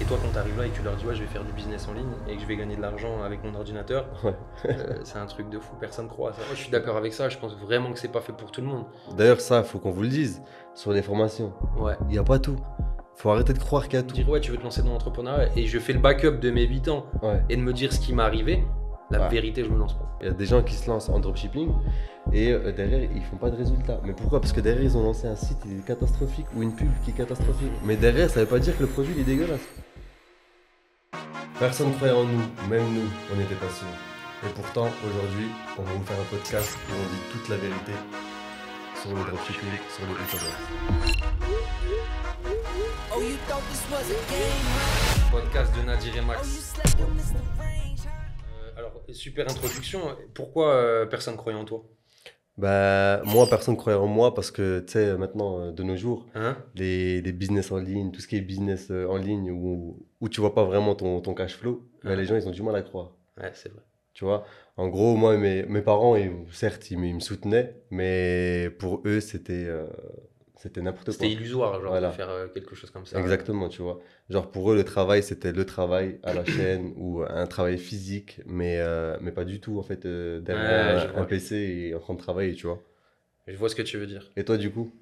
Et toi, quand tu arrives là et que tu leur dis ouais, je vais faire du business en ligne et que je vais gagner de l'argent avec mon ordinateur, Ouais. c'est un truc de fou, personne croit à ça. Moi, je suis d'accord avec ça, je pense vraiment que c'est pas fait pour tout le monde. D'ailleurs, ça, faut qu'on vous le dise sur les formations. Ouais. Il n'y a pas tout. Faut arrêter de croire qu'il y a Me tout. dire ouais, tu veux te lancer dans l'entrepreneuriat et je fais le backup de mes 8 ans Ouais. et de me dire ce qui m'est arrivé, la Ouais. vérité, je me lance pas. Il y a des gens qui se lancent en dropshipping et derrière, ils font pas de résultats. Mais pourquoi? Parce que derrière, ils ont lancé un site qui est catastrophique ou une pub qui est catastrophique. Mais derrière, ça veut pas dire que le produit il est dégueulasse. Personne ne croyait en nous, même nous, on n'était pas sûrs. Et pourtant, aujourd'hui, on va vous faire un podcast où on dit toute la vérité sur le dropshipping, sur le e-commerce. Oh, you thought this was a game, huh? Podcast de Nadir et Oh, you Max. slept with Mr. Range, huh? Alors, super introduction. Pourquoi personne croyait en toi? Bah, moi, personne ne croyait en moi parce que, tu sais, maintenant, de nos jours, Hein? les business en ligne, tout ce qui est business en ligne où tu vois pas vraiment ton cash flow, bah, les gens, ils ont du mal à croire. Ouais, c'est vrai. Tu vois, en gros, moi, mes parents, certes, ils me soutenaient, mais pour eux, c'était n'importe quoi. C'était illusoire, genre, Voilà. de faire quelque chose comme ça. Exactement, tu vois. Genre, pour eux, le travail, c'était le travail à la chaîne ou un travail physique, mais pas du tout, en fait, derrière Ouais, je vois. un PC et en train de travailler, tu vois. Je vois ce que tu veux dire. Et toi, du coup?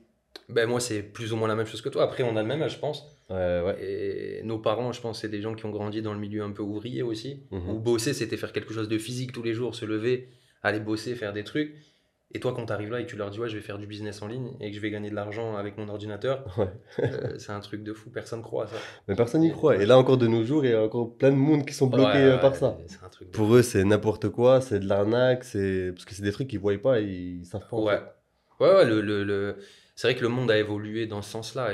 Ben, moi, c'est plus ou moins la même chose que toi. Après, on a le même âge, je pense. Ouais. Et nos parents, je pense, c'est des gens qui ont grandi dans le milieu un peu ouvrier aussi. Mhm. Où bosser, c'était faire quelque chose de physique tous les jours, se lever, aller bosser, faire des trucs. Et toi, quand tu arrives là et que tu leur dis, ouais, je vais faire du business en ligne et que je vais gagner de l'argent avec mon ordinateur, Ouais. c'est un truc de fou, personne croit à ça. Mais personne n'y croit. Et là, encore de nos jours, il y a encore plein de monde qui sont bloqués Ouais, par ça. c'est un truc de Pour fou. eux, c'est n'importe quoi, c'est de l'arnaque, parce que c'est des trucs qu'ils voient pas, ils savent pas en Ouais. fait. Ouais, c'est vrai que le monde a évolué dans ce sens-là.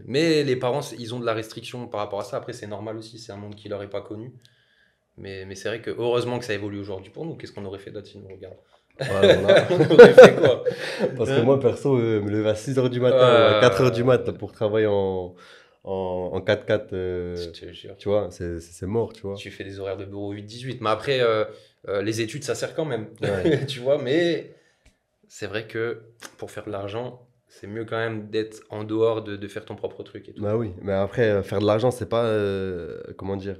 Mais les parents, ils ont de la restriction par rapport à ça. Après, c'est normal aussi, c'est un monde qui leur est pas connu. Mais c'est vrai que heureusement que ça évolue aujourd'hui pour nous. Qu'est-ce qu'on aurait fait d'autre si nous regarde? Ouais, voilà. On aurait fait quoi? Parce que Hein? moi, perso, me lever à 6h du matin ou à 4h du matin pour travailler en 4x4, Je te jure. tu vois, c'est mort, tu vois. Tu fais des horaires de bureau 8-18. Mais après, les études, ça sert quand même. Ouais. Tu vois, mais c'est vrai que pour faire de l'argent, c'est mieux quand même d'être en dehors de faire ton propre truc et tout. Bah oui, mais après, faire de l'argent, c'est pas, comment dire,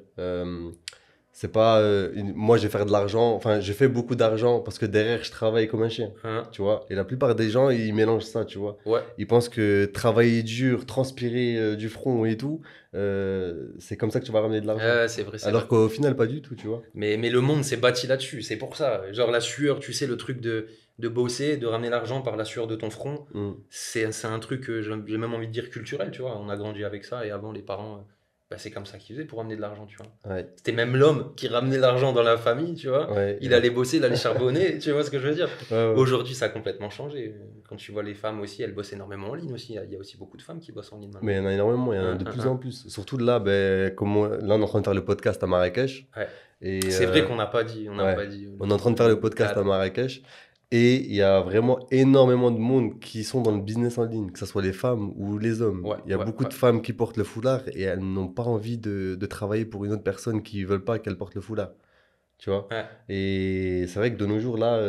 c'est pas, moi, je vais faire de l'argent, enfin, je fais beaucoup d'argent parce que derrière, je travaille comme un chien. Hein? Tu vois, et la plupart des gens, ils mélangent ça, tu vois. Ouais. Ils pensent que travailler dur, transpirer du front et tout, c'est comme ça que tu vas ramener de l'argent. C'est vrai, c'est Alors vrai. qu'au final, pas du tout, tu vois. Mais le monde s'est bâti là-dessus, c'est pour ça. Genre la sueur, tu sais, le truc de bosser, de ramener l'argent par la sueur de ton front, Mm. c'est un truc, j'ai même envie de dire culturel, tu vois. On a grandi avec ça et avant, les parents, bah, c'est comme ça qu'ils faisaient pour ramener de l'argent, tu vois. Ouais, C'était même l'homme qui ramenait l'argent dans la famille, tu vois. ouais, Il allait bosser, il allait charbonner, tu vois ce que je veux dire. ouais. Aujourd'hui, ça a complètement changé. Quand tu vois les femmes aussi, elles bossent énormément en ligne aussi. Il y a aussi beaucoup de femmes qui bossent en ligne maintenant. Mais il y en a énormément, il y en a de plus en plus. Surtout là, ben, là, on est en train de faire le podcast à Marrakech. Ouais. Et, C'est vrai qu'on n'a pas dit. On n'a ouais. pas dit On est en train de faire le podcast à cadre. Marrakech. Et il y a vraiment énormément de monde qui sont dans le business en ligne, que ce soit les femmes ou les hommes. Ouais, Il y a ouais, beaucoup de femmes qui portent le foulard et elles n'ont pas envie de travailler pour une autre personne qui ne veulent pas qu'elle porte le foulard. Tu vois? Ouais. Et c'est vrai que de nos jours, là,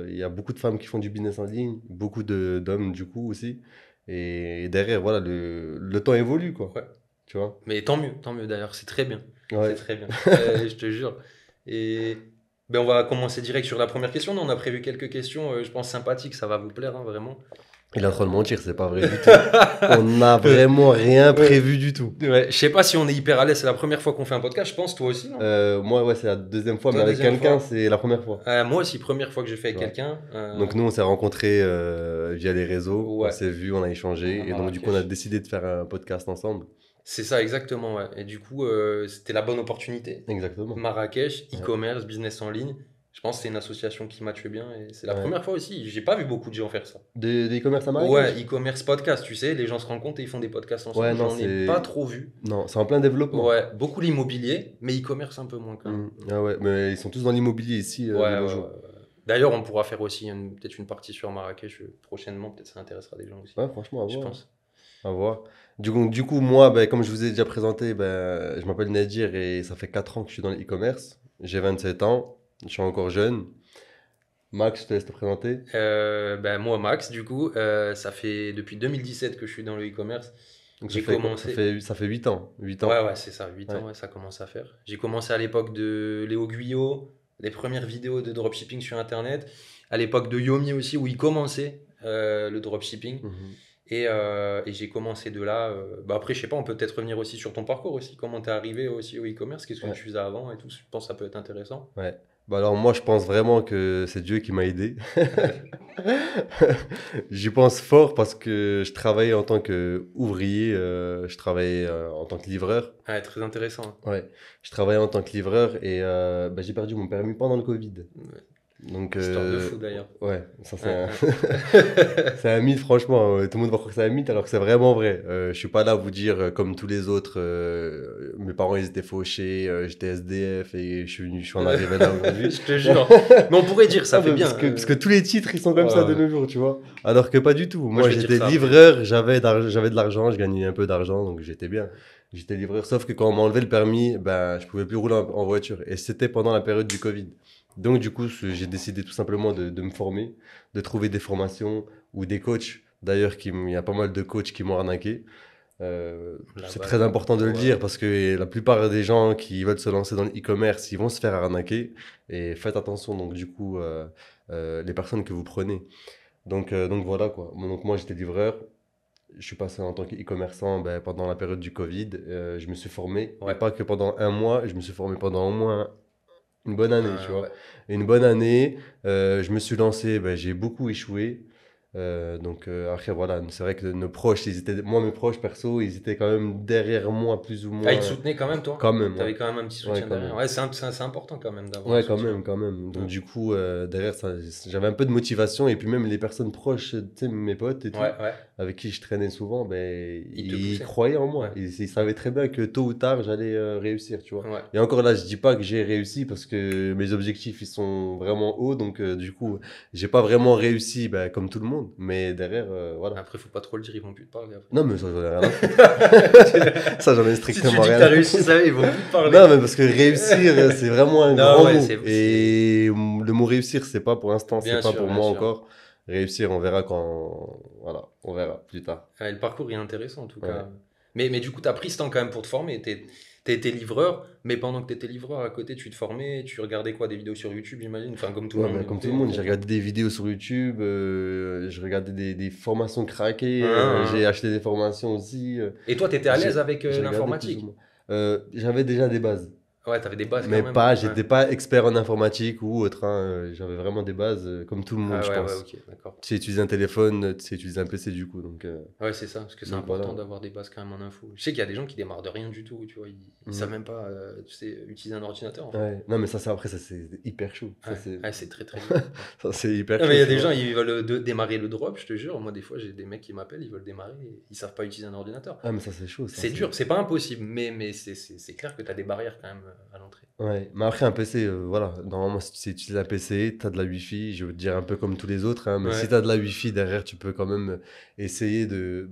il y a beaucoup de femmes qui font du business en ligne, beaucoup d'hommes du coup aussi. Et derrière, voilà, le temps évolue, quoi. Ouais. Tu vois? Mais tant mieux d'ailleurs, c'est très bien. Ouais. C'est très bien, je te jure. Et ben on va commencer direct sur la première question. Non, on a prévu quelques questions, je pense sympathiques, ça va vous plaire, hein, vraiment. Il est en train de mentir, c'est pas vrai du tout. On n'a vraiment rien prévu du tout. Ouais, je sais pas si on est hyper à l'aise, c'est la première fois qu'on fait un podcast, je pense, toi aussi, non? Moi, ouais, c'est la deuxième fois, Toi, mais avec deuxième quelqu'un, fois. c'est la première fois. Moi aussi, première fois que je fais avec Ouais. quelqu'un. Donc nous, on s'est rencontrés via les réseaux, Ouais. on s'est vus, on a échangé, À et donc du coup, on a Marrakech. décidé de faire un podcast ensemble. C'est ça, exactement, ouais. Et du coup, c'était la bonne opportunité. Exactement. Marrakech, Ouais. e-commerce, business en ligne. Je pense que c'est une association qui matche bien et c'est la Ouais. première fois aussi. J'ai pas vu beaucoup de gens faire ça. Des e-commerce à Marrakech? Ouais, e-commerce podcast, tu sais, les gens se rencontrent et ils font des podcasts ensemble. Ouais, non, J'en ai c'est- pas trop vu. Non, c'est en plein développement. Ouais, beaucoup l'immobilier, mais e-commerce un peu moins quand même. Ah ouais, mais ils sont tous dans l'immobilier ici Ouais, de nos ouais, jours. ouais. D'ailleurs, on pourra faire aussi peut-être une partie sur Marrakech prochainement. Peut-être ça intéressera des gens aussi. Ouais, franchement, à Je voir. pense. À voir. Du coup, moi, ben, comme je vous ai déjà présenté, ben, je m'appelle Nadir et ça fait 4 ans que je suis dans l'e-commerce. J'ai 27 ans, je suis encore jeune. Max, je te laisse te présenter. Ben, moi, Max, du coup, ça fait depuis 2017 que je suis dans le e-commerce. Donc J'ai ça fait, commencé. ça fait 8 ans. 8 ans. Ouais, c'est ça, 8 Ouais. ans, ouais, ça commence à faire. J'ai commencé à l'époque de Léo Guyot, les premières vidéos de dropshipping sur Internet, à l'époque de Yomi aussi, où il commençait le dropshipping. Mhm. Et j'ai commencé de là. Bah après, je sais pas, on peut peut-être revenir aussi sur ton parcours aussi, comment t'es arrivé aussi au e-commerce, qu'est-ce que Ouais. tu faisais avant et tout. Je pense que ça peut être intéressant. Ouais. Bah alors moi je pense vraiment que c'est Dieu qui m'a aidé. J'y pense fort parce que je travaillais en tant qu'ouvrier, je travaillais en tant que livreur. Ouais, très intéressant. Ouais, je travaillais en tant que livreur et bah, j'ai perdu mon permis pendant le Covid. Ouais. Donc Histoire de fou d'ailleurs. ouais, ça c'est Ouais, un... ouais. c'est un mythe franchement. Tout le monde va croire que c'est un mythe alors que c'est vraiment vrai. Je suis pas là à vous dire comme tous les autres. Mes parents ils étaient fauchés, j'étais SDF et je suis en arrivé là aujourd'hui. Je te jure. Mais on pourrait dire, ça Ah, fait mais bien. parce que tous les titres, ils sont comme ça de Ouais. nos jours, tu vois. Alors que pas du tout. Moi, Moi, je vais dire j'étais ça. livreur, j'avais de l'argent, je gagnais un peu d'argent, donc j'étais bien. J'étais livreur, sauf que quand on m'a enlevé le permis, ben, je pouvais plus rouler en voiture. Et c'était pendant la période du Covid. Donc, du coup, j'ai décidé tout simplement de me former, de trouver des formations ou des coachs. D'ailleurs, il y a pas mal de coachs qui m'ont arnaqué. La C'est base. très important de le Ouais. dire parce que la plupart des gens qui veulent se lancer dans le e-commerce, ils vont se faire arnaquer. Et faites attention, donc, du coup, les personnes que vous prenez. Donc voilà quoi. Donc moi j'étais livreur. Je suis passé en tant qu'e-commerçant ben, pendant la période du Covid. Je me suis formé. Ouais. Et pas que pendant un mois, je me suis formé pendant au moins une bonne année, tu vois. Ouais. Et une bonne année, je me suis lancé, ben, j'ai beaucoup échoué. Après voilà, c'est vrai que nos proches, moi mes proches perso, ils étaient quand même derrière moi plus ou Ah, moins. il te soutenait quand même, toi? Quand même, T'avais ouais. quand même un petit Ouais, soutien quand derrière. même. Ouais, c'est important quand même d'avoir un Ouais, quand soutien. même, quand même. Donc, Ouais. du coup, derrière ça, j'avais un peu de motivation. Et puis, même les personnes proches, tu sais, mes potes et tout, Ouais, ouais. avec qui je traînais souvent, ben, Ils te ils poussaient. croyaient en moi. Ouais. Ils savaient très bien que tôt ou tard, j'allais réussir, tu vois. Ouais. Et encore là, je dis pas que j'ai réussi parce que mes objectifs, ils sont vraiment hauts. Donc, du coup, j'ai pas vraiment réussi, ben, comme tout le monde. Mais derrière, voilà. Après, faut pas trop le dire, ils vont plus te parler après. Non, mais ça, j'en ai rien à foutre. Ça, j'en ai Si tu dis strictement que rien t'as à réussi, foutre. ça, ils vont plus te parler. Non, mais parce que réussir, c'est vraiment un Non, grand ouais, mot. c'est- Et le mot réussir, c'est pas pour l'instant, c'est Bien pas sûr, pour bien moi sûr. encore. Réussir, on verra quand. Voilà, on verra plus tard. Ouais, le parcours est intéressant en tout Ouais. cas. Mais du coup, tu as pris ce temps quand même pour te former. Tu été livreur, mais pendant que tu étais livreur à côté, tu te formais, tu regardais quoi? Des vidéos sur YouTube, j'imagine? Enfin, comme tout le Ouais, monde. bah, comme tout fait, le en monde, fait. j'ai regardé des vidéos sur YouTube, je regardais des formations craquées, Ah, ah. j'ai acheté des formations aussi. Et toi, tu étais à l'aise J'ai- avec j'ai regardé plus l'informatique? ou moins. J'avais déjà des bases. Ouais, tu avais des bases Mais quand même. pas, Ouais. j'étais pas expert en informatique ou autre, hein. J'avais vraiment des bases comme tout le monde, Ah je ouais, pense. ouais, ok, d'accord. Tu sais utiliser un téléphone, tu sais utiliser un PC du coup. Donc, Ouais, c'est ça, parce que c'est donc important voilà. d'avoir des bases quand même en info. Je sais qu'il y a des gens qui démarrent de rien du tout, tu vois, ils Mhm. savent même pas, tu sais, utiliser un ordinateur en fait. Ouais. Non, mais ça, après, ça c'est hyper chaud. Ça, Ouais, c'est ouais, c'est très très dur. ça, c'est hyper Non, chaud. mais il y a tu des vois. gens, ils veulent démarrer le drop, je te jure. Moi, des fois, j'ai des mecs qui m'appellent, ils veulent démarrer, et ils savent pas utiliser un ordinateur. Ah, mais ça, c'est chaud. Ça, C'est dur, c'est pas impossible, mais c'est clair que tu as des barrières quand même à l'entrée. Ouais, mais après, un PC, voilà. Normalement, si tu sais utiliser un PC, tu as de la Wi-Fi. Je veux te dire un peu comme tous les autres, hein, mais si Ouais. tu as de la Wi-Fi derrière, tu peux quand même essayer de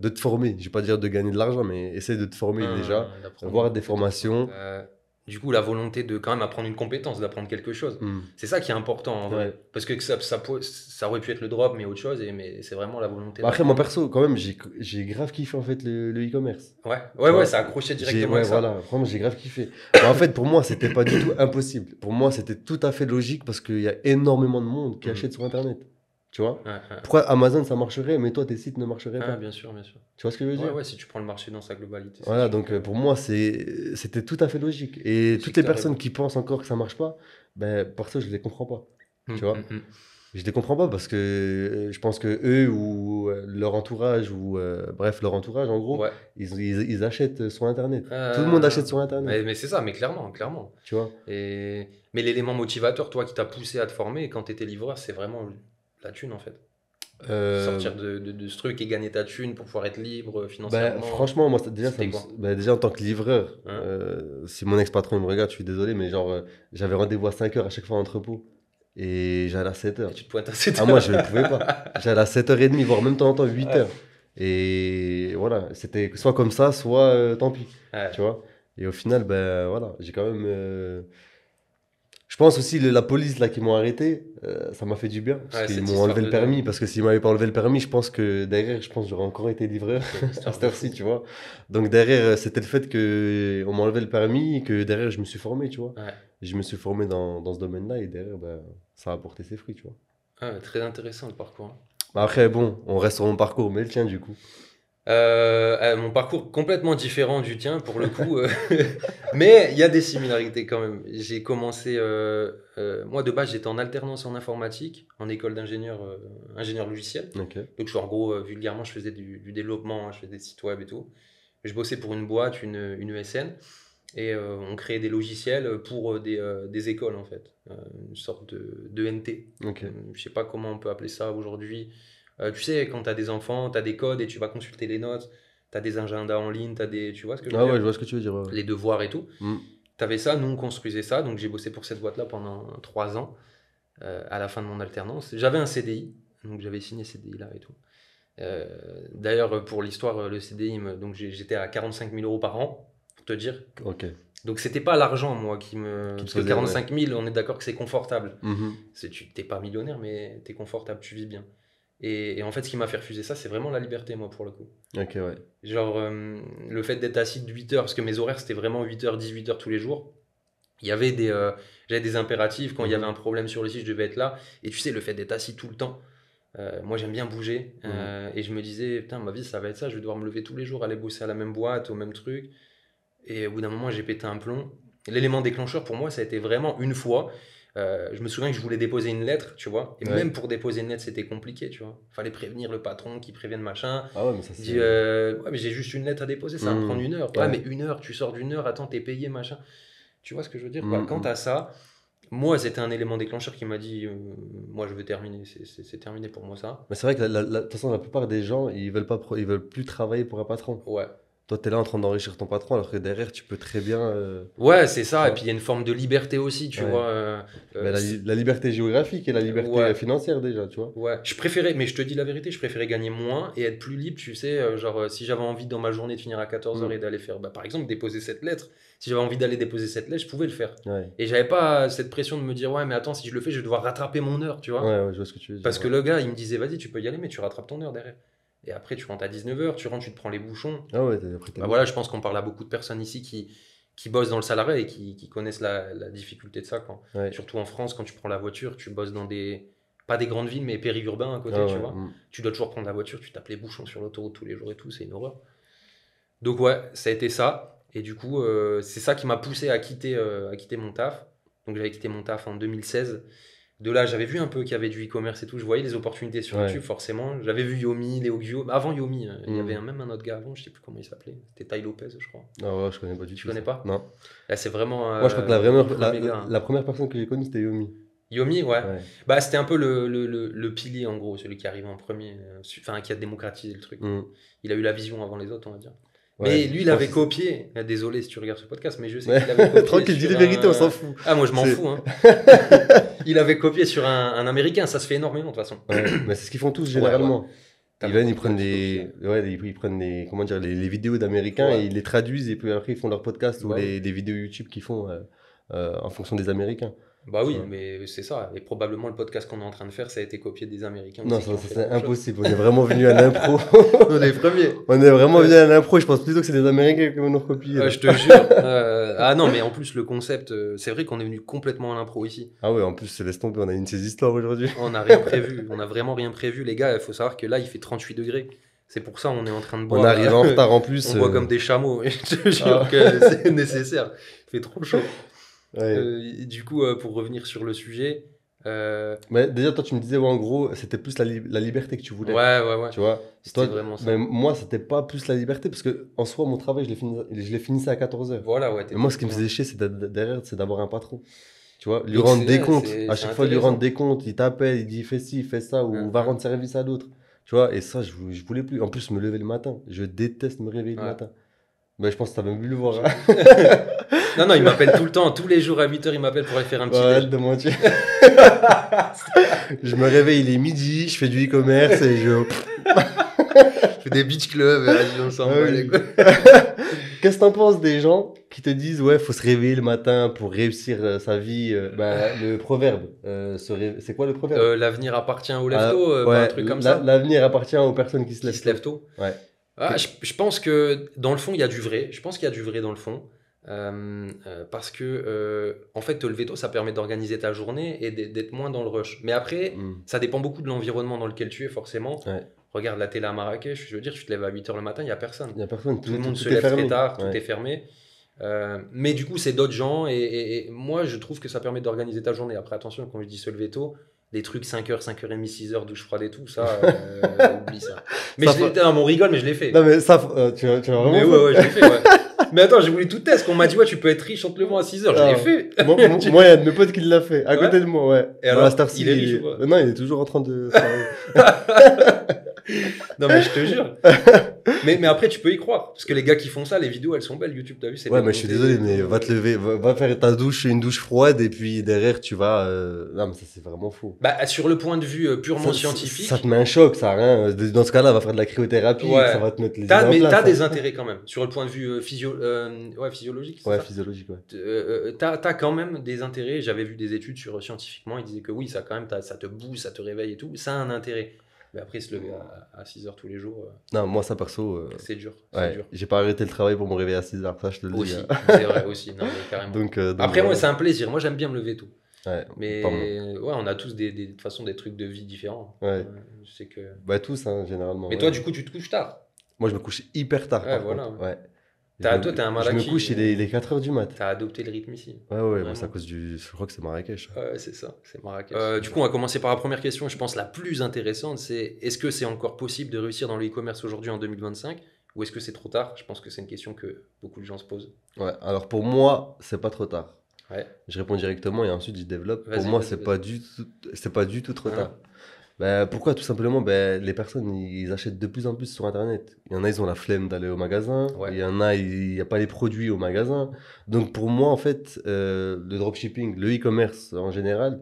te former. Je vais pas dire de gagner de l'argent, mais essayer de te former déjà, D'apprendre voir une des compétence. formations. Du coup, la volonté de quand même apprendre une compétence, d'apprendre quelque chose. Hmm. C'est ça qui est important en vrai. Ouais. Parce que ça aurait pu être le drop, mais autre chose, mais c'est vraiment la volonté. Bah, après, moi d'apprendre. perso, quand même, j'ai grave kiffé en fait le e-commerce. Ouais, Tu ouais, vois, ça accrochait J'ai, directement ouais, avec ça. voilà, vraiment, j'ai grave kiffé. Bah, en fait, pour moi, c'était pas du tout impossible. Pour moi, c'était tout à fait logique parce qu'il y a énormément de monde qui Mhm. achète sur Internet. Tu vois? Ouais, ouais. Pourquoi Amazon ça marcherait, mais toi, tes sites ne marcheraient Ah, pas? bien sûr, bien sûr. Tu vois ce que je veux Ouais, dire? ouais, si tu prends le marché dans sa globalité. c'est Voilà, sûr donc que- pour moi, c'était tout à fait logique. Et C'est toutes les que t'as personnes raison. qui pensent encore que ça marche pas, ben, pour ça, je les comprends pas. Tu vois? Mm. Je les comprends pas parce que je pense que eux ou leur entourage, ou bref, leur entourage, en gros, Ouais. ils achètent sur Internet. Tout le monde achète sur Internet. Mais c'est ça, mais clairement, clairement. Tu vois? Mais l'élément motivateur, toi, qui t'a poussé à te former quand t'étais livreur, c'est vraiment la thune en fait. Euh, Sortir de ce truc et gagner ta thune pour pouvoir être libre Ben, financièrement. franchement, moi, déjà, C'était quoi? déjà, en tant que livreur, Hein? si mon ex-patron il me regarde, je suis désolé, mais genre, j'avais rendez-vous à 5 heures à chaque fois en entrepôt. Et j'allais à 7 heures. Et tu te pointes à 7 Ah, moi, je ne pouvais pas. J'allais à 7h30, voire même de temps en temps 8 Ouais. heures. Et voilà, c'était soit comme ça, soit tant pis. Ouais. Tu vois? Et au final, ben voilà, j'ai quand même Je pense aussi la police là qui m'ont arrêté, ça m'a fait du bien parce Ouais, qu'ils cette m'ont histoire enlevé le de permis. dingue. Parce que s'ils m'avaient pas enlevé le permis, je pense que derrière, j'aurais encore été livreur C'est une à histoire cette de heure-ci, fou. tu vois. Donc derrière, c'était le fait que on m'a enlevé le permis et que derrière, je me suis formé, tu vois. Ouais. Je me suis formé dans ce domaine-là et derrière, bah, ça a apporté ses fruits, tu vois. Ouais, très intéressant le parcours. Après, bon, on reste sur mon parcours, mais le tien du coup. Mon parcours complètement différent du tien pour le coup, mais il y a des similarités quand même. J'ai commencé, moi de base j'étais en alternance en informatique, en école d'ingénieur, ingénieur logiciel. Ok. Donc en gros, vulgairement, je faisais du développement, hein, je faisais des sites web et tout. Je bossais pour une boîte, une ESN, et on créait des logiciels pour des écoles en fait, une sorte de NT. Ok. Je sais pas comment on peut appeler ça aujourd'hui. Tu sais, quand tu as des enfants, tu as des codes et tu vas consulter les notes, tu as des agendas en ligne, tu vois ce que je veux Ah ouais, dire? je vois ce que tu veux dire. Ouais. Les devoirs et tout. Mm. Tu avais ça, nous on construisait ça, donc j'ai bossé pour cette boîte-là pendant 3 ans, à la fin de mon alternance. J'avais un CDI, donc j'avais signé CDI là et tout. Euh, D'ailleurs, pour l'histoire, le CDI, donc j'étais à 45 000 euros par an, pour te dire. Ok. Donc c'était pas l'argent, moi, qui me. Qui te Parce que faisait, 45 000, on est d'accord que c'est confortable. Mhm. Tu t'es pas millionnaire, mais t'es confortable, tu vis bien. Et en fait, ce qui m'a fait refuser ça, c'est vraiment la liberté, moi, pour le coup. Ok, ouais. Genre, le fait d'être assis de 8 heures, parce que mes horaires, c'était vraiment 8 heures, 18 heures tous les jours. Il y avait j'avais des impératifs. Quand il y avait un problème sur le site, je devais être là. Et tu sais, le fait d'être assis tout le temps, moi, j'aime bien bouger. Et je me disais, putain, ma vie, ça va être ça. Je vais devoir me lever tous les jours, aller bosser à la même boîte, au même truc. Et au bout d'un moment, j'ai pété un plomb. L'élément déclencheur, pour moi, ça a été vraiment une fois. Je me souviens que je voulais déposer une lettre, tu vois. Et Ouais. même pour déposer une lettre, c'était compliqué, tu vois. Fallait prévenir le patron qui prévienne machin. Ah ouais, mais ça Il dit, c'est. ouais, mais j'ai juste une lettre à déposer, ça va me prendre 1 heure. Ouais, Ouais. mais 1 heure, tu sors d'une heure, attends, t'es payé, machin. Tu vois ce que je veux dire, quoi. Mm, Quand mm. t'as ça, moi, c'était un élément déclencheur qui m'a dit, moi, je veux terminer. C'est terminé pour moi, ça. Mais c'est vrai que de toute façon, la plupart des gens, ils veulent plus travailler pour un patron. Ouais. Toi, t'es là en train d'enrichir ton patron, alors que derrière, tu peux très bien. Ouais, c'est ça. Ouais. Et puis, il y a une forme de liberté aussi, tu Ouais. vois. Mais la liberté géographique et la liberté Ouais. financière déjà, tu vois. Ouais, je préférais, mais je te dis la vérité, je préférais gagner moins et être plus libre, tu sais, si j'avais envie dans ma journée de finir à 14h et d'aller faire, par exemple, déposer cette lettre, si j'avais envie d'aller déposer cette lettre, je pouvais le faire. Ouais. Et j'avais pas cette pression de me dire, ouais, mais attends, si je le fais, je vais devoir rattraper mon heure, tu vois. Ouais, je vois ce que tu veux dire. Parce que ouais. le gars, il me disait, vas-y, tu peux y aller, mais tu rattrapes ton heure derrière. Et après, tu rentres à 19h, tu rentres, tu te prends les bouchons. Ah ouais, après, Bah voilà, je pense qu'on parle à beaucoup de personnes ici qui bossent dans le salariat et qui connaissent la difficulté de ça, quoi. Ouais. Surtout en France, quand tu prends la voiture, tu bosses dans pas des grandes villes, mais périurbains à côté, Ah tu ouais, vois. Tu dois toujours prendre la voiture, tu tapes les bouchons sur l'autoroute tous les jours et tout, c'est une horreur. Donc ouais, ça a été ça. Et du coup, c'est ça qui m'a poussé à quitter mon taf. Donc j'avais quitté mon taf en 2016. De là, j'avais vu un peu qu'il y avait du e-commerce et tout. Je voyais les opportunités sur Ouais. YouTube, forcément. J'avais vu Yomi, Léo Guillaume. Avant Yomi, il y avait Mm. même un autre gars avant, je sais plus comment il s'appelait. C'était Tai Lopez, je crois. Ah ouais, je connais pas du tout. Tu connais ça. pas Non. Là, c'est vraiment. Moi, je crois que la premier gars. la première personne que j'ai connue, c'était Yomi. Yomi, ouais. Ouais. Bah, c'était un peu le pilier, en gros, celui qui arrive en premier. Enfin, qui a démocratisé le truc. Mm. Il a eu la vision avant les autres, on va dire. Ouais, Mais lui, je il avait pense copié. Désolé si tu regardes ce podcast, mais je sais Ouais. qu'il avait copié. Tranquille, dis sur les vérités, un- on s'en fout. Ah, moi, je m'en C'est- fous. Hein. Il avait copié sur un américain. Ça se fait énormément, de toute façon. Ouais, mais c'est ce qu'ils font tous généralement. T'as Ils viennent, beaucoup de ils prennent les, comment dire, les vidéos d'Américains Ouais. et ils les traduisent et puis après ils font leur podcast ou Ouais. les vidéos YouTube qu'ils font en fonction des Américains. Bah oui, Ouais. mais c'est ça. Et probablement, le podcast qu'on est en train de faire, ça a été copié des Américains. Non, aussi qui ont ça, fait c'est la même chose. impossible. On est vraiment venu à l'impro. On est les premiers. On est vraiment venu à l'impro. Je pense plutôt que c'est les Américains qui nous ont recopié. là. Je te jure. Ah non, mais en plus, le concept, c'est vrai qu'on est venu complètement à l'impro ici. Ah ouais, en plus, laisse tomber, on a une de ces histoires aujourd'hui. On n'a rien prévu. On n'a vraiment rien prévu. Les gars, il faut savoir que là, il fait 38 degrés. C'est pour ça on est en train de boire. On arrive en retard en plus. On boit comme des chameaux. Et je te jure que c'est nécessaire. Il fait trop chaud. Ouais. Et du coup, pour revenir sur le sujet. Mais déjà, toi, tu me disais, ouais, en gros, c'était plus la liberté que tu voulais. Ouais. Tu vois. C'était Toi, vraiment ça. mais moi, c'était pas plus la liberté parce que en soi, mon travail, je l'ai finissé à 14h. Voilà, ouais. Mais moi, ce qui me faisait chier, c'est derrière, c'est d'avoir un patron. Tu vois, lui Donc, rendre des c'est- comptes. c'est- À c'est chaque fois, lui intéressant. rendre des comptes. Il t'appelle, il dit fais ci, fais ça, ou Ouais. va rendre service à d'autres. Tu vois, et ça, je voulais plus. En plus, me lever le matin. Je déteste me réveiller le Ouais. matin. Mais je pense que t'as même vu le voir. Hein. Non, il m'appelle tout le temps. Tous les jours à 8h, il m'appelle pour aller faire un petit Ouais, déj. arrête de mentir. Je me réveille, il est midi, je fais du e-commerce et je. Je fais des beach clubs, vas-y, on s'en Ah bat oui. les couilles. Qu'est-ce que t'en penses des gens qui te disent, ouais, faut se réveiller le matin pour réussir sa vie le proverbe, c'est quoi le proverbe? L'avenir appartient aux Ah, lève-tôt, pas un ouais, truc comme ça. l'avenir appartient aux personnes qui se Qui lèvent se lève tôt. Ouais. Ah, je pense que dans le fond, il y a du vrai. Je pense qu'il y a du vrai dans le fond. Parce que, en fait, te lever tôt, ça permet d'organiser ta journée et d'être moins dans le rush. Mais après, Mm. ça dépend beaucoup de l'environnement dans lequel tu es, forcément. Ouais. Regarde la télé à Marrakech, je veux dire, tu te lèves à 8h le matin, il n'y a personne. Il y a personne, Tout le monde se est lève fermé. très tard, tout Ouais. est fermé. Mais du coup, c'est d'autres gens. Et moi, je trouve que ça permet d'organiser ta journée. Après, attention, quand je dis se lever tôt, les trucs 5h, 5h30, 6h, douche froide et tout, ça, oublie ça. Mais Ça non, on rigole, mais je l'ai fait. Non, mais ça, tu vas vraiment. Mais ouais, je l'ai fait, ouais. Mais attends, j'ai voulu tout test. On m'a dit, ouais, tu peux être riche en te levant à 6h. Je Ah. l'ai fait. Moi, il y a un de mes potes qui l'a fait, à Ouais. côté de moi, ouais. Et Bon, alors, à cette heure-ci, il est riche ou pas Non, il est toujours en train de travailler. Non, mais je te jure. mais après, tu peux y croire. Parce que les gars qui font ça, les vidéos, elles sont belles. YouTube, t'as vu, c'est Ouais, bien mais je suis monté désolé, et mais tout. va te lever, va faire ta douche, une douche froide, et puis derrière, tu vas. Non, mais ça, c'est vraiment faux. Bah, sur le point de vue purement scientifique, Ça te met un choc, ça a rien. Dans ce cas-là, va faire de la cryothérapie, Ouais. ça va te mettre les t'as, idées en mais place, t'as hein. des intérêts quand même. Sur le point de vue physiologique, c'est Ouais, ça physiologique, ouais. T'as quand même des intérêts. J'avais vu des études sur scientifiquement, ils disaient que oui, ça quand même, ça te booste, ça te réveille et tout. Ça a un intérêt. Mais après, se lever à 6h tous les jours, Non, moi, ça, perso. c'est dur. C'est Ouais, dur. j'ai pas arrêté le travail pour me réveiller à 6h, ça, je te le dis. Aussi, hein. c'est vrai aussi. Non, mais carrément. Donc, Après, moi, voilà. c'est un plaisir. Moi, j'aime bien me lever tôt. Ouais, Mais pas moi. ouais, on a tous de toute façon des trucs de vie différents. Ouais. Je sais que. Bah, tous, hein, généralement. Mais ouais. toi, du coup, tu te couches tard. Moi, je me couche hyper tard, Ouais, par voilà, contre. Ouais. Toi, t'es un Je me Malaki. couche, il est 4h du mat. T'as adopté le rythme ici. Ouais, ouais, Vraiment. moi, c'est à cause du. Je crois que c'est Marrakech. Ouais, c'est ça, c'est Marrakech. Du coup, on va commencer par la première question, je pense la plus intéressante, c'est est-ce que c'est encore possible de réussir dans le e-commerce aujourd'hui en 2025 ou est-ce que c'est trop tard? Je pense que c'est une question que beaucoup de gens se posent. Ouais, alors pour moi, c'est pas trop tard. Ouais. Je réponds directement et ensuite je développe. Pour Vas-y, moi, vas-y, c'est vas-y. pas du tout trop Hein? tard. Bah, pourquoi? Tout simplement, bah, les personnes, ils achètent de plus en plus sur Internet. Il y en a, ils ont la flemme d'aller au magasin. Ouais. Il y en a, il n'y a pas les produits au magasin. Donc pour moi, en fait, le dropshipping, le e-commerce en général,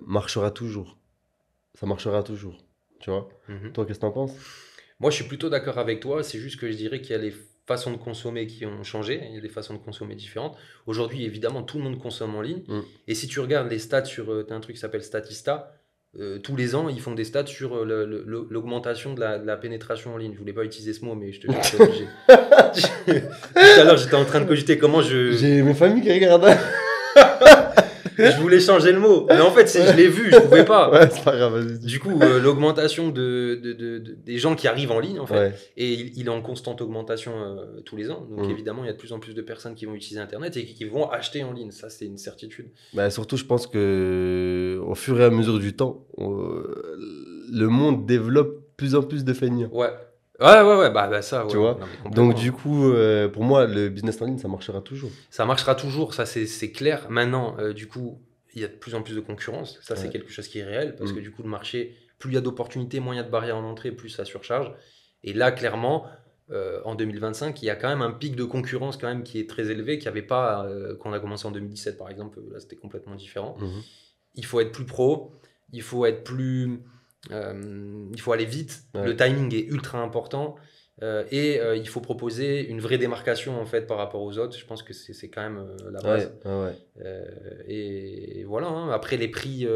marchera toujours. Ça marchera toujours. Tu vois? Mhm. Toi, qu'est-ce que t'en penses? Moi, je suis plutôt d'accord avec toi, c'est juste que je dirais qu'il y a les façons de consommer qui ont changé, il y a des façons de consommer différentes. Aujourd'hui, évidemment, tout le monde consomme en ligne. Mm. Et si tu regardes les stats sur, t'as un truc qui s'appelle Statista, tous les ans, ils font des stats sur l'augmentation de la pénétration en ligne. Je voulais pas utiliser ce mot, mais je te jure, j'étais obligé. Tout à l'heure, j'étais en train de cogiter comment J'ai mes familles qui regardent. je voulais changer le mot. Mais en fait, je l'ai vu, je pouvais pas. Ouais, c'est pas grave, vas-y. Du coup, l'augmentation des gens qui arrivent en ligne, en fait, Ouais. et il est en constante augmentation tous les ans. Donc Mm. évidemment, il y a de plus en plus de personnes qui vont utiliser Internet et qui vont acheter en ligne. Ça, c'est une certitude. Bah, surtout, je pense que au fur et à mesure du temps, le monde développe plus en plus de feignants. Ouais. Ouais, bah ça, ouais. Tu vois? Non, mais complètement. Donc, du coup, pour moi, le business en ligne, ça marchera toujours. Ça marchera toujours, ça c'est clair. Maintenant, du coup, il y a de plus en plus de concurrence. Ça, c'est Ouais. quelque chose qui est réel parce Mm. que du coup, le marché, plus il y a d'opportunités, moins il y a de barrières en entrée, plus ça surcharge. Et là, clairement, en 2025, il y a quand même un pic de concurrence quand même qui est très élevé, qu'il n'y avait pas quand on a commencé en 2017, par exemple. Là, c'était complètement différent. Mhm. Il faut être plus pro, il faut être plus, il faut aller vite. Ouais. Le timing est ultra important. Et il faut proposer une vraie démarcation en fait par rapport aux autres. Je pense que c'est quand même la base. Ouais. Et voilà, hein. Après les prix,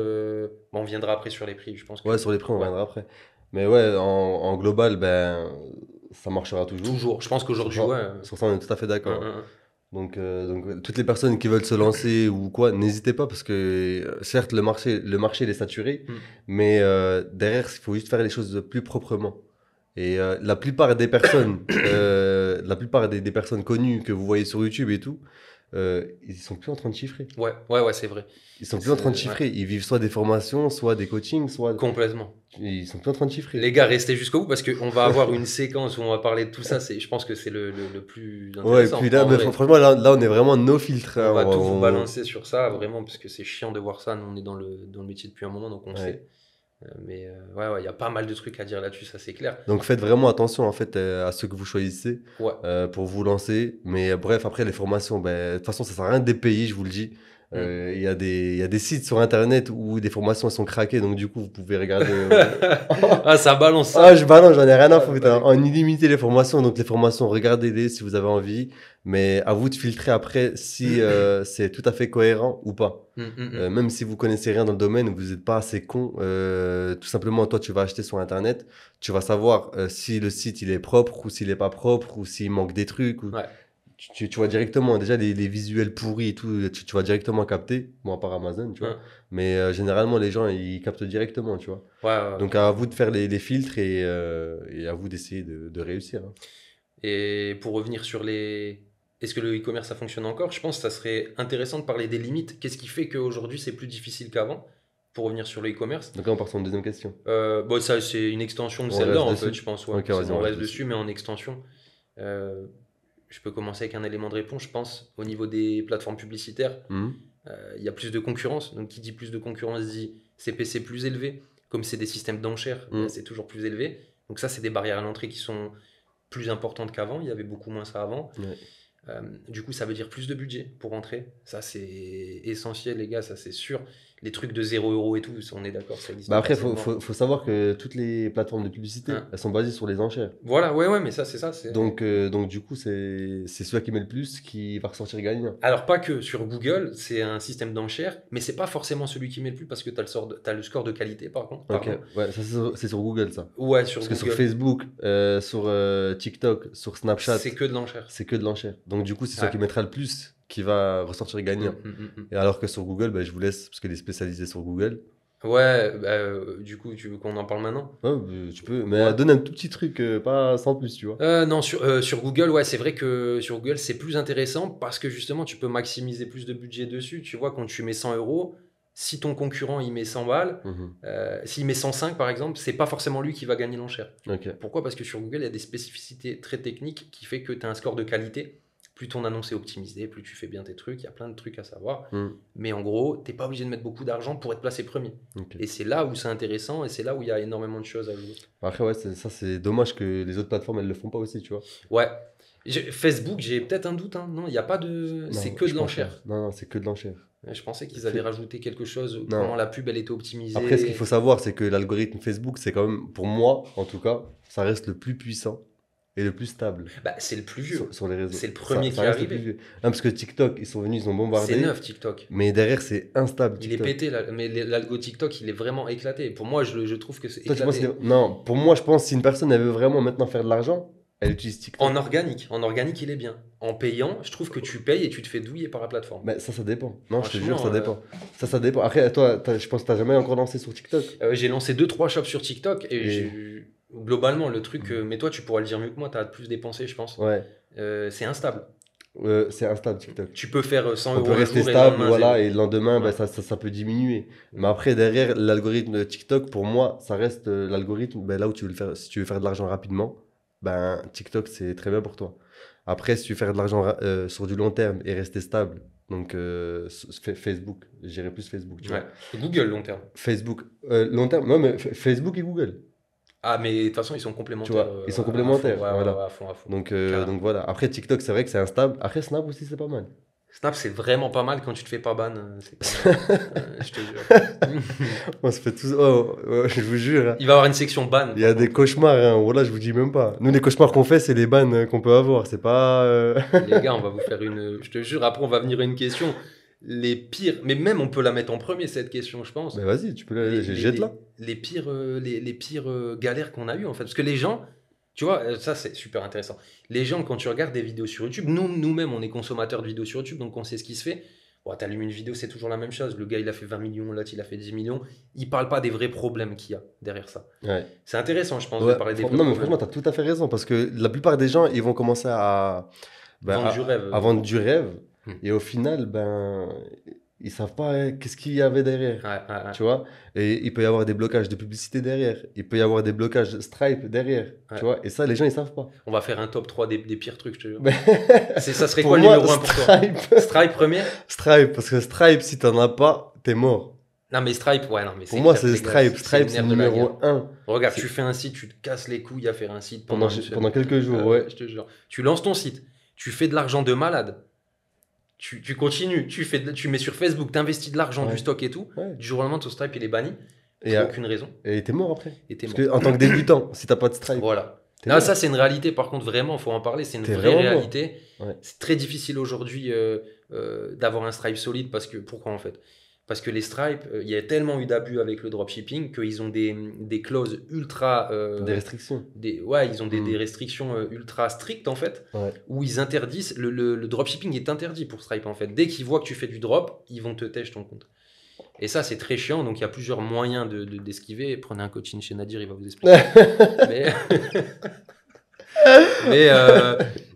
bon, on viendra après sur les prix, je pense que Ouais, sur les prix, on Ouais. reviendra après. Mais ouais, en global, ben, ça marchera toujours. toujours. Je pense qu'aujourd'hui, Sur ça, ouais. sur ça, on est tout à fait d'accord. Hein. Donc, toutes les personnes qui veulent se lancer ou quoi, n'hésitez pas parce que certes, le marché il est saturé, Mm. mais derrière, il faut juste faire les choses plus proprement. Et la plupart des personnes, la plupart des personnes connues que vous voyez sur YouTube et tout, ils sont plus en train de chiffrer. Ouais, c'est vrai. Ils sont plus en train de C'est- chiffrer. Ils vivent soit des formations, soit des coachings, soit Complètement. ils sont plus en train de chiffrer. Les gars, restez jusqu'au bout parce qu'on va avoir une séquence où on va parler de tout ça. Je pense que c'est le plus Ouais, et intéressant. puis là, en mais vrai. franchement, là, on est vraiment no filtre. On va hein. tout vous balancer sur ça, vraiment, parce que c'est chiant de voir ça. Nous, on est dans le métier depuis un moment, donc on Ouais. sait. Mais ouais, il y a pas mal de trucs à dire là-dessus, ça c'est clair. Donc faites vraiment attention en fait à ce que vous choisissez Ouais. pour vous lancer. Mais bref, après les formations, ben, de toute façon, ça sert à rien de les payer, je vous le dis. Il y a des sites sur Internet où des formations elles sont craquées, donc du coup, vous pouvez regarder. Ah, ça balance ça. Ah, je balance, j'en ai rien à Ah, foutre. bah, Hein. En illimité, les formations. Donc, les formations, regardez-les si vous avez envie. Mais à vous de filtrer après si c'est tout à fait cohérent ou pas. Même si vous connaissez rien dans le domaine, vous n'êtes pas assez con. Tout simplement, toi, tu vas acheter sur Internet. Tu vas savoir si le site il est propre ou s'il est pas propre ou s'il manque des trucs. Ouais. Tu vois directement, déjà les visuels pourris et tout, tu vas directement capter. Bon, à part Amazon, tu vois. Ouais. Mais généralement, les gens, ils captent directement, tu vois. Ouais. Donc à vous de faire les filtres et à vous d'essayer de réussir. Hein. Et pour revenir sur les... Est-ce que le e-commerce, ça fonctionne encore? Je pense que ça serait intéressant de parler des limites. Qu'est-ce qui fait qu'aujourd'hui, c'est plus difficile qu'avant? Pour revenir sur le e-commerce. Donc là, on part sur une deuxième question. Bon, ça, c'est une extension de On celle-là, reste en dessus fait, je pense. Ouais. Ok, vas-y, On on reste reste dessus, mais en extension. Je peux commencer avec un élément de réponse, je pense. Au niveau des plateformes publicitaires, Mhm. il y a plus de concurrence. Donc, qui dit plus de concurrence dit CPC plus élevé. Comme c'est des systèmes d'enchères, c'est toujours plus élevé. Donc, ça, c'est des barrières à l'entrée qui sont plus importantes qu'avant. Il y avait beaucoup moins ça avant. Ouais. Du coup, ça veut dire plus de budget pour rentrer. Ça, c'est essentiel, les gars, ça, c'est sûr. Les trucs de 0 € et tout, on est d'accord, ça existe. Bah après, facilement. faut savoir que toutes les plateformes de publicité, Hein. elles sont basées sur les enchères. Voilà, ouais, mais ça, c'est ça. Donc du coup, c'est celui qui met le plus qui va ressortir gagnant. Alors, pas que sur Google, c'est un système d'enchères, mais c'est pas forcément celui qui met le plus parce que tu as le score de qualité, par contre. Ok, Pardon. ouais, ça c'est sur Google ça. Ouais, sur Parce que sur Google, Facebook, sur TikTok, sur Snapchat, c'est que de l'enchère. c'est que de l'enchère. Donc du coup, c'est celui Ouais. qui mettra le plus qui va ressortir gagnant. Et alors que sur Google, bah, je vous laisse, parce que les spécialisés sur Google. Ouais, du coup, tu veux qu'on en parle maintenant? Ouais, tu peux, mais Ouais. donne un tout petit truc, pas sans plus, tu vois. Non, sur Google, ouais, c'est vrai que sur Google, c'est plus intéressant parce que justement, tu peux maximiser plus de budget dessus. Tu vois, quand tu mets 100 €, si ton concurrent il met 100 balles, Mhm. s'il met 105 par exemple, c'est pas forcément lui qui va gagner l'enchère. Ok. Pourquoi? Parce que sur Google, il y a des spécificités très techniques qui fait que tu as un score de qualité. Plus ton annonce est optimisée, plus tu fais bien tes trucs, il y a plein de trucs à savoir. Mhm. Mais en gros, tu n'es pas obligé de mettre beaucoup d'argent pour être placé premier. Ok. Et c'est là où c'est intéressant et c'est là où il y a énormément de choses à jouer. Après, ouais, ça, c'est dommage que les autres plateformes, elles le font pas aussi, tu vois. Ouais. Facebook, j'ai peut-être un doute. Hein. Non, il n'y a pas de. Non, C'est que de je pense l'enchère. pas. Non, c'est que de l'enchère. Ouais, je pensais qu'ils avaient rajouté quelque chose, Non. comment la pub elle était optimisée. Après, ce qu'il faut savoir, c'est que l'algorithme Facebook, c'est quand même, pour moi, en tout cas, ça reste le plus puissant et le plus stable Bah, c'est le plus vieux. sur les réseaux. C'est le premier Ça qui est reste le arrivé. plus vieux. Non, parce que TikTok, ils sont venus, ils ont bombardé. C'est neuf TikTok. Mais derrière, c'est instable. Il est TikTok. pété, là, mais l'algo TikTok, il est vraiment éclaté. Pour moi, je trouve que c'est Toi, tu penses éclaté. non, pour moi, je pense que si une personne, elle veut vraiment maintenant faire de l'argent, elle utilise TikTok. En organique, il est bien. En payant, je trouve que tu payes et tu te fais douiller par la plateforme. Mais ça dépend. Non, je te Franchement, jure, ça dépend. Ça dépend. Après, toi, je pense que t'as jamais encore lancé sur TikTok. J'ai lancé 2-3 shops sur TikTok et Et- globalement, le truc, mais toi, tu pourras le dire mieux que moi, tu as plus dépensé, je pense. Ouais. C'est instable. C'est instable, TikTok. Tu peux faire 100 On € peut un rester jour et le stable, lendemain, voilà, zéro. et le lendemain, Ouais. bah, ça peut diminuer. Mais après, derrière, l'algorithme de TikTok, pour moi, ça reste l'algorithme, ben, là où tu veux le faire, si tu veux faire de l'argent rapidement, ben, TikTok, c'est très bien pour toi. Après, si tu veux faire de l'argent sur du long terme et rester stable, donc Facebook, j'irais plus Facebook, tu Ouais. vois. Google, long terme. Facebook, long terme, non, mais Facebook et Google. Ah, mais de toute façon, ils sont complémentaires. Tu vois, ils sont complémentaires, à fond, voilà. ouais, à fond, à fond. Donc Carrément. voilà. Après, TikTok, c'est vrai que c'est instable. Après, Snap aussi, c'est pas mal. Snap, c'est vraiment pas mal quand tu te fais pas ban. C'est pas mal. Je te jure. On se fait tous. Oh, je vous jure. Hein. Il va y avoir une section ban. Il y a des cauchemars, hein. Voilà, je vous dis même pas. Nous, les cauchemars qu'on fait, c'est les bans qu'on peut avoir. C'est pas. Les gars, on va vous faire une. Je te jure, après, on va venir à une question. Les pires. Mais même, on peut la mettre en premier, cette question, je pense. Mais vas-y, tu peux la. Les- Jette là. Les pires, les pires galères qu'on a eues, en fait. Parce que les gens, tu vois, ça c'est super intéressant. Les gens, quand tu regardes des vidéos sur YouTube, nous-mêmes, on est consommateurs de vidéos sur YouTube, donc on sait ce qui se fait. Bon, t'allumes une vidéo, c'est toujours la même chose. Le gars, il a fait 20 millions, l'autre, il a fait 10 millions. Il parle pas des vrais problèmes qu'il y a derrière ça. Ouais. C'est intéressant, je pense, de Ouais, parler des vrais non, mais problèmes. franchement, t'as tout à fait raison. Parce que la plupart des gens, ils vont commencer à. Vendre à, du rêve. à vendre du rêve. Hmm. Et au final, ben. Ils savent pas qu'est-ce qu'il y avait derrière. Ouais. Tu vois, et il peut y avoir des blocages de publicité derrière, il peut y avoir des blocages Stripe derrière, Ouais. tu vois, et ça les gens ils savent pas. On va faire un top 3 des pires trucs, je te jure. Mais Ça serait pour quoi le moi, numéro 1 pour toi? Stripe, Stripe premier? Stripe, parce que Stripe si t'en as pas, t'es mort. Non, mais Stripe, ouais, non, mais Pour moi clair, c'est les gars, Stripe, Stripe c'est le le nerf de la numéro guerre. 1 Regarde, C'est- tu fais un site, tu te casses les couilles à faire un site pendant une semaine. quelques jours, ouais. Je te jure. Tu lances ton site, tu fais de l'argent de malade. tu continues, tu mets sur Facebook, tu investis de l'argent, Ouais. du stock et tout. Ouais. Du jour au lendemain, ton Stripe, il est banni. Et, Pour aucune raison. et t'es mort après. Et t'es Parce mort. que en tant que débutant, si t'as pas de Stripe, Voilà. t'es Non, mort. ça, c'est une réalité, par contre, vraiment, il faut en parler. C'est une T'es vraie vraiment mort. réalité. Ouais. C'est très difficile aujourd'hui d'avoir un Stripe solide parce que, pourquoi en fait? Parce que les Stripe, il y a tellement eu d'abus avec le dropshipping qu'ils ont des clauses ultra. Des restrictions. Ouais, ils ont Mm. des restrictions ultra strictes en fait, Ouais. où ils interdisent. Le dropshipping est interdit pour Stripe en fait. Dès qu'ils voient que tu fais du drop, ils vont te tèche ton compte. Et ça, c'est très chiant. Donc, il y a plusieurs moyens d'esquiver. Prenez un coaching chez Nadir, il va vous expliquer. mais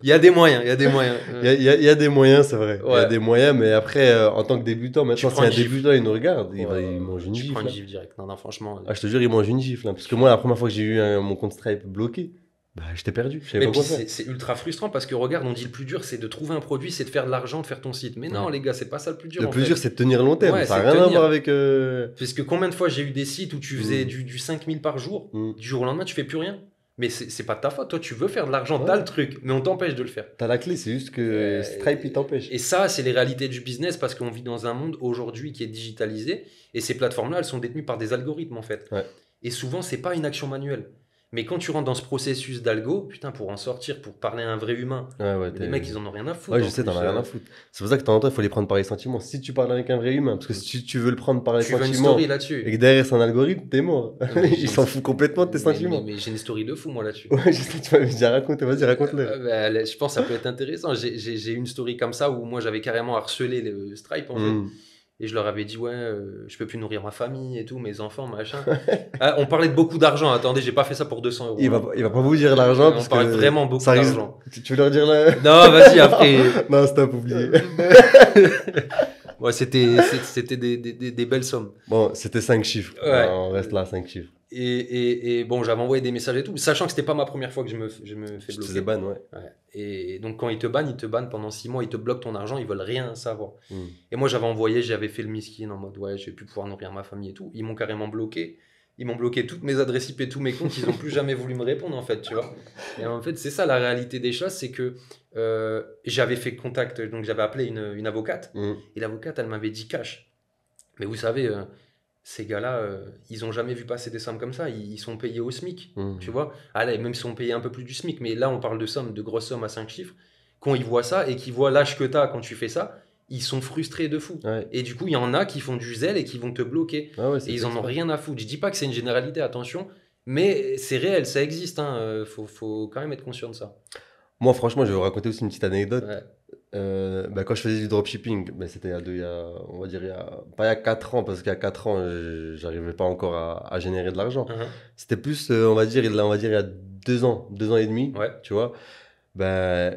il y a des moyens. Il y a des moyens. Il y a des moyens, c'est vrai. Il y a Ouais. des moyens, mais après, en tant que débutant, maintenant, si prends un une gifle. débutant, il nous regarde, il Ouais, mange une tu gifle. prends une hein. gifle direct. Non, franchement. Ah, je te jure, il mange une gifle. Hein. Parce que moi, la première fois que j'ai eu mon compte Stripe bloqué, bah, j'étais perdu. Je savais Mais pas puis quoi faire. c'est ultra frustrant parce que regarde, on dit le plus dur c'est de trouver un produit, c'est de faire de l'argent, de faire ton site. Mais non, Ouais. les gars, c'est pas ça le plus dur. Le en plus fait. dur, c'est de tenir long terme. Ouais, Ça c'est n'a de rien à tenir. voir avec. Parce que combien de fois j'ai eu des sites où tu faisais Mm. du 5000 par jour, Mm. du jour au lendemain tu fais plus rien. Mais c'est pas de ta faute, toi tu veux faire de l'argent, Ouais. t'as le truc, mais on t'empêche de le faire. T'as la clé, c'est juste que Euh, Stripe, il t'empêche. Et ça, c'est les réalités du business parce qu'on vit dans un monde aujourd'hui qui est digitalisé et ces plateformes-là, elles sont détenues par des algorithmes en fait. Ouais. Et souvent, c'est pas une action manuelle. Mais quand tu rentres dans ce processus d'algo, putain, pour en sortir, pour parler à un vrai humain, Ouais, les mecs, ils en ont rien à foutre. Ouais, je en sais, t'en plus, as rien à foutre. C'est pour ça que de temps en temps, il faut les prendre par les sentiments. Si tu parles avec un vrai humain, parce que si tu veux le prendre par les Tu veux une sentiments story là-dessus. et que derrière c'est un algorithme, t'es mort. mais j'ai Il s'en fout complètement de tes sentiments. Mais j'ai une story de fou, moi, là-dessus. Ouais, je sais, tu m'avais déjà raconté. Vas-y, raconte-le. Je pense que ça peut être intéressant. J'ai une story comme ça où moi, j'avais carrément harcelé le Stripe, en fait. Mm. Et je leur avais dit, ouais, je peux plus nourrir ma famille et tout, mes enfants, machin. Ah, on parlait de beaucoup d'argent. Attendez, j'ai pas fait ça pour 200 euros. Il va pas vous dire l'argent On parce parlait que vraiment beaucoup ça risque- d'argent. Tu veux leur dire là Non, vas-y, après. Non, stop, oublié. Ouais, c'était des belles sommes. Bon, c'était 5 chiffres. Ouais. On reste là, 5 chiffres. Et bon, j'avais envoyé des messages et tout, sachant que c'était pas ma première fois que je me fais Je te bloquer. faisais ban, ouais. Ouais. Et donc, quand ils te bannent pendant 6 mois, ils te bloquent ton argent, ils veulent rien savoir. Mm. Et moi, j'avais fait le miskin en mode, ouais, je vais plus pouvoir nourrir ma famille et tout. Ils m'ont carrément bloqué. Ils m'ont bloqué toutes mes adresses IP, tous mes comptes. Ils n'ont plus jamais voulu me répondre, en fait, tu vois. Et en fait, c'est ça la réalité des choses, c'est que j'avais fait contact, donc j'avais appelé une avocate. Mm. Et l'avocate, elle m'avait dit cash. Mais vous savez, ces gars-là, ils ont jamais vu passer des sommes comme ça. Ils sont payés au SMIC, Mm. tu vois. Allez, même si on payait un peu plus du SMIC, mais là, on parle de sommes, de grosses sommes à 5 chiffres. Quand ils voient ça et qu'ils voient l'âge que tu as quand tu fais ça, ils sont frustrés de fou. Ouais. Et du coup, il y en a qui font du zèle et qui vont te bloquer. Ah ouais, Et ils en ont rien à foutre. Je dis pas que c'est une généralité, attention, mais c'est réel, ça existe. Faut quand même être conscient de ça. Moi, franchement, je vais vous raconter aussi une petite anecdote. Ouais. Quand je faisais du dropshipping, c'était on va dire, pas il y a 4 ans, parce qu'il y a 4 ans, j'arrivais pas encore à générer de l'argent. Uh-huh. C'était plus, on va dire, il y a 2 ans et demi, Ouais. tu vois.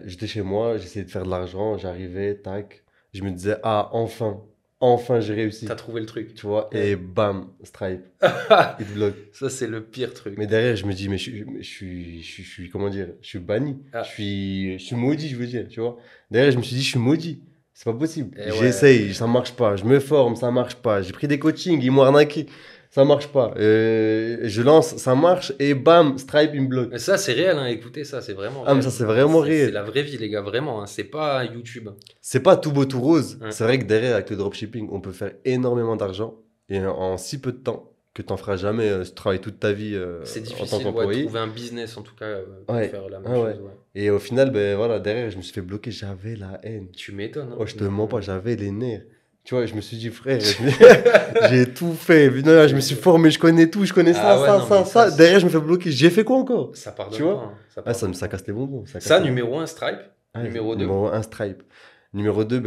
J'étais chez moi, j'essayais de faire de l'argent, j'arrivais, tac, je me disais, ah, enfin j'ai réussi, T'as trouvé le truc. tu vois, Ouais. et bam, Stripe, il te bloque. Ça, c'est le pire truc. Mais derrière, je me dis, mais je suis, comment dire, je suis banni, Ah. je suis maudit, je veux dire, tu vois. Derrière, je me suis dit, je suis maudit, c'est pas possible. Et ouais. J'essaye, ça marche pas, je me forme, ça marche pas. J'ai pris des coachings, ils m'ont arnaqué, ça marche pas. Je lance, ça marche, et bam, Stripe, il me bloque. Mais ça, c'est réel, hein. Écoutez, ça, c'est vraiment Ah, mais réel. ça, c'est vraiment réel. C'est la vraie vie, les gars, vraiment. Hein. C'est pas YouTube. C'est pas tout beau, tout rose. Ouais. C'est vrai que derrière, avec le dropshipping, on peut faire énormément d'argent, et en si peu de temps, que t'en feras jamais si tu travailles toute ta vie C'est en tant difficile de qu'employé. trouver un business, en tout cas, pour Ouais. faire la même Ah ouais. chose. Ouais. Et au final, voilà, derrière, je me suis fait bloquer, j'avais la haine. Tu m'étonnes. Hein. Oh, je te mens pas, j'avais les nerfs. Tu vois, je me suis dit, frère, j'ai tout fait. Non, je me suis formé, je connais tout, je connais ça, Ah ouais, ça, non, ça, mais ça. ça, Derrière, je me fais bloquer. J'ai fait quoi encore? Ça pardonne Tu vois pas. Hein. Ça, Ah, pardonne ça casse les bonbons. casse Ça, les numéro 1, Stripe. bonbons. numéro 2. Numéro 1, Stripe. Numéro 2,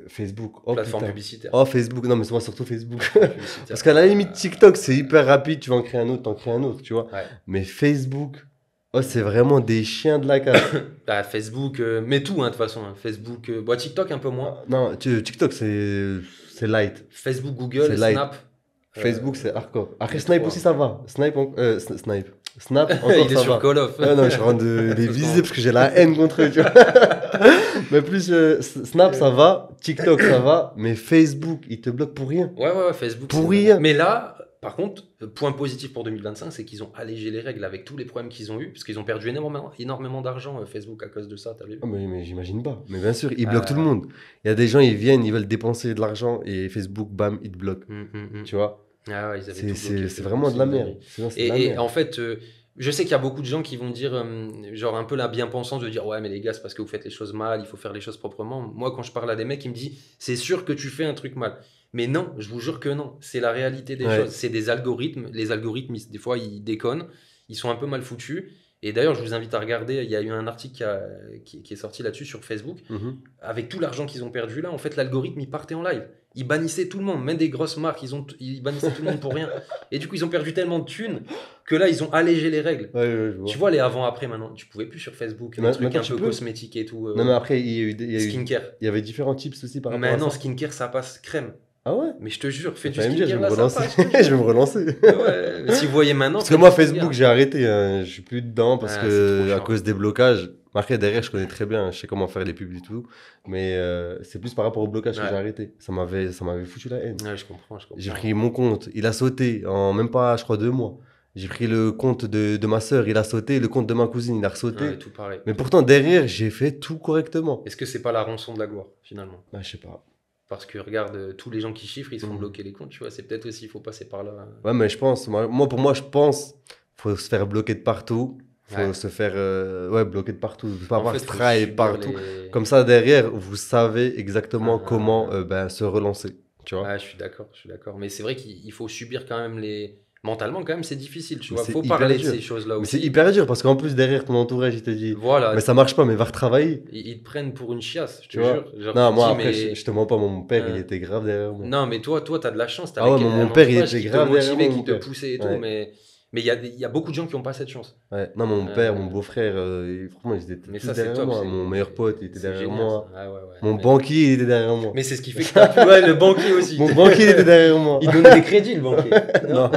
Facebook. Oh, Plateforme putain. publicitaire. Oh, Facebook. Non, mais c'est moi surtout Facebook. Publicitaire. Parce qu'à la limite, TikTok, c'est hyper rapide. Tu vas en créer un autre, t'en crées un autre, tu vois. Ouais. Mais Facebook, oh, c'est vraiment des chiens de la casse. Bah, Facebook, mais tout, hein, de toute façon. Hein. Facebook, TikTok un peu moins. Non, TikTok, c'est light. Facebook, Google, C'est light. Snap. Facebook, c'est hardcore. Après, les Snipe trois. aussi, ça va. Snipe, Snap, encore, Il est ça sur va. Call of. Ouais, non, je suis en train de les viser parce que j'ai la haine contre eux, tu vois. Mais plus, Snap, ça va. TikTok, ça va. Mais Facebook, il te bloque pour rien. Ouais, Facebook. Pour c'est rien. vrai. Mais là, Par contre, point positif pour 2025, c'est qu'ils ont allégé les règles avec tous les problèmes qu'ils ont eu, parce qu'ils ont perdu énormément d'argent, Facebook, à cause de ça, t'as vu? Ah, mais j'imagine pas. Mais bien sûr, ils bloquent tout le monde. Il y a des gens, ils viennent, ils veulent dépenser de l'argent et Facebook, bam, ils te bloquent. Tu vois? Ah ouais, ils avaient tout bloqué, C'est Facebook, vraiment de la une merde. dinguerie. C'est de la Et merde. en fait, je sais qu'il y a beaucoup de gens qui vont dire, genre un peu la bien-pensance de dire ouais, mais les gars, c'est parce que vous faites les choses mal, il faut faire les choses proprement. Moi, quand je parle à des mecs, ils me disent c'est sûr que tu fais un truc mal. Mais non, je vous jure que non. C'est la réalité des Ouais. choses. C'est des algorithmes. Les algorithmes, des fois, ils déconnent. Ils sont un peu mal foutus. Et d'ailleurs, je vous invite à regarder. Il y a eu un article qui est sorti là-dessus sur Facebook. Mhm. Avec tout l'argent qu'ils ont perdu là, en fait, l'algorithme, il partait en live. Ils bannissaient tout le monde, même des grosses marques, ils bannissaient tout le monde pour rien. Et du coup, ils ont perdu tellement de thunes que là, ils ont allégé les règles. Ouais, je vois. Tu vois les avant-après maintenant, tu pouvais plus sur Facebook, des trucs Maintenant, un tu peu peux. cosmétiques et tout. Non, mais après, il y a eu- Skincare. il y avait différents tips aussi par rapport à Maintenant, ça. skincare, ça passe crème. Ah ouais? Mais je te jure, fais du Fallait me dire, je skincare vais me là, ça relancer. passe. Je vais me relancer. Ouais, mais si vous voyez maintenant. Parce que faites moi, du skincare. Facebook, j'ai arrêté. Hein. Je suis plus dedans parce Ah, c'est que trop à chiant. cause des blocages. Après, derrière, je connais très bien. Je sais comment faire les pubs et tout. Mais c'est plus par rapport au blocage que Ouais. j'ai arrêté. Ça m'avait foutu la haine. Ouais, je comprends. J'ai pris mon compte. Il a sauté en même pas, je crois, 2 mois. J'ai pris le compte de ma sœur. Il a sauté. Le compte de ma cousine, il a ressauté. Ouais, tout pareil. Mais pourtant, derrière, j'ai fait tout correctement. Est-ce que c'est pas la rançon de la gloire, finalement? Bah, je sais pas. Parce que regarde, tous les gens qui chiffrent, ils se font Mhm. bloquer les comptes, tu vois. C'est peut-être aussi, il faut passer par là. Ouais, mais je pense, pour moi, je pense, faut se faire bloquer de partout. Faut Ouais. se faire bloquer de partout. Faut pas En avoir fait, Stripe faut subir partout. les- Comme ça, derrière, vous savez exactement Ah. comment se relancer. Tu vois? Ouais, je suis d'accord. Mais c'est vrai qu'il faut subir quand même les. Mentalement, quand même, c'est difficile, tu Mais vois. c'est Faut hyper parler de dur. ces choses-là Mais aussi. c'est hyper dur parce qu'en plus, derrière ton entourage, il te dit Voilà, mais ça marche pas, mais va retravailler. ils te prennent pour une chiasse, je te Tu vois. jure. Genre, Non, tu moi, dis, après, mais- je te mens pas, mon père, il Ouais. était grave derrière moi. Non, mais toi, t'as de la chance. Ah ouais, mon père, il était grave qui te derrière motivait, moi, qui mon te père. poussait et tout. Ouais. Mais il y a beaucoup de gens qui n'ont pas cette chance. Ouais. Non, mon père, Euh, mon beau-frère, franchement, ils étaient Mais tous ça, c'est derrière top. moi. c'est- Mon meilleur pote, il était c'est derrière génial, moi. ça. Ouais. Mon Mais- banquier, il était derrière moi. Mais c'est ce qui fait que t'as pu. Ouais, le banquier aussi. Mon banquier, il était derrière moi. Il donnait des crédits, le banquier. Non.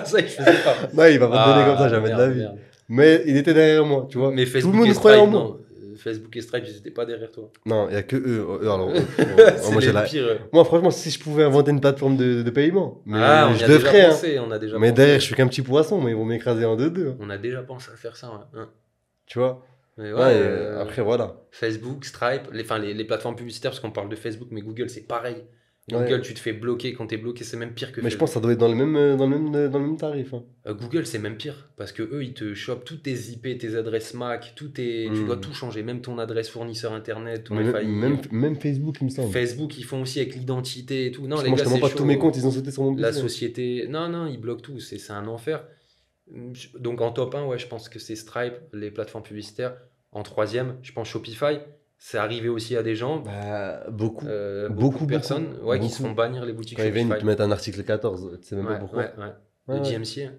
Ça, il faisait pas. Non, il va pas te donner comme ça, jamais de la merde, vie. merde. Mais il était derrière moi, tu vois. Mais Tout Facebook le monde et croyait en Stripe, moi. non. Facebook et Stripe, ils étaient pas derrière toi. Non, il y a que eux. Alors, C'est moi, j'ai les la- pires. moi, franchement, si je pouvais inventer une plateforme de paiement, mais Ah, on y je a le déjà ferais. Hein. pensé, on a déjà Mais pensé. derrière, je suis qu'un petit poisson, mais ils vont m'écraser en deux. Hein. On a déjà pensé à faire ça, ouais. Tu vois. Mais Ouais, après, voilà. Facebook, Stripe, les plateformes publicitaires, parce qu'on parle de Facebook, mais Google, c'est pareil. Google, Ouais. tu te fais bloquer. Quand t'es bloqué, c'est même pire que Mais je Facebook. pense que ça doit être dans le même tarif. Hein. Google, c'est même pire. Parce que eux, ils te chopent toutes tes IP, tes adresses MAC, tu dois tout changer. Même ton adresse fournisseur internet, ton Mais FAI. même Facebook, il me semble. Facebook, ils font aussi avec l'identité et tout. Non, Parce que les moi, gars, je te mens c'est pas, chaud. tous mes comptes, ils ont sauté sur mon La PC. société. Non, ils bloquent tout. C'est un enfer. Donc en top 1, ouais, je pense que c'est Stripe, les plateformes publicitaires. En troisième, je pense Shopify. C'est arrivé aussi à des gens, Bah, beaucoup. beaucoup de personnes ouais, qui se beaucoup. font bannir les boutiques Quand ils viennent, ils Shopify. te mettent un article 14. Tu sais même pas pourquoi. Ouais. Ouais, Le ouais. DMCA.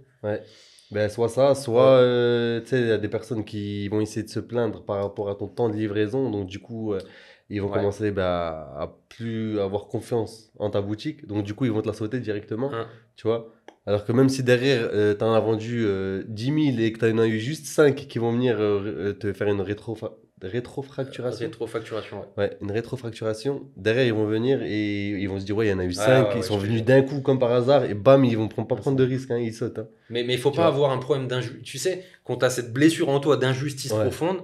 Ben, soit ça, soit tu sais, il y a des personnes qui vont essayer de se plaindre par rapport à ton temps de livraison. Donc, du coup, ils vont Ouais. commencer à plus avoir confiance en ta boutique. Donc, du coup, ils vont te la sauter directement. Hein. Tu vois? Alors que même si derrière, tu en as vendu 10 000 et que tu en as eu juste 5 qui vont venir te faire une rétrofracturation. Rétrofacturation, ouais. Ouais, une rétrofracturation. Derrière, ils vont venir et ils vont se dire, ouais, il y en a eu 5, ouais, ils sont je te venus jure. d'un coup comme par hasard et bam, ils vont pas Ah, prendre de risque, hein, ils sautent. Hein. Mais il faut Tu pas vois. avoir un problème d'injustice. Tu sais, quand tu as cette blessure en toi d'injustice Ouais. profonde,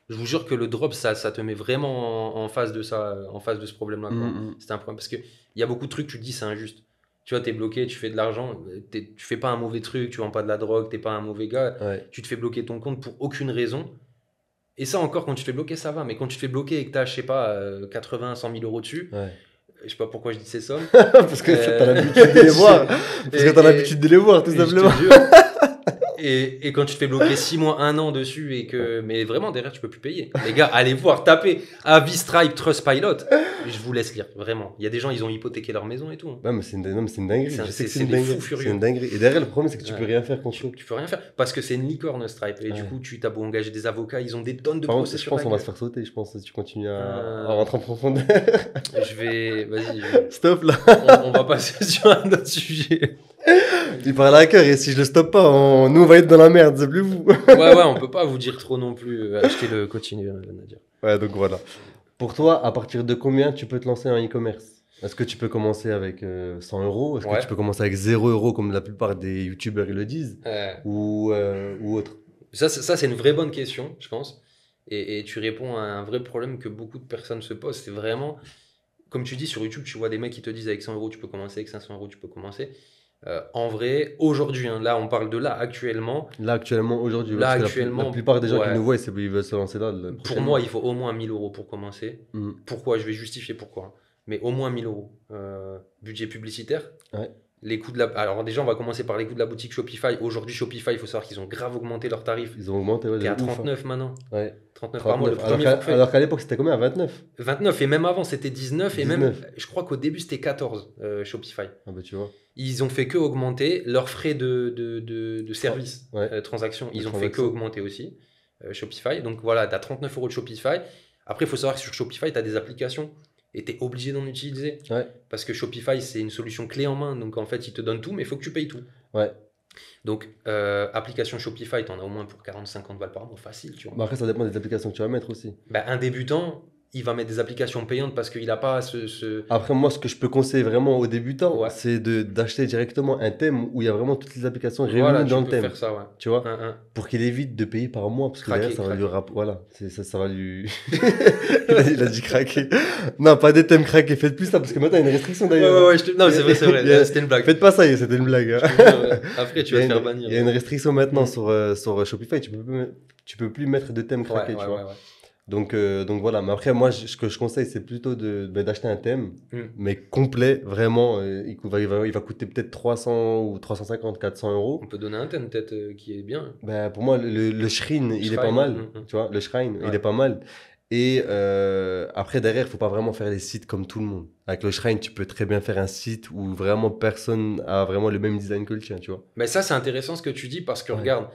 je vous jure que le drop, ça te met vraiment en face de ça, en face de ce problème-là. quoi. C'est un problème. Parce qu'il y a beaucoup de trucs, tu te dis, c'est injuste. Tu vois, t'es bloqué, tu fais de l'argent, tu fais pas un mauvais truc, tu vends pas de la drogue, t'es pas un mauvais gars, Ouais. tu te fais bloquer ton compte pour aucune raison. Et ça encore, quand tu te fais bloquer, ça va. Mais quand tu te fais bloquer et que t'as, je sais pas, 80, 100 000 euros dessus, Ouais. je sais pas pourquoi je dis ces sommes. Parce que t'as l'habitude de les voir. Parce que t'as l'habitude de les voir, tout Et je te simplement. jure, et quand tu te fais bloquer 6 mois, 1 an dessus, et que, mais vraiment derrière tu peux plus payer. Les gars, allez voir, tapez Avis Stripe Trustpilot. Je vous laisse lire, vraiment. Il y a des gens, ils ont hypothéqué leur maison et tout. Ouais, mais c'est une dinguerie. C'est un- Je sais que c'est c'est une des dinguerie. fous furieux. C'est une dinguerie. Et derrière, le problème, c'est que tu Ouais. peux rien faire contre eux. Tu peux rien faire parce que c'est une licorne Stripe. Et du Ouais. coup, tu t'as beau engager des avocats, ils ont des tonnes de Par contre, procès je sur pense la qu'on va gueule. se faire sauter. Je pense que si tu continues Euh. à rentrer en profondeur. Je vais, vas-y, Stop là. on va passer sur un autre sujet. Il parle à cœur et si je le stoppe pas, nous on va être dans la merde, c'est plus vous. Ouais, on peut pas vous dire trop non plus. Achetez-le, continue, Nadia. Ouais, donc voilà. Pour toi, à partir de combien tu peux te lancer en e-commerce? Est-ce que tu peux commencer avec 100 euros? Est-ce que Ouais. tu peux commencer avec 0 euros comme la plupart des youtubeurs ils le disent? Ou autre? Ça, c'est une vraie bonne question, je pense. Et tu réponds à un vrai problème que beaucoup de personnes se posent. C'est vraiment, comme tu dis sur YouTube, tu vois des mecs qui te disent avec 100 euros, tu peux commencer, avec 500 euros, tu peux commencer. En vrai, aujourd'hui, hein, là, on parle de là actuellement. Là, actuellement, aujourd'hui, Là, parce que la actuellement, plupart des gens qui ouais. nous voient, ils veulent se lancer là. Pour moi, il faut au moins 1000 euros pour commencer. Mm. Pourquoi? Je vais justifier pourquoi. Mais au moins 1000 euros. Budget publicitaire. Ouais. Les coûts de la... Alors déjà, on va commencer par les coûts de la boutique Shopify. Aujourd'hui, Shopify, il faut savoir qu'ils ont grave augmenté leurs tarifs. Ils ont augmenté, ouais, T'es à de ouf, hein. 39 maintenant. Ouais. 39 par mois, le 39. premier forfait. Alors qu'à l'époque, c'était combien? À 29? 29, et même avant, c'était 19. Et même, 19. je crois qu'au début, c'était 14, Shopify. Ah bah tu vois. Ils ont fait que augmenter leurs frais de service, Ouais. transaction. Ils De ont fait que transaction. augmenter aussi, Shopify. Donc voilà, tu as 39 euros de Shopify. Après, il faut savoir que sur Shopify, tu as des applications et tu es obligé d'en utiliser. Ouais. Parce que Shopify, c'est une solution clé en main. Donc en fait, ils te donnent tout, mais il faut que tu payes tout. Ouais. Donc, application Shopify, tu en as au moins pour 40-50 balles par mois, facile, tu vois. Bah après, ça dépend des applications que tu vas mettre aussi. Bah, un débutant, il va mettre des applications payantes parce qu'il n'a pas ce... Après, moi, ce que je peux conseiller vraiment aux débutants, Ouais. c'est d'acheter directement un thème où il y a vraiment toutes les applications réunies Voilà, dans tu le peux thème. faire ça, ouais. Tu vois, Un. pour qu'il évite de payer par mois, parce que Craquer, derrière, ça va lui craquer. voilà, ça va lui. il a dit craquer. Non, pas des thèmes craqués, faites plus ça, parce que maintenant, il y a une restriction Ouais, d'ailleurs. ouais, ouais, non, c'est vrai, c'est Il y a- vrai. C'était une blague. Faites pas ça, c'était une blague. Hein. Après, tu Il y vas a te faire une- bannir. Il y a une restriction maintenant Mm. sur Shopify, tu peux plus mettre de thème Ouais, craqué, ouais, tu vois. ouais, ouais. Donc voilà, mais après, moi, ce que je conseille, c'est plutôt d'acheter un thème, Mm. mais complet, vraiment. Il va coûter peut-être 300 ou 350, 400 euros. On peut donner un thème peut-être qui est bien. Ben, pour moi, le Shrine, il est pas Shrine, mal. mm. Tu vois, le Shrine, il Ouais. est pas mal. Et après, derrière, il faut pas vraiment faire des sites comme tout le monde. Avec le Shrine, tu peux très bien faire un site où vraiment personne a vraiment le même design que le tien, tu vois. Mais ça, c'est intéressant ce que tu dis parce que Ouais. regarde,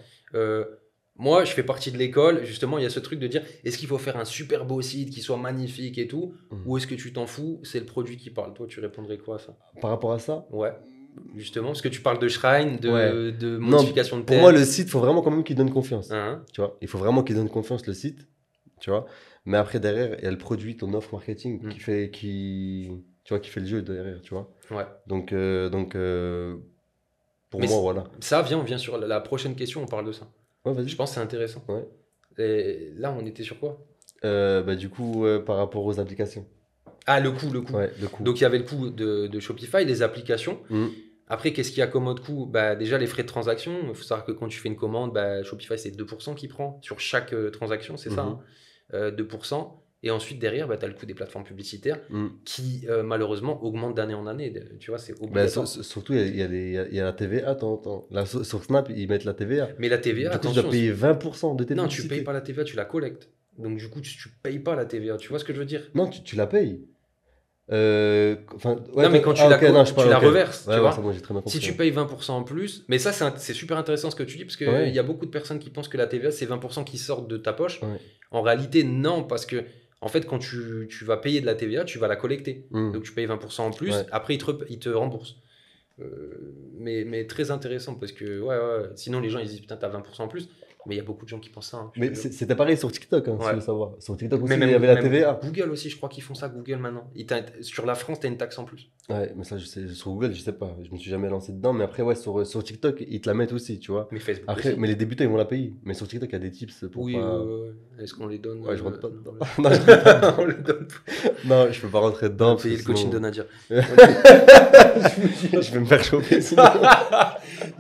moi, je fais partie de l'école. Justement, il y a ce truc de dire est-ce qu'il faut faire un super beau site qui soit magnifique et tout Mm. ou est-ce que tu t'en fous, c'est le produit qui parle. Toi, tu répondrais quoi à ça? Par rapport à ça, Ouais. Justement, parce que tu parles de Shrine, Ouais. de Non, modification de pour thème. moi, le site, faut vraiment quand même qu'il donne confiance. Hein, Tu vois, il faut vraiment qu'il donne confiance le site, tu vois. Mais après derrière, il y a le produit, ton offre marketing Mm. qui fait le jeu derrière, tu vois. ouais. Donc pour Mais moi voilà. Ça, on vient sur la prochaine question, on parle de ça. Ouais, vas-y. Je pense que c'est intéressant. Ouais. Et là, on était sur quoi? Bah du coup par rapport aux applications. Ah, le coût. Ouais, le coût. Donc, il y avait le coût de Shopify, les applications. Mm. Après, qu'est-ce qu'il y a comme autre coût? Bah, déjà, les frais de transaction. Il faut savoir que quand tu fais une commande, bah, Shopify, c'est 2% qui prend sur chaque transaction, c'est ça, Mhm. hein 2%. Et ensuite, derrière, bah, tu as le coût des plateformes publicitaires Mm. qui, malheureusement, augmente d'année en année. Tu vois, c'est Bah, obligatoire. surtout il y a la TVA, attends. Là, sur Snap, ils mettent la TVA. Mais la TVA, Du coup, tu attention. dois payer 20% de tes Non, tu publicités. payes pas la TVA, tu la collectes. Donc, du coup, tu payes pas la TVA. Tu vois ce que je veux dire? Non, tu la payes. Non, mais quand tu la reverses, tu vois. Ça, moi, j'ai très bien Si compris. tu payes 20% en plus, mais ça c'est super intéressant ce que tu dis, parce qu'il Ouais. y a beaucoup de personnes qui pensent que la TVA c'est 20% qui sortent de ta poche. Ouais. En réalité, non, parce que en fait, quand tu vas payer de la TVA, tu vas la collecter. Mm. Donc tu payes 20% en plus, Ouais. après ils te remboursent. Mais très intéressant, parce que ouais, sinon les gens ils disent putain, t'as 20% en plus, mais il y a beaucoup de gens qui pensent ça. Hein, je Mais te jure. c'était pareil sur TikTok, hein, si Ouais. tu veux savoir. Sur TikTok aussi, Mais il y avait la même TVA. Google aussi, je crois qu'ils font ça, Google maintenant. Sur la France, t'as une taxe en plus. Ouais, mais ça, sur Google, je sais pas. Je me suis jamais lancé dedans. Mais après, ouais, sur TikTok, ils te la mettent aussi, tu vois. Mais Facebook Après, aussi. mais les débutants, ils vont la payer. Mais sur TikTok, il y a des tips pour Oui, pas. ouais. Est-ce qu'on les donne? Ouais, je rentre pas non, dedans. on Non, je rentre pas dedans. on le donne pas. Non, je peux pas rentrer dedans. On va parce payer que le coaching sinon- de Nadia. Je vais me faire choper sinon.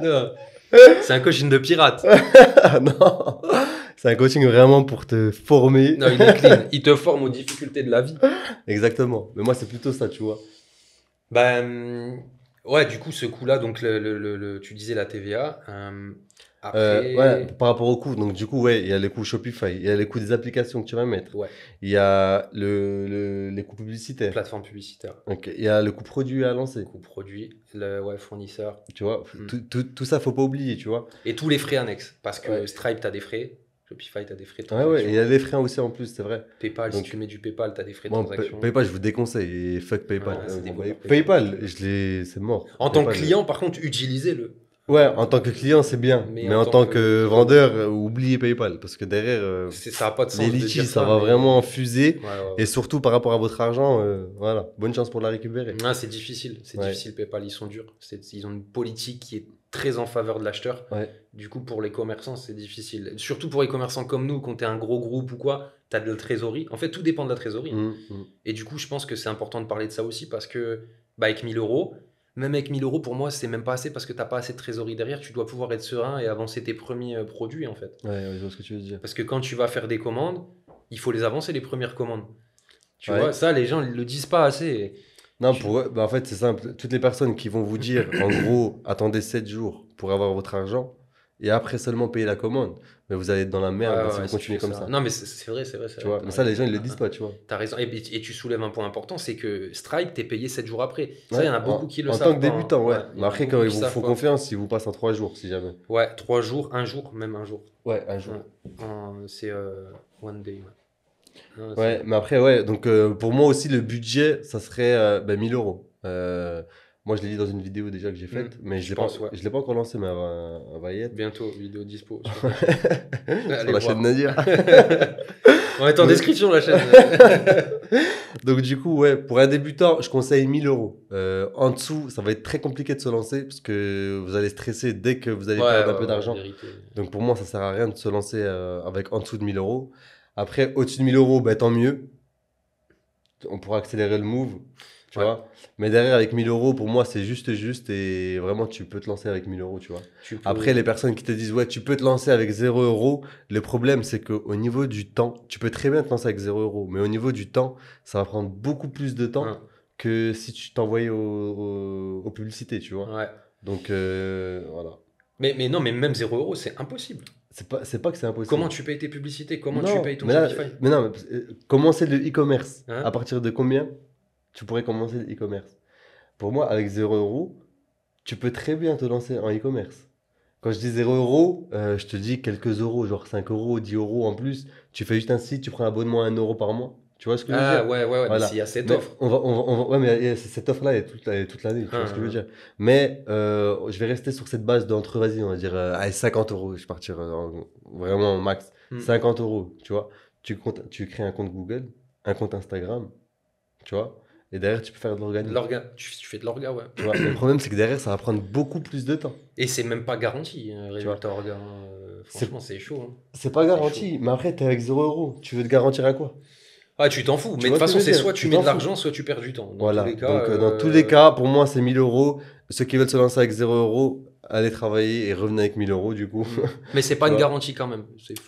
Non. C'est un coaching de pirate. Ah non, c'est un coaching vraiment pour te former. Non, il est clean. Il te forme aux difficultés de la vie. Exactement. Mais moi, c'est plutôt ça, tu vois. Ouais, du coup, ce coup-là, donc tu disais la TVA. Après, Ouais, par rapport au coût. Donc, du coup, ouais, il y a les coûts Shopify, il y a les coûts des applications que tu vas mettre. Ouais. Il y a les coûts publicitaires. plateforme publicitaire, Ok. Il y a le coût produit à lancer. coût produit, fournisseur. Tu vois, Mm. tout ça, faut pas oublier, tu vois. Et tous les frais annexes. Parce que Ouais. Stripe, tu as des frais. Shopify, tu as des frais de Ouais, ouais, transaction. et il y a les frais aussi en plus, c'est vrai. PayPal, Donc- si tu mets du PayPal, tu as des frais de Bon, transaction. PayPal, je vous déconseille. Et fuck PayPal. Ouais, c'est Bon, dégoûtant, PayPal, c'est mort. En tant que PayPal, client, par contre, utilisez-le. Ouais, en tant que client, c'est bien. Mais Mais en en tant tant que que- vendeur, oubliez PayPal. Parce que derrière, Ça n'a pas de sens les de litiges, dire ça ça, va mais- vraiment fuser. Ouais, ouais, Et ouais. surtout par rapport à votre argent, voilà. Bonne chance pour la récupérer. Ah, c'est difficile, c'est Ouais. difficile. PayPal, ils sont durs. Ils ont une politique qui est très en faveur de l'acheteur. Ouais. Du coup, pour les commerçants, c'est difficile. Surtout pour les commerçants comme nous, quand tu es un gros groupe ou quoi, tu as de la trésorerie. En fait, tout dépend de la trésorerie. Et du coup, je pense que c'est important de parler de ça aussi parce que, bah, avec 1000 euros, même avec 1000 euros, pour moi, c'est même pas assez parce que t'as pas assez de trésorerie derrière. Tu dois pouvoir être serein et avancer tes premiers produits, en fait. Ouais, je vois ce que tu veux dire. Parce que quand tu vas faire des commandes, il faut les avancer, les premières commandes. Tu Ouais. vois, ça, les gens, ils le disent pas assez. Non, Tu- pour eux, bah, en fait, c'est simple. Toutes les personnes qui vont vous dire, en gros, attendez 7 jours pour avoir votre argent et après seulement payer la commande. Mais vous allez être dans la merde Ouais, ouais, si vous si tu continuez fais comme ça. Non, mais c'est vrai, c'est vrai. Tu vois, mais ça, les gens, ils le disent pas, tu vois. T'as raison. Et tu soulèves un point important, c'est que Stripe, t'es payé 7 jours après. Ça, Ouais, il y en a beaucoup qui le en savent tant que pas, hein. débutant, ouais. il y Mais en a après, beaucoup quand ils qui vous savent font pas. confiance, ils vous passent en 3 jours, si jamais. Ouais, 3 jours, un jour, même un jour. Ouais, un jour. C'est one day. Ouais. Non, Ouais, mais après, ouais. Donc, pour moi aussi, le budget, ça serait 1000 euros. Moi, je l'ai dit dans une vidéo déjà que j'ai faite, mais je pense, ouais. je l'ai pas encore lancé, mais elle va y être. Bientôt, vidéo dispo. Sur la voir. chaîne Nadir. On est en Ouais. description, la chaîne. Donc du coup, ouais, pour un débutant, je conseille 1000 euros. En dessous, ça va être très compliqué de se lancer parce que vous allez stresser dès que vous allez perdre un peu d'argent. vérité. Donc pour moi, ça sert à rien de se lancer avec en dessous de 1000 euros. Après, au-dessus de 1000 euros, bah, tant mieux. On pourra accélérer le move, tu Ouais. vois. Mais derrière, avec 1000 euros, pour moi, c'est juste et vraiment, tu peux te lancer avec 1000 euros, tu vois. Tu peux- Après, les personnes qui te disent, ouais, tu peux te lancer avec 0 euros, le problème, c'est qu'au niveau du temps, tu peux très bien te lancer avec 0 euros, mais au niveau du temps, ça va prendre beaucoup plus de temps Hein, que si tu t'envoyais aux publicités, tu vois. ouais. Donc, voilà. Mais non, mais même 0 euros, c'est impossible. C'est pas que c'est impossible. Comment tu payes tes publicités? Comment Non, tu payes ton mais là, Shopify? mais non, commencer le e-commerce, Hein à partir de combien tu pourrais commencer le e-commerce? Pour moi, avec 0 euros, tu peux très bien te lancer en e-commerce. Quand je dis 0 euros, je te dis quelques euros, genre 5 euros, 10 euros en plus. Tu fais juste un site, tu prends un abonnement à 1 euro par mois. Tu vois ce que je veux Ah dire? ouais, ouais, Voilà. mais s'il y a cette Mais offre. ouais, mais cette offre-là, elle est toute l'année. Tu vois ce que je veux dire? Mais je vais rester sur cette base d'entre, vas-y, on va dire, allez, 50 euros. Je vais partir vraiment au max. 50 euros, tu vois. Tu crées un compte Google, un compte Instagram, tu vois. Et derrière, tu peux faire de l'organique. Tu fais de l'orga, ouais. Tu vois, le problème, c'est que derrière, ça va prendre beaucoup plus de temps. Et c'est même pas garanti, résultat orga. C'est- Franchement, c'est chaud. Hein. C'est pas garanti, mais après, t'es avec 0 euros. Tu veux te garantir à quoi? Ah, tu t'en fous. Tu Mais de vois toute ce que façon, je veux c'est dire? soit Tu tu mets t'en de fous. l'argent, soit tu perds du temps. Dans Voilà. tous les cas, Donc, dans tous les cas, pour moi, c'est 1000 euros. Ceux qui veulent se lancer avec 0 euros, allez travailler et revenez avec 1000 euros, du coup. Mais c'est pas Tu une vois. garantie quand même.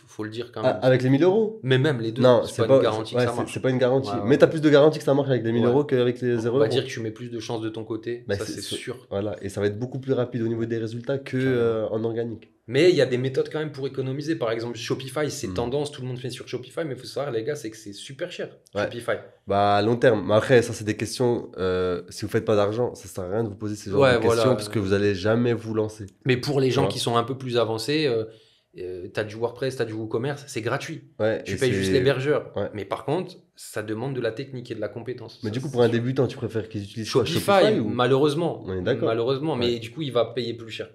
Faut le dire quand Ah, même. avec les 1000 euros? Mais même les deux, Non, c'est pas une garantie que ouais, ça marche. c'est pas une garantie. Ouais, ouais. Mais t'as plus de garantie que ça marche avec les 1000 Ouais. euros qu'avec les 0 On va euros. dire que tu mets plus de chances de ton côté. Bah, ça, c'est sûr. Voilà. Et ça va être beaucoup plus rapide au niveau des résultats que Carrément. en organique. Mais il y a des méthodes quand même pour économiser. Par exemple, Shopify, c'est Mhm. tendance, tout le monde fait sur Shopify, mais il faut savoir, les gars, c'est que c'est super cher, Ouais. Shopify. Bah, à long terme. Mais après, ça, c'est des questions. Si vous faites pas d'argent, ça sert à rien de vous poser ces genres Ouais, de questions voilà. parce que vous allez jamais vous lancer. Mais pour les gens vois. qui sont un peu plus avancés, tu as du WordPress, tu as du WooCommerce, c'est gratuit. Ouais, Tu et payes juste c'est- l'hébergeur. Ouais. Mais par contre, ça demande de la technique et de la compétence. Mais Ça, du coup, c'est pour un sûr. débutant, tu préfères qu'ils utilisent quoi, Shopify, ou... malheureusement. On est d'accord. Malheureusement, mais Ouais. du coup, il va payer plus cher.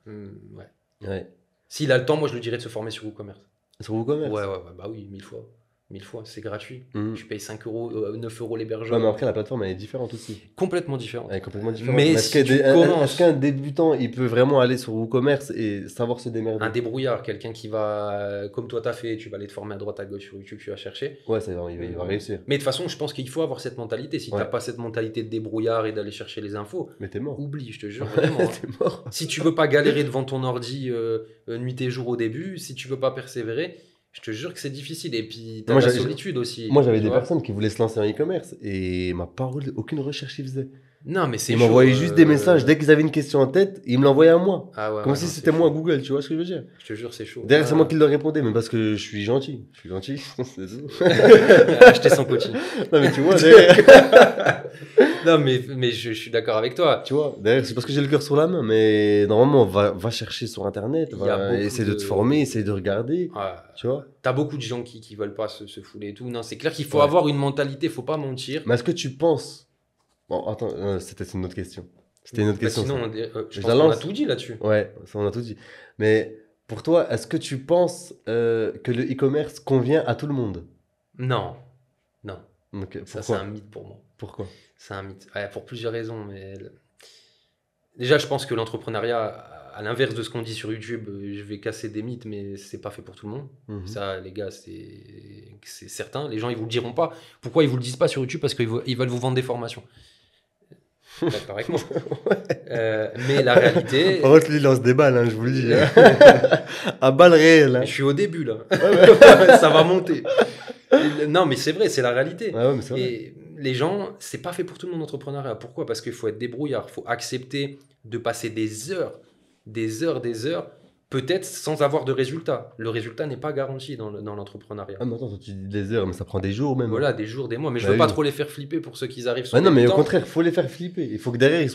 Ouais. Ouais. S'il a le temps, moi, je lui dirais de se former sur WooCommerce. Sur WooCommerce. Ouais, bah oui, 1000 fois. 1000 fois, c'est gratuit. Mhm. Tu payes 5 euros, 9 euros l'hébergeur. Ouais, mais après, la plateforme, elle est différente aussi. Complètement différent. Elle est complètement différente. Mais est-ce si tu est-ce commences- qu'un débutant, il peut vraiment aller sur WooCommerce et savoir se démerder? Un débrouillard, quelqu'un qui va, comme toi t'as fait, tu vas aller te former à droite à gauche sur YouTube, tu vas chercher. Ouais, il va réussir. Mais de toute façon, je pense qu'il faut avoir cette mentalité. Si Ouais. t'as pas cette mentalité de débrouillard et d'aller chercher les infos, Mais t'es mort. oublie, je te jure vraiment. Hein. T'es mort. Si tu veux pas galérer devant ton ordi nuit et jour au début, si tu veux pas persévérer, je te jure que c'est difficile. Et puis t'as Moi, de la j'avais- solitude aussi. Moi, j'avais tu des vois. personnes qui voulaient se lancer en e-commerce et ma parole, aucune recherche ils faisaient. Non, mais c'est Ils chaud, m'envoyaient juste des messages. Dès qu'ils avaient une question en tête, ils me l'envoyaient à moi. Ah ouais, Comme ouais, si non, c'était c'est moi chaud. Google, tu vois ce que je veux dire? Je te jure, c'est chaud. Derrière, c'est Ah. moi qui leur répondais, mais parce que je suis gentil. Je suis gentil, c'est tout. Acheter son coaching. Non, mais tu vois, derrière, Non, mais je suis d'accord avec toi. tu vois, derrière, c'est parce que j'ai le cœur sur la main. Mais normalement, va chercher sur Internet, Il y a va beaucoup essayer de de- te former, essayer de regarder. Ouais. Tu vois? T'as beaucoup de gens qui veulent pas se fouler et tout. Non, c'est clair qu'il faut Ouais. avoir une mentalité, faut pas mentir. Mais est-ce que tu penses. Bon, attends, c'était une autre question. C'était une autre Bah, question. sinon, ça. je Je pense la qu'on a lance. tout dit là-dessus. Ouais, ça on a tout dit. Mais pour toi, est-ce que tu penses que le e-commerce convient à tout le monde? Non, non. Ok, Ça, c'est pourquoi? un mythe pour moi. Pourquoi? C'est un mythe. Ouais, pour plusieurs raisons. Déjà, je pense que l'entrepreneuriat, à l'inverse de ce qu'on dit sur YouTube, je vais casser des mythes, mais c'est pas fait pour tout le monde. Mhm. Ça, les gars, c'est certain. Les gens, ils vous le diront pas. Pourquoi ils vous le disent pas sur YouTube? Parce ils veulent vous vendre des formations. D'accord avec moi. Mais la réalité, Par contre, lui, il lance des balles, hein, je vous le dis. À balles réelles. Hein. je suis au début là. Ça va monter. Non, mais c'est vrai, c'est la réalité. Ouais, ouais, mais c'est vrai. Et les gens, c'est pas fait pour tout le monde l'entrepreneuriat. Pourquoi? Parce qu'il faut être débrouillard. Il faut accepter de passer des heures, peut-être sans avoir de résultat. Le résultat n'est pas garanti dans l'entrepreneuriat. Ah, mais attends, toi, tu dis des heures, mais ça prend des jours même. Voilà, des jours, des mois. Mais je Bah veux pas oui. trop les faire flipper pour ceux qui arrivent sur Ouais, non, mais au débutants. contraire, faut les faire flipper. Il faut que derrière,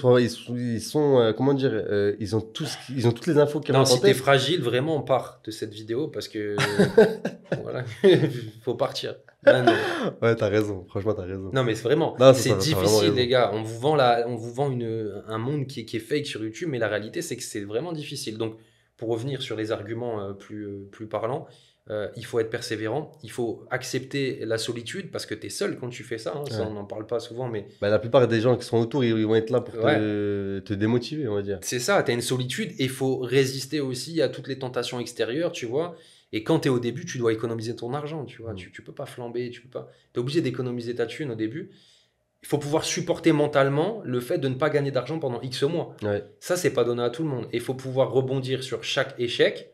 comment dire, ils ont ils ont toutes les infos qui Non, rentrent en si t'es tête. fragile, vraiment, on part de cette vidéo parce que voilà, faut partir. Maintenant. Ouais, t'as raison. Franchement, t'as raison. Non, mais c'est vraiment, Non, c'est t'as vraiment difficile, raison. les gars. On vous vend un monde qui est fake sur YouTube, mais la réalité, c'est que c'est vraiment difficile. Donc, pour revenir sur les arguments plus parlants, il faut être persévérant, il faut accepter la solitude parce que tu es seul quand tu fais ça. Hein. Ça, Ouais. on n'en parle pas souvent, mais Bah, la plupart des gens qui sont autour, ils vont être là pour Ouais. te démotiver, on va dire. c'est ça, tu as une solitude et il faut résister aussi à toutes les tentations extérieures, tu vois. Et quand tu es au début, tu dois économiser ton argent, tu vois. Mm. Tu peux pas flamber, tu es obligé d'économiser ta thune au début. Il faut pouvoir supporter mentalement le fait de ne pas gagner d'argent pendant X mois. Ouais. Ça, c'est pas donné à tout le monde. Et il faut pouvoir rebondir sur chaque échec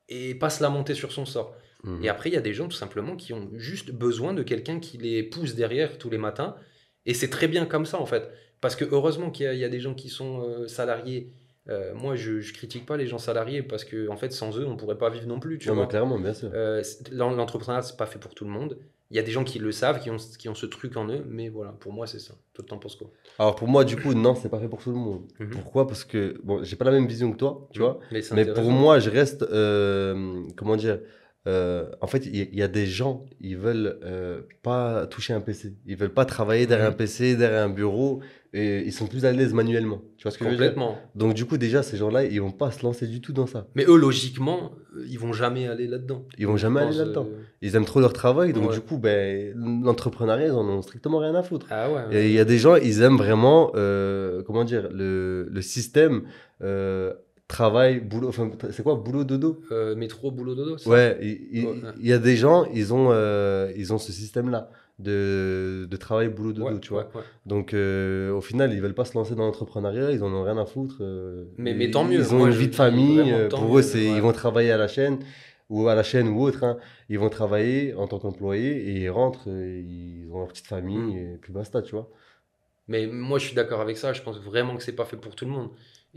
et pas se lamenter sur son sort. Mhm. Et après, il y a des gens tout simplement qui ont juste besoin de quelqu'un qui les pousse derrière tous les matins. Et c'est très bien comme ça, en fait. Parce que heureusement qu'il y a des gens qui sont salariés. Moi, je critique pas les gens salariés parce que, en fait, sans eux, on pourrait pas vivre non plus, tu Non, mais vois. clairement, bien sûr. L'entrepreneuriat, c'est pas fait pour tout le monde. Il y a des gens qui le savent, qui ont ce truc en eux, mais voilà, pour moi, c'est ça. Toi, t'en penses quoi? Alors, pour moi, du coup, non, c'est pas fait pour tout le monde. Mhm. Pourquoi? Parce que, bon, j'ai pas la même vision que toi, tu vois. Mais c'est Mais pour intéressant. moi, je reste, comment dire, en fait, il y a des gens, ils veulent pas toucher un PC. Ils veulent pas travailler derrière un Mhm. PC, derrière un bureau, et ils sont plus à l'aise manuellement. Tu vois ce que je veux dire? Complètement. Donc, du coup, déjà, ces gens-là, ils vont pas se lancer du tout dans ça. Mais eux, logiquement, ils vont jamais aller là-dedans. Ils vont Je jamais aller pense, là-dedans. Ils aiment trop leur travail, donc Ouais. du coup, ben, l'entrepreneuriat, ils en ont strictement rien à foutre. Ah ouais. Et il y a des gens, ils aiment vraiment, comment dire, le système travail, boulot, enfin, c'est quoi, boulot, dodo? Métro, boulot, dodo, ça. Ouais, Ouais. il y a des gens, ils ont ce système-là de travail, boulot, dodo, Ouais, tu vois. ouais. Donc, au final, ils veulent pas se lancer dans l'entrepreneuriat, ils en ont rien à foutre. Mais tant mieux. Ils ont Moi, une je vie de dis famille, vraiment tant pour mieux, eux, c'est, ouais. ils vont travailler à la chaîne, ou autre, hein. Ils vont travailler en tant qu'employés, et ils rentrent, ils ont leur petite famille, et puis basta, tu vois. Mais moi, je suis d'accord avec ça. Je pense vraiment que c'est pas fait pour tout le monde.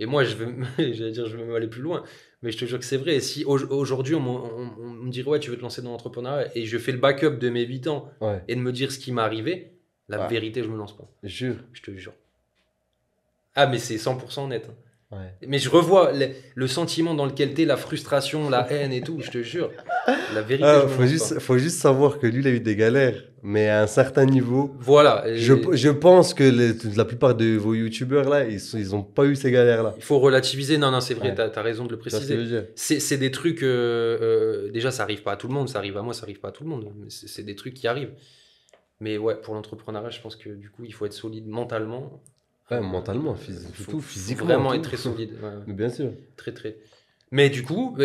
Et moi, j'allais dire, je vais même aller plus loin. Mais je te jure que c'est vrai. Et si aujourd'hui, on me dirait, ouais, tu veux te lancer dans l'entrepreneuriat, et je fais le backup de mes 8 ans Ouais, et de me dire ce qui m'est arrivé, la Ouais. vérité, je me lance pas. jure. Je te jure. Ah, mais c'est 100% net. Hein. Ouais. Mais je revois le sentiment dans lequel t'es, la frustration, la haine et tout, je te jure. La vérité, Ah, je me lance pas. faut juste savoir que lui, il a eu des galères, mais à un certain niveau. Voilà. Et Je pense que la plupart de vos youtubeurs là, ils ont pas eu ces galères-là. il faut relativiser. Non, non, c'est vrai, Ouais. t'as raison de le Tu vois ce que je préciser. veux dire? C'est des trucs. Déjà, ça arrive pas à tout le monde. Ça arrive à moi, ça arrive pas à tout le monde. Mais c'est des trucs qui arrivent. Mais ouais, pour l'entrepreneuriat, je pense que du coup, il faut être solide mentalement. Ouais, mentalement, Faut physiquement. vraiment tout. être très solide. Ouais, Mais bien sûr. très, très. Mais du coup,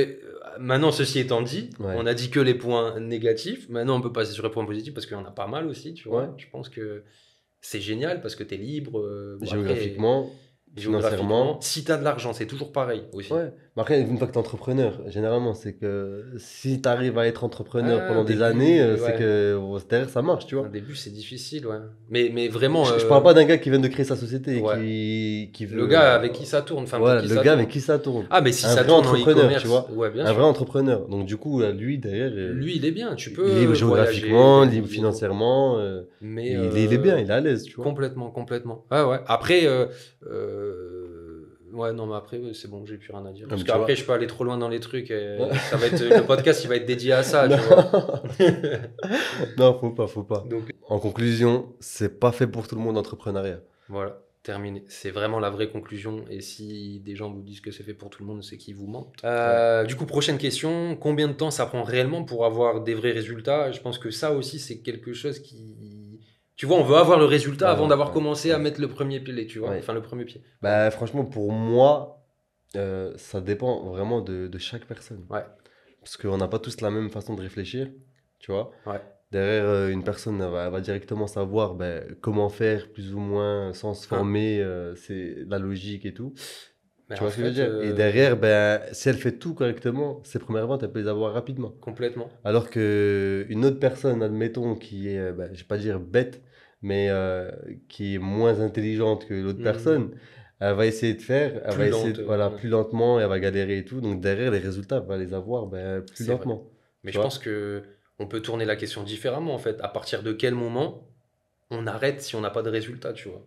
maintenant, ceci étant dit, Ouais. on a dit que les points négatifs. Maintenant, on peut passer sur les points positifs parce qu'il y en a pas mal aussi, tu vois. Ouais. Je pense que c'est génial parce que tu es libre. Bon, après, Géographiquement, financièrement. Si tu as de l'argent, c'est toujours pareil aussi. Ouais. Mais après, une fois que tu es entrepreneur, généralement, c'est que si tu arrives à être entrepreneur Ah, pendant au des début, années, ouais. c'est que derrière ça marche, tu vois. Au début, c'est difficile, ouais. Mais vraiment, Je parle pas d'un gars qui vient de créer sa société et ouais. qui veut. le gars avec qui ça tourne. Enfin, Voilà, pour qui le ça gars tourne. avec qui ça tourne. Ah, mais si Un ça vrai tourne en entrepreneur, e-commerce, tu vois. ouais, bien Un sûr. vrai entrepreneur. Donc, du coup, lui, derrière, Lui, il est bien. Tu peux libre voyager, géographiquement, gagner libre des financièrement. Mais Il est bien, il est à l'aise, tu vois. complètement, complètement. Ah ouais. Après, ouais, non, mais après, c'est bon, j'ai plus rien à dire. Parce tu qu'après, vois. je peux aller trop loin dans les trucs. Ça va être, le podcast, il va être dédié à ça, tu vois. Non, faut pas. Donc, En conclusion, c'est pas fait pour tout le monde l'entrepreneuriat. voilà. Terminé. C'est vraiment la vraie conclusion. Et si des gens vous disent que c'est fait pour tout le monde, c'est qu'ils vous mentent. Du coup, prochaine question. Combien de temps ça prend réellement pour avoir des vrais résultats? Je pense que ça aussi, c'est quelque chose qui... Tu vois, on veut avoir le résultat Ouais, avant d'avoir ouais, commencé à ouais. mettre le premier pied, tu vois. Ouais. Enfin, le premier pied. Bah, franchement, pour moi, ça dépend vraiment de chaque personne. Ouais. Parce qu'on n'a pas tous la même façon de réfléchir, tu vois. Ouais. Derrière, une personne elle va directement savoir ben, comment faire, plus ou moins, sans se former, c'est la logique et tout. Mais Tu en vois ce que je veux fait, dire? Et derrière, ben, si elle fait tout correctement, ses premières ventes, elle peut les avoir rapidement. complètement. Alors qu'une autre personne, admettons, qui est, ben, je vais pas dire bête, mais qui est moins intelligente que l'autre Mhm. personne, elle va essayer de faire, elle Plus va essayer lente, voilà, ouais. plus lentement, et elle va galérer et tout. Donc derrière, les résultats, elle va les avoir ben, plus C'est vrai. lentement. Mais Tu je vois? pense que on peut tourner la question différemment, en fait. À partir de quel moment on arrête si on n'a pas de résultat, tu vois?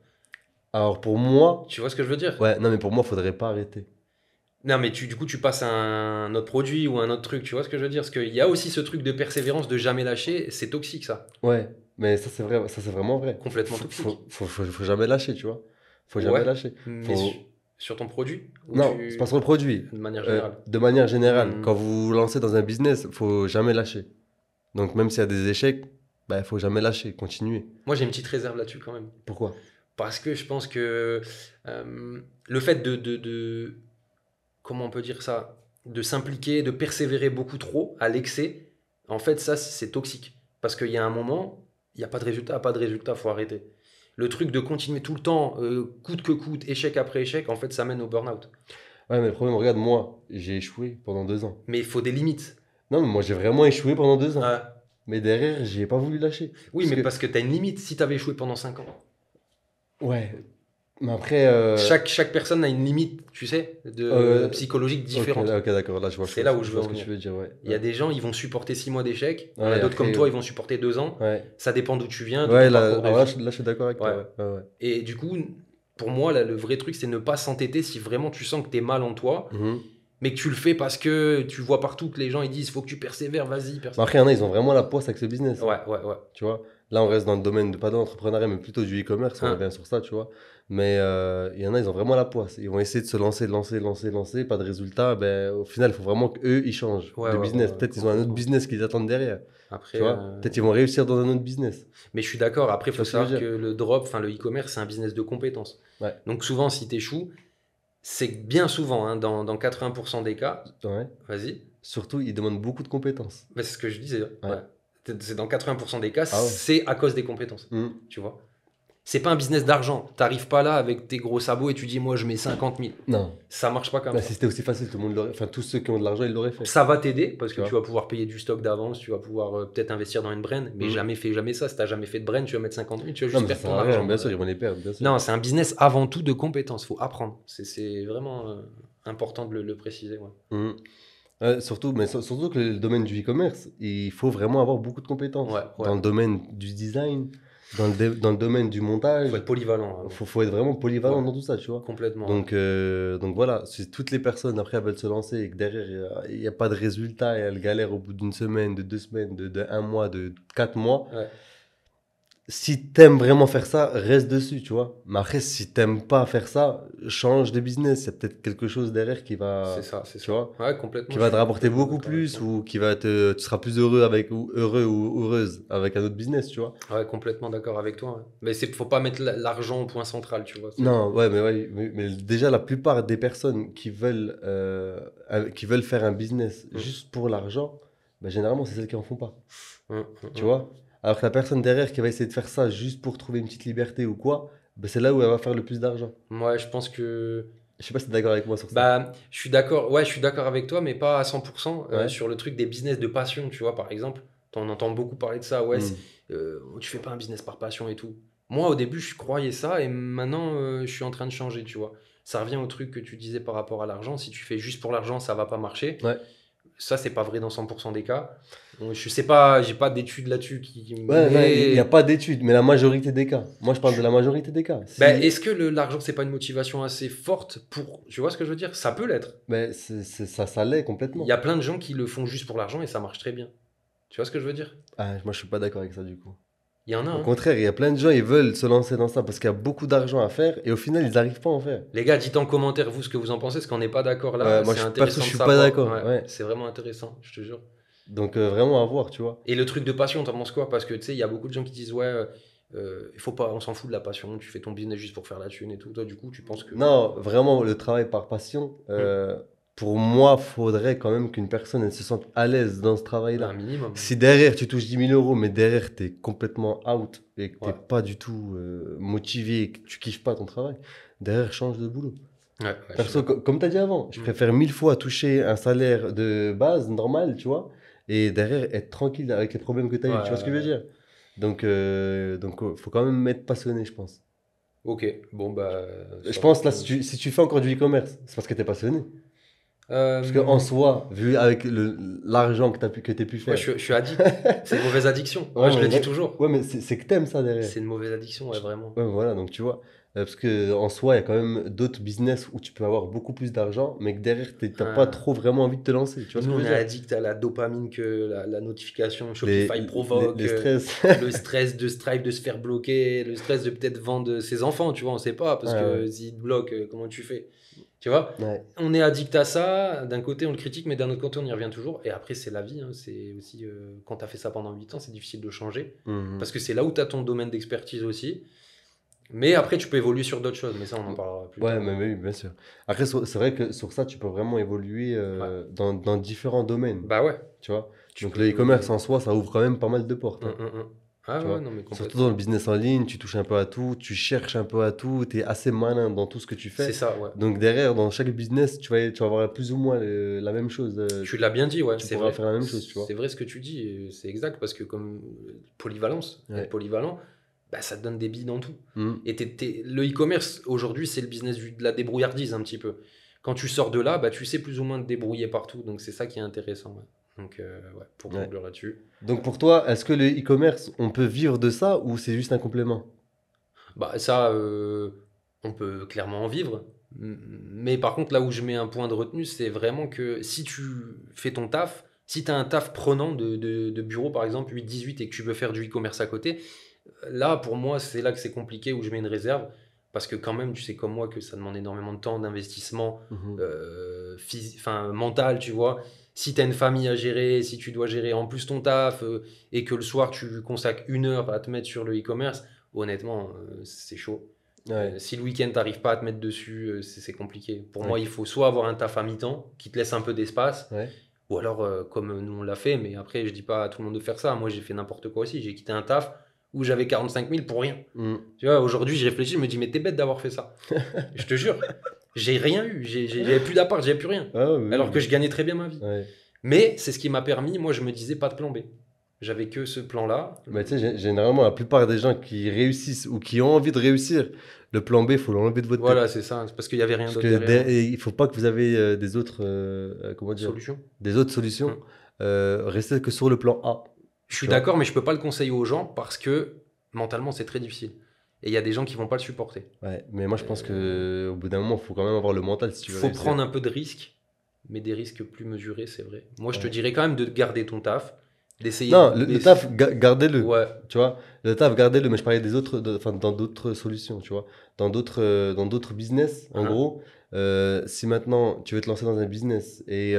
Alors pour moi, Tu vois ce que je veux dire? ouais, non mais pour moi, faudrait pas arrêter. Non, mais du coup, tu passes à un autre produit ou un autre truc, tu vois ce que je veux dire? Parce qu'il y a aussi ce truc de persévérance, de jamais lâcher, c'est toxique, ça. Ouais, mais ça c'est vrai, ça c'est vraiment vrai. Complètement toxique. Faut jamais lâcher, tu vois. Faut jamais Ouais, lâcher. mais Faut... sur ton produit? Ou Non, c'est pas sur le produit. de manière générale? De manière générale, Hmm. quand vous vous lancez dans un business, faut jamais lâcher. Donc même s'il y a des échecs, bah, faut jamais lâcher, continuer. Moi, j'ai une petite réserve là-dessus quand même. Pourquoi? Parce que je pense que le fait comment on peut dire ça, de s'impliquer, de persévérer beaucoup trop à l'excès, en fait, ça, c'est toxique. Parce qu'il y a un moment, il n'y a pas de résultat, faut arrêter. Le truc de continuer tout le temps, coûte que coûte, échec après échec, en fait, ça mène au burn-out. Ouais, mais le problème, regarde, moi, j'ai échoué pendant 2 ans. Mais il faut des limites. Non, mais moi, j'ai vraiment échoué pendant 2 ans. Ah, Mais derrière, j'ai pas voulu lâcher. oui, Parce mais que- parce que tu as une limite si tu avais échoué pendant 5 ans. Ouais, mais après... Chaque personne a une limite, tu sais, psychologique différente. Ok, d'accord, là, je vois, C'est là où je veux vois en ce que venir. tu veux dire, ouais. Il y a des gens, ils vont supporter 6 mois d'échec. Il y en a Ouais, d'autres comme après, toi, ils vont supporter 2 ans. Ouais, Ça dépend d'où tu viens, de ouais ton là, parcours de alors là, vie. je suis d'accord avec toi. Ouais. Ouais, ouais. Et du coup, pour moi, là, le vrai truc, c'est ne pas s'entêter si vraiment tu sens que tu es mal en toi, Mhm. mais que tu le fais parce que tu vois partout que les gens ils disent faut que tu persévères, vas-y, Mais persévère. après, il y en a, ils ont vraiment la poisse avec ce business. Ouais, ouais, ouais. Tu vois, là, on reste dans le domaine, pas de l'entrepreneuriat, mais plutôt du e-commerce, on Hein. revient sur ça, tu vois. Mais il y en a, ils ont vraiment la poisse. Ils vont essayer de se lancer, pas de résultat. Ben, au final, il faut vraiment qu'eux, ils changent Ouais, de ouais, business. ouais, Peut-être ils ont un autre complètement. business qu'ils attendent derrière. Après, Tu vois, peut-être ils vont réussir dans un autre business. mais je suis d'accord. Après, il Tu faut vois ce que je savoir veux que dire? le drop, enfin le e-commerce, c'est un business de compétences. Ouais. Donc souvent, si tu échoues, c'est bien souvent, hein, dans 80% des cas, Ouais. vas-y, Surtout, ils demandent beaucoup de compétences. mais c'est ce que je disais. Ouais. Ouais. C'est dans 80% des cas, Ah ouais. c'est à cause des compétences. Mhm. Tu vois. C'est pas un business d'argent. T'arrives pas là avec tes gros sabots et tu dis moi je mets 50 000. Non. Ça marche pas comme Bah, ça. si c'était aussi facile, tout le monde l'aurait. Enfin, tous ceux qui ont de l'argent, ils l'auraient fait. Ça va t'aider parce que Tu tu vas pouvoir payer du stock d'avance, tu vas pouvoir peut-être investir dans une brand, mais Mhm. fais jamais ça. Si t'as jamais fait de brand, tu vas mettre 50 000, tu vas Non, juste mais ça perdre sert ton à rien, argent. bien sûr, ils vont les perdre, bien sûr. Non, c'est un business avant tout de compétences. Faut apprendre. C'est vraiment important de le préciser. Ouais. Mhm. Surtout, surtout que le domaine du e-commerce, il faut vraiment avoir beaucoup de compétences. Ouais, ouais. Dans le domaine du design, dans le domaine du montage, Faut être polyvalent. Hein. faut être vraiment polyvalent Ouais. dans tout ça, tu vois. Complètement. Donc voilà, si toutes les personnes après elles veulent se lancer et que derrière il n'y a pas de résultat et elles galèrent au bout d'une semaine, de 2 semaines, de 1 mois, de 4 mois, Ouais. si t'aimes vraiment faire ça, reste dessus, tu vois. Mais après, si t'aimes pas faire ça, change de business. C'est peut-être quelque chose derrière qui va, C'est ça, c'est tu ça. vois, Ouais, complètement. qui va je te suis rapporter complètement beaucoup d'accord avec plus toi. ou tu seras plus heureux avec ou heureux ou heureuse avec un autre business, tu vois. Ouais, complètement d'accord avec toi. Ouais. Mais faut pas mettre l'argent au point central, tu vois. Non, ouais, mais déjà la plupart des personnes qui veulent faire un business juste pour l'argent, ben, généralement c'est celles qui en font pas, tu vois. Alors que la personne derrière qui va essayer de faire ça juste pour trouver une petite liberté ou quoi, ben, c'est là où elle va faire le plus d'argent. Ouais, je pense que. Je sais pas si t'es d'accord avec moi sur ça. Bah, je suis d'accord. Ouais, je suis d'accord avec toi, mais pas à 100% Ouais. sur le truc des business de passion, tu vois, par exemple. On entend beaucoup parler de ça. Ouais, tu fais pas un business par passion et tout. Moi, au début, je croyais ça et maintenant, je suis en train de changer, tu vois. Ça revient au truc que tu disais par rapport à l'argent. Si tu fais juste pour l'argent, ça va pas marcher. Ouais. Ça, c'est pas vrai dans 100% des cas. Donc, je sais pas, j'ai pas d'études là-dessus Ouais, mais- il n'y a pas d'études, mais la majorité des cas. Moi, je parle de la majorité des cas. Si- Ben, est-ce que l'argent, c'est pas une motivation assez forte pour. Tu vois ce que je veux dire? Ça peut l'être. Ben, ça l'est complètement. Il y a plein de gens qui le font juste pour l'argent et ça marche très bien. Tu vois ce que je veux dire? Ah, moi, je suis pas d'accord avec ça du coup. Il y en a, Au hein. contraire, il y a plein de gens, ils veulent se lancer dans ça parce qu'il y a beaucoup d'argent à faire et au final, ils n'arrivent pas à en faire. Les gars, dites en commentaire, vous, ce que vous en pensez, parce qu'on n'est pas d'accord là. Ouais, moi, C'est perso, intéressant je de suis pas savoir. d'accord. Ouais, Ouais. c'est vraiment intéressant, je te jure. Donc, vraiment à voir, tu vois. Et le truc de passion, t'en penses quoi? Parce que tu sais, il y a beaucoup de gens qui disent, ouais, il faut pas, on s'en fout de la passion, tu fais ton business juste pour faire la thune et tout. Toi, du coup, tu penses que. Non, vraiment, le travail par passion, pour moi, faudrait quand même qu'une personne elle se sente à l'aise dans ce Un travail-là. minimum. Si derrière tu touches 10 000 euros, mais derrière tu es complètement out et que tu Ouais. pas du tout motivé et que tu kiffes pas ton travail, derrière change de boulot. Ouais, ouais, Perso, comme tu as dit avant, je Mm. préfère 1000 fois toucher un salaire de base normal, tu vois, et derrière être tranquille avec les problèmes que tu as eu. Tu vois ce que je veux dire? Donc, faut quand même être passionné, je pense. Ok, bon, bah. Je pense là, si tu fais encore du e-commerce, c'est parce que tu es passionné. Parce Euh, qu'en soi, vu avec l'argent que tu as pu faire. ouais, je suis addict. C'est une mauvaise addiction. Ouais, Moi, je mais le dis là- toujours. Ouais, mais c'est que t'aimes ça derrière. C'est une mauvaise addiction, ouais, vraiment. Ouais, voilà, donc tu vois. Parce que en soi, il y a quand même d'autres business où tu peux avoir beaucoup plus d'argent, mais que derrière, t'as pas Ah. trop vraiment envie de te lancer. Tu vois ce Nous, que on je est veux dire? addict à la dopamine que la notification Les, Shopify provoque, les stress. le stress de Stripe de se faire bloquer, le stress de peut-être vendre ses enfants, tu vois, on sait pas, parce Ouais, que ouais. s'ils te bloquent, comment tu fais? Tu vois? Ouais. On est addict à ça, d'un côté on le critique, mais d'un autre côté on y revient toujours. Et après, c'est la vie, hein, c'est aussi, quand tu as fait ça pendant 8 ans, c'est difficile de changer, Mhm. parce que c'est là où tu as ton domaine d'expertise aussi. Mais après, tu peux évoluer sur d'autres choses, mais ça, on en parlera plus Ouais, tard. mais oui, bien sûr. Après, c'est vrai que sur ça, tu peux vraiment évoluer dans différents domaines. Bah ouais. Tu vois? Tu Donc peux le e-commerce évoluer. en soi, ça ouvre quand même pas mal de portes. Hein. Ah Tu ouais, vois, non, mais surtout complètement. dans le business en ligne, tu touches un peu à tout, tu cherches un peu à tout, tu es assez malin dans tout ce que tu fais. C'est ça, ouais. Donc derrière, dans chaque business, tu vas avoir plus ou moins la même chose. Tu l'as bien dit, ouais, tu c'est pourras vrai. faire la même chose, tu vois. C'est vrai ce que tu dis, et c'est exact, parce que comme polyvalence, Ouais. être polyvalent, bah, ça te donne des billes dans tout. Mhm. Et le e-commerce, aujourd'hui, c'est le business de la débrouillardise un petit peu. Quand tu sors de là, bah, tu sais plus ou moins te débrouiller partout, donc c'est ça qui est intéressant. Ouais. Donc, ouais, pour Ouais. conclure là-dessus. Donc pour toi, est-ce que le e-commerce, on peut vivre de ça ou c'est juste un complément? Bah, ça, on peut clairement en vivre. Mais par contre, là où je mets un point de retenue, c'est vraiment que si tu fais ton taf, si tu as un taf prenant de bureau, par exemple, 8-18, et que tu veux faire du e-commerce à côté, là, pour moi, c'est là que c'est compliqué, où je mets une réserve. Parce que quand même, tu sais comme moi que ça demande énormément de temps, d'investissement, Mhm. mental, tu vois. Si tu as une famille à gérer, si tu dois gérer en plus ton taf, et que le soir, tu consacres 1 heure à te mettre sur le e-commerce, honnêtement, c'est chaud. Ouais. Si le week-end, t'arrives pas à te mettre dessus, c'est compliqué. Pour Ouais. moi, il faut soit avoir un taf à mi-temps qui te laisse un peu d'espace, Ouais. ou alors comme nous on l'a fait, mais après, je dis pas à tout le monde de faire ça. Moi, j'ai fait n'importe quoi aussi. J'ai quitté un taf où j'avais 45 000 pour rien. Mhm. Tu vois, aujourd'hui, je réfléchis, je me dis, mais t'es bête d'avoir fait ça. Je te jure, j'ai rien eu. J'avais plus d'appart, j'avais plus rien. Ah, oui, Alors oui. que je gagnais très bien ma vie. Ouais. Mais c'est ce qui m'a permis, moi, je me disais pas de plan B. J'avais que ce plan-là. Bah, tu sais, généralement, la plupart des gens qui réussissent ou qui ont envie de réussir, le plan B, il faut l'enlever de votre tête. Voilà, c'est ça. C'est parce qu'il y avait rien Parce d'autre que derrière. il faut pas que vous avez des autres, comment dire, Solution. des autres solutions. Restez que sur le plan A. Je suis Tu vois. d'accord, mais je peux pas le conseiller aux gens parce que mentalement, c'est très difficile. Et il y a des gens qui vont pas le supporter. Ouais, mais moi je pense que au bout d'un moment, il faut quand même avoir le mental si tu Il veux faut réussir. prendre un peu de risques, mais des risques plus mesurés, c'est vrai. Moi, je te Ouais. dirais quand même de garder ton taf, d'essayer Non, de le baisser- taf, gardez-le. Ouais, Tu vois, le taf, gardez-le, mais je parlais des autres, enfin, dans d'autres solutions, tu vois, dans d'autres business, en Mhm. gros, si maintenant tu veux te lancer dans un business et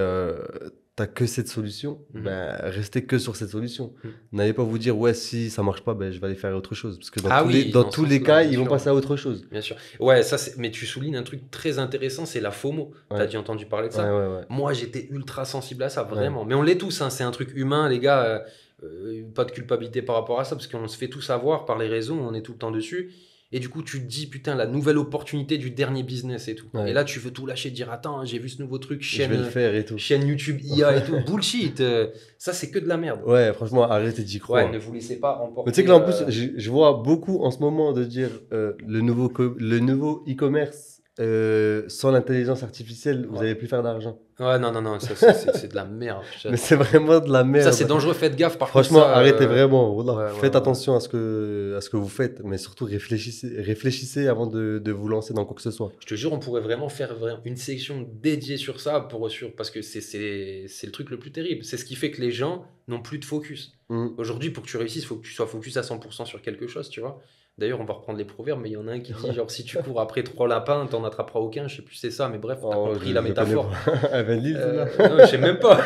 t'as que cette solution, Mhm. ben, restez que sur cette solution. Mhm. N'allez pas vous dire, ouais, si ça marche pas, ben, je vais aller faire autre chose. Parce que dans Ah tous oui, les, dans dans ce tous les sens-là, cas, bien ils vont sûr. passer à autre chose. bien sûr. Ouais, ça, mais tu soulignes un truc très intéressant, c'est la FOMO. T'as Ouais. déjà entendu parler de Ouais, ça? ouais, ouais. Moi, j'étais ultra sensible à ça, vraiment. Mais on l'est tous, hein, c'est un truc humain, les gars. Pas de culpabilité par rapport à ça, parce qu'on se fait tous avoir par les réseaux, on est tout le temps dessus. Et du coup, tu te dis, putain, la nouvelle opportunité du dernier business et tout. Ouais. Et là, tu veux tout lâcher, dire, attends, j'ai vu ce nouveau truc, Je vais le faire et tout. chaîne YouTube IA et tout. Bullshit. Ça, c'est que de la merde. Ouais, franchement, arrêtez d'y Ouais, croire. ne vous laissez pas emporter. Mais tu sais que là, en plus, je vois beaucoup en ce moment de dire le nouveau e-commerce, sans l'intelligence artificielle, vous Ouais. n'allez plus faire d'argent. Ouais, non, ça, c'est de la merde. Mais c'est vraiment de la merde. Ça, c'est dangereux, faites gaffe. Par Franchement, contre, ça, arrêtez vraiment. Voilà. ouais, Faites ouais. attention à ce que vous faites, mais surtout réfléchissez avant de vous lancer dans quoi que ce soit. Je te jure, on pourrait vraiment faire une section dédiée sur ça, parce que c'est le truc le plus terrible. C'est ce qui fait que les gens n'ont plus de focus. Mm. Aujourd'hui, pour que tu réussisses, il faut que tu sois focus à 100% sur quelque chose, tu vois. D'ailleurs, on va reprendre les proverbes, mais il y en a un qui dit genre si tu cours après 3 lapins, t'en attraperas aucun. Je sais plus c'est ça, mais bref, t'as Oh, compris je- la je métaphore. connais pas. Evan Lille, c'est là. Non, je sais même pas.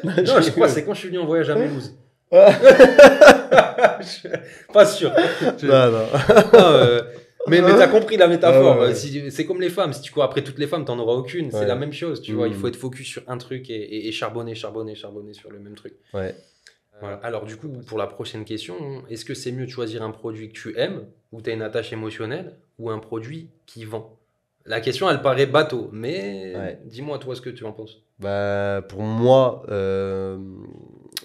Non, je crois c'est quand je suis venu en voyage à Mulhouse. Pas sûr. Non, non. Non, mais t'as compris la métaphore. Ouais. C'est comme les femmes. Si tu cours après toutes les femmes, t'en auras aucune. C'est Ouais. la même chose, tu vois. Il faut Mm. être focus sur un truc et charbonner sur le même truc. Ouais. Voilà. Alors du coup, pour la prochaine question, est-ce que c'est mieux de choisir un produit que tu aimes, où tu as une attache émotionnelle, ou un produit qui vend? La question, elle paraît bateau, mais Ouais. dis-moi toi ce que tu en penses. Bah, pour moi,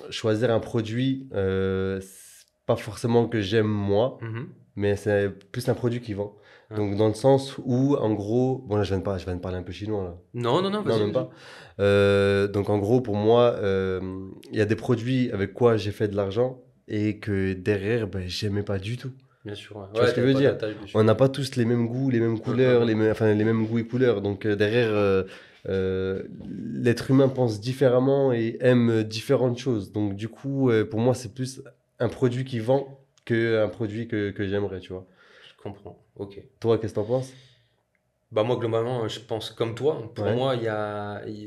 choisir un produit, c'est pas forcément que j'aime moi, mais c'est plus un produit qui vend. Ah. Donc, dans le sens où, en gros, bon, là, je viens de parler un peu chinois, là. Non, Non, vas-y. même pas. Donc, en gros, pour moi, il y a des produits avec quoi j'ai fait de l'argent et que derrière, ben, j'aimais pas du tout. Bien sûr. Ouais. Tu vois ce que je veux t'avais dire? pas d'attache dessus. On n'a pas tous les mêmes goûts, les mêmes couleurs, Ouais. enfin, les mêmes goûts et couleurs. Donc derrière, l'être humain pense différemment et aime différentes choses. Donc du coup, pour moi, c'est plus un produit qui vend qu'un produit que j'aimerais, tu vois. Je comprends. Ok. Toi, qu'est-ce que t'en penses? Bah moi globalement je pense comme toi. Pour Ouais. moi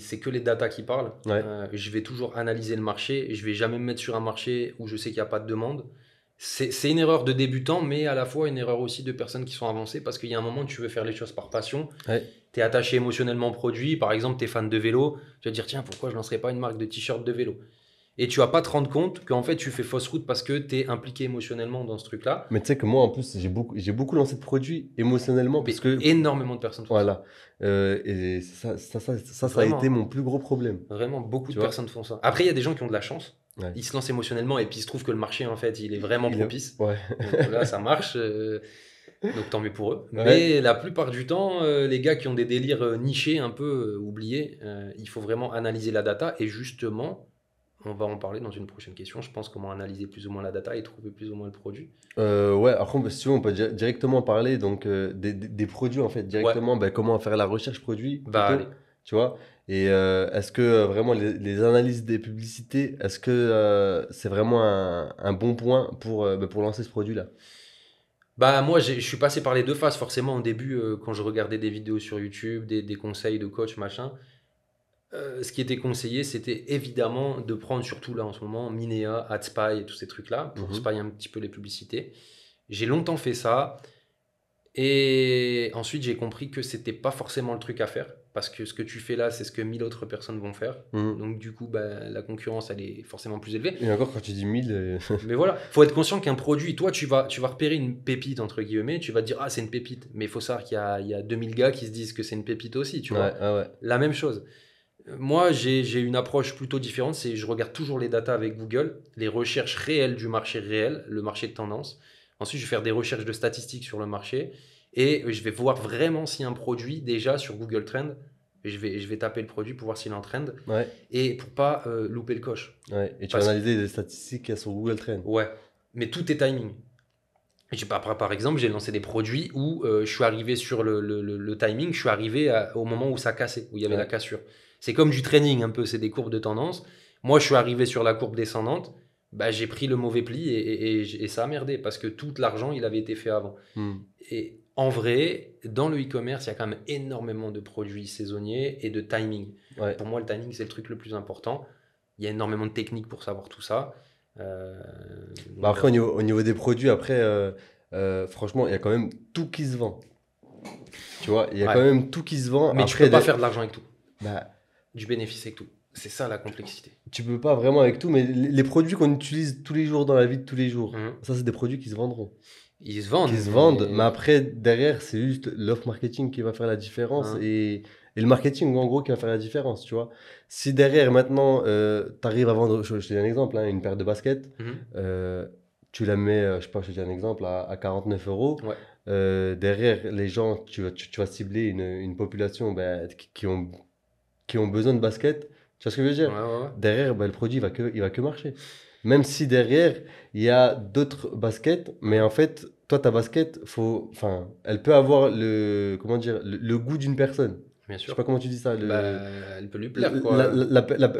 c'est que les datas qui parlent. Ouais. Je vais toujours analyser le marché. Je vais jamais me mettre sur un marché où je sais qu'il n'y a pas de demande. C'est une erreur de débutant, mais à la fois une erreur aussi de personnes qui sont avancées parce qu'il y a un moment tu veux faire les choses par passion. Ouais. Tu es attaché émotionnellement au produit. Par exemple, tu es fan de vélo. Tu vas te dire tiens pourquoi je lancerais pas une marque de t-shirt de vélo. Et tu vas pas te rendre compte qu'en fait tu fais fausse route parce que tu es impliqué émotionnellement dans ce truc-là. Mais tu sais que moi, en plus, j'ai beaucoup lancé de produits émotionnellement parce que, Énormément de personnes font ça. voilà. Et ça a Vraiment. été mon plus gros problème. Vraiment, beaucoup Tu de vois. personnes font ça. Après, il y a des gens qui ont de la chance. Ouais. Ils se lancent émotionnellement et puis il se trouve que le marché, en fait, il est vraiment Il est- propice. Ouais. Donc là, ça marche. Donc tant mieux pour eux. Ouais. Mais la plupart du temps, les gars qui ont des délires nichés, un peu oubliés, il faut vraiment analyser la data. Et justement, on va en parler dans une prochaine question. Je pense comment analyser plus ou moins la data et trouver plus ou moins le produit. Ouais, après, si tu veux, on peut directement parler donc, des produits, en fait, directement, ben, comment faire la recherche produit, Bah, plutôt, allez. tu vois. Et est-ce que vraiment les analyses des publicités, est-ce que c'est vraiment un bon point pour lancer ce produit-là? Bah moi je suis passé par les deux phases forcément au début quand je regardais des vidéos sur YouTube, des conseils de coach machin. Ce qui était conseillé c'était évidemment de prendre surtout là en ce moment Minea, AdSpy et tous ces trucs là pour Mhm. spy un petit peu les publicités. J'ai longtemps fait ça et ensuite j'ai compris que c'était pas forcément le truc à faire parce que ce que tu fais là c'est ce que 1000 autres personnes vont faire. Mhm. Donc du coup bah, la concurrence elle est forcément plus élevée. Et encore, quand tu dis 1000, Mais voilà, faut être conscient qu'un produit, toi, tu vas repérer une pépite, entre guillemets, tu vas te dire, ah, c'est une pépite. Mais il faut savoir qu'il y a 2000 gars qui se disent que c'est une pépite aussi, tu vois. ouais, ah ouais. La même chose. Moi, j'ai une approche plutôt différente, c'est je regarde toujours les datas avec Google, les recherches réelles du marché réel, le marché de tendance. Ensuite, je vais faire des recherches de statistiques sur le marché et je vais voir vraiment si un produit, déjà sur Google Trend, je vais taper le produit pour voir s'il est en trend Ouais, et pour pas louper le coche. ouais. Et tu Parce- as analysé les statistiques qu'il y a sur Google Trends. Ouais, mais tout est timing. Par exemple, j'ai lancé des produits où je suis arrivé sur le timing, je suis arrivé au moment où ça cassait, où il y avait Ouais. la cassure. C'est comme du training un peu, c'est des courbes de tendance. Moi, je suis arrivé sur la courbe descendante, bah, j'ai pris le mauvais pli et ça a merdé parce que tout l'argent, il avait été fait avant. Hmm. Et en vrai, dans le e-commerce, il y a quand même énormément de produits saisonniers et de timing. Ouais. Pour moi, le timing, c'est le truc le plus important. Il y a énormément de techniques pour savoir tout ça. Donc, Bah après, au niveau des produits, après, franchement, il y a quand même tout qui se vend. Tu vois, il y a Ouais. quand même tout qui se vend. mais tu Après, peux pas faire de l'argent avec tout, bah, du bénéfice avec tout. C'est ça la complexité. tu peux pas vraiment avec tout, mais les produits qu'on utilise tous les jours dans la vie de tous les jours, Mhm. ça, c'est des produits qui se vendront. Ils se vendent. Qui se vendent, mais après, derrière, c'est juste l'offre marketing qui va faire la différence Mhm. et le marketing, en gros, qui va faire la différence, tu vois. Si derrière, maintenant, tu arrives à vendre, je te dis un exemple, hein, une paire de baskets, Mhm. tu la mets, je sais pas, je te dis un exemple, à 49 €. Ouais. derrière les gens, tu vas cibler une population ben, qui ont besoin de basket. Tu vois ce que je veux Ouais, dire? ouais, ouais. Derrière, ben, le produit il va que marcher. Même si derrière, il y a d'autres baskets, mais en fait, toi, ta basket, enfin, elle peut avoir comment dire, le goût d'une personne. Bien Je sais sûr. pas comment tu dis ça. Bah, elle peut lui plaire, quoi.